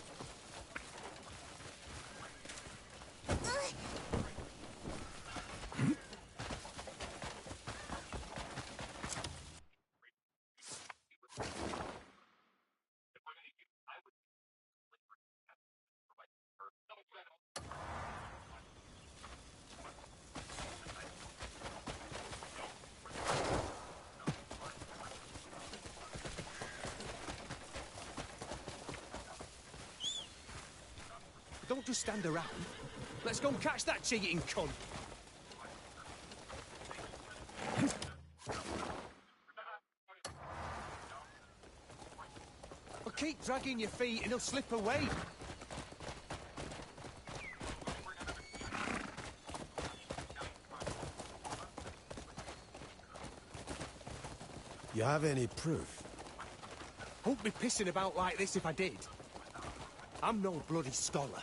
Don't just stand around. Let's go and catch that cheating cunt. But keep dragging your feet and he'll slip away. You have any proof? Won't be pissing about like this if I did. I'm no bloody scholar.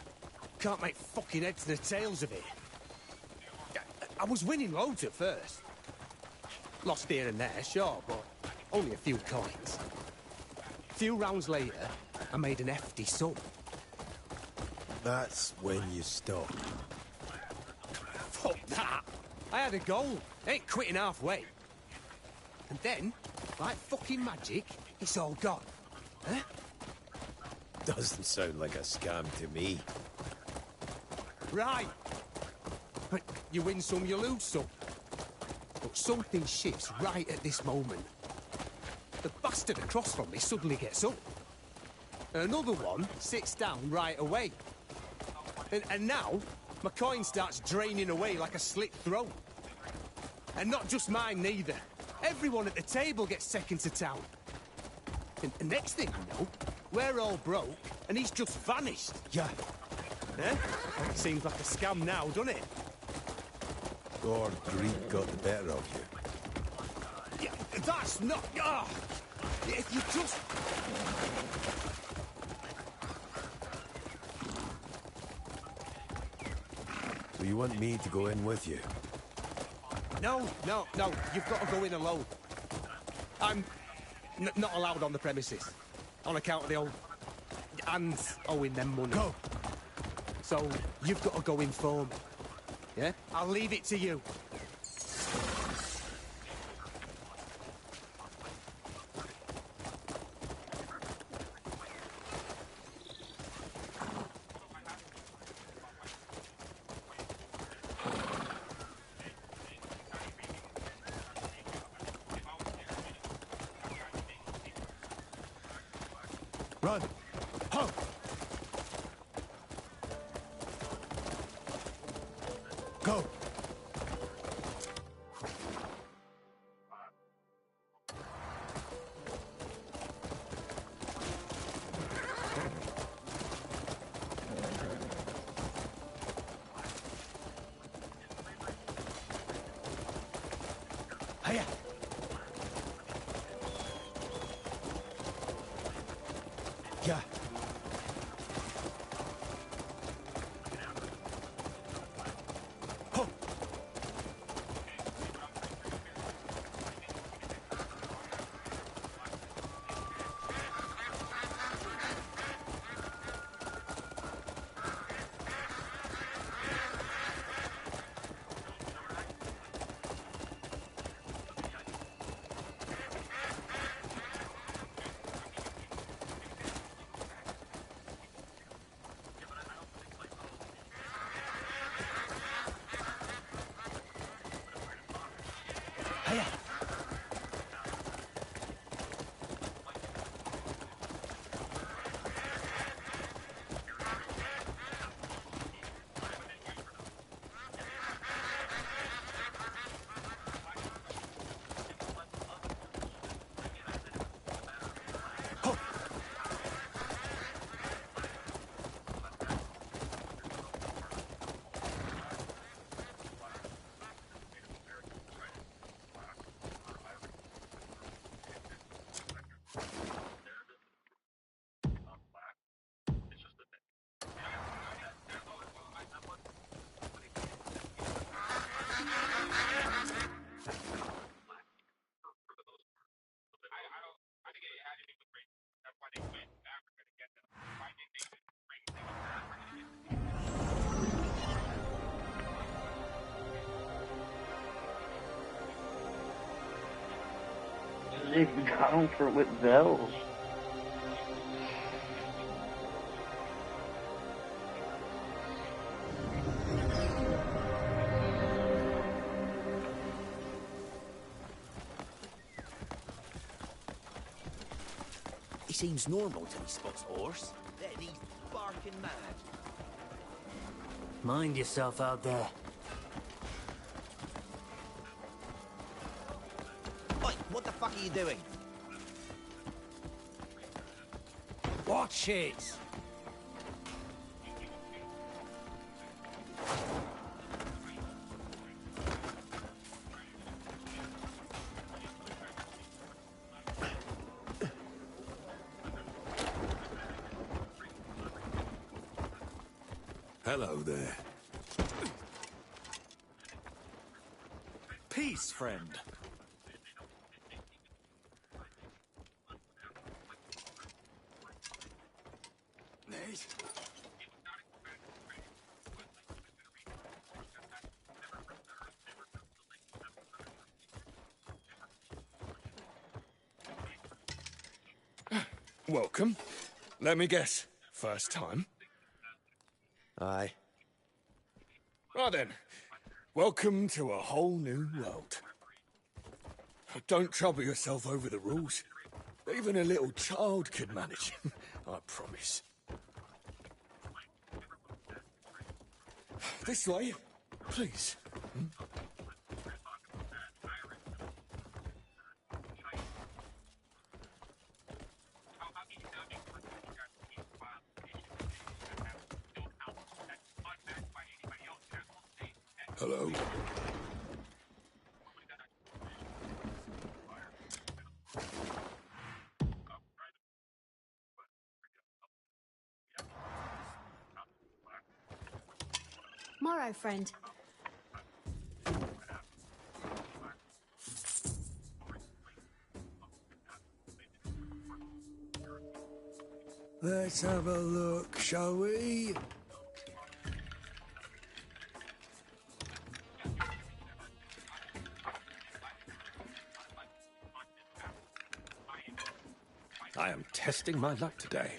Can't make fucking heads and tails of it. I was winning loads at first. Lost here and there, sure, but only a few coins. A few rounds later, I made an hefty sum. That's when you stopped. Fuck that! I had a goal. Ain't quitting halfway. And then, like fucking magic, it's all gone. Huh? Doesn't sound like a scam to me. Right. But you win some, you lose some. But something shifts right at this moment. The bastard across from me suddenly gets up. Another one sits down right away. And now, my coin starts draining away like a slit throat. And not just mine, neither. Everyone at the table gets second to town. And next thing I know, we're all broke, and he's just vanished. Yeah. Eh? Seems like a scam now, doesn't it? Or greed got the better of you. Yeah, that's not... Ah! If you just... So you want me to go in with you? No, you've got to go in alone. I'm not allowed on the premises. On account of the old... and owing them money. Go! So, you've got to go in for me. Yeah? I'll leave it to you. Run! Ho! Go! Hiya! Yeah. Ho! Hiya! They got him for with bells. He seems normal till he spots horse. Then he's barking mad. Mind yourself out there. Oi, what the fuck are you doing? Watch it! Hello there. Peace, friend. Nate? Welcome. Let me guess. First time? Aye. Right then. Welcome to a whole new world. Don't trouble yourself over the rules. Even a little child could manage, I promise. This way, please. Hello. Morrow, friend. Let's have a look, shall we? I am testing my luck today.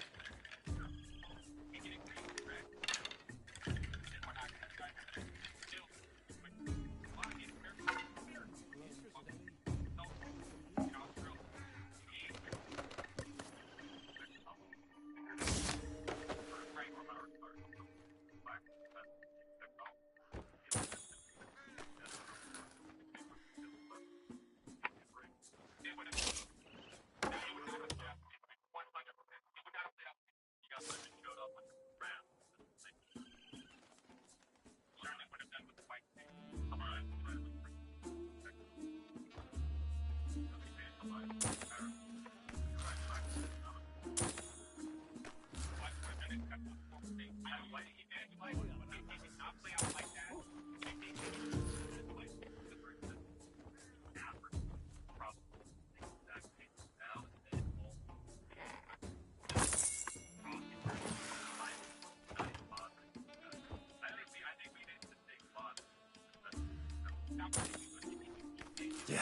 Yeah,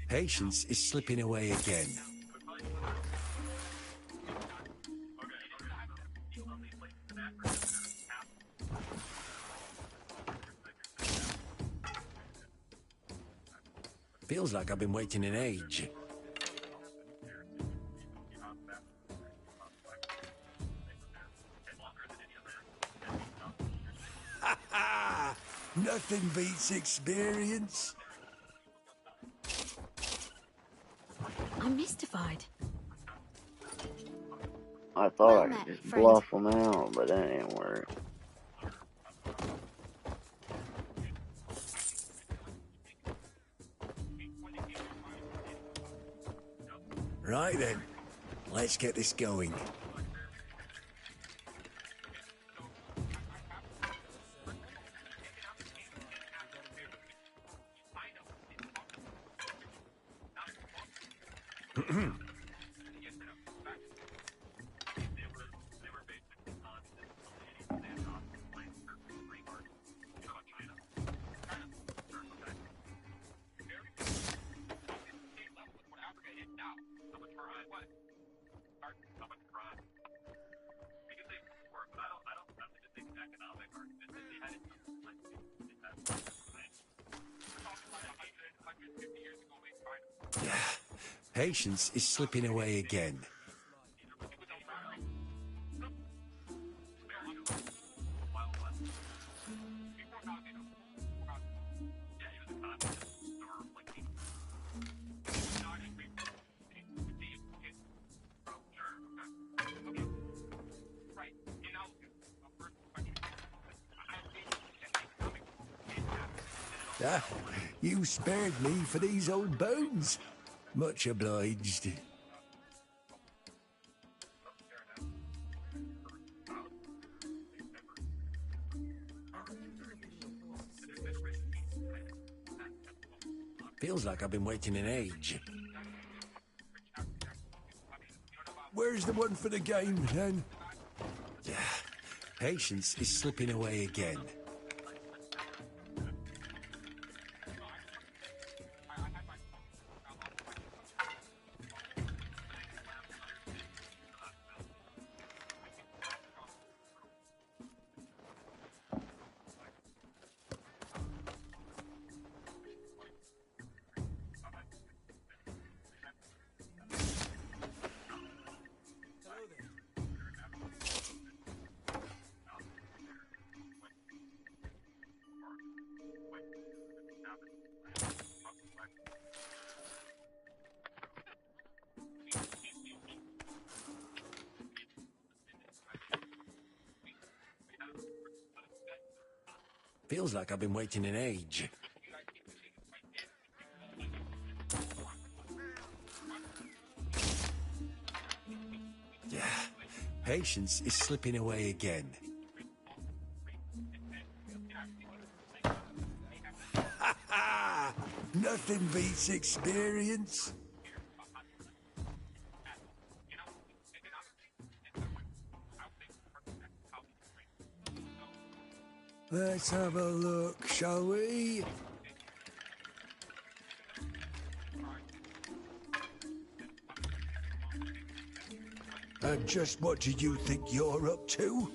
patience is slipping away again. Feels like I've been waiting an age. Ha ha! Nothing beats experience. I'm mystified. I thought Well I met, could just friend. bluff them out, but that didn't work. Right then, let's get this going. Yeah, patience is slipping away again. Ah, you spared me for these old bones. Much obliged. Feels like I've been waiting an age. Where's the one for the game, then? Yeah, patience is slipping away again. Feels like I've been waiting an age. Yeah, patience is slipping away again. Nothing beats experience. Let's have a look, shall we? And just what do you think you're up to?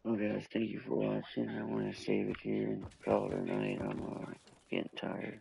Well, guys, thank you for watching. I want to save it here and call it a night. I'm getting tired.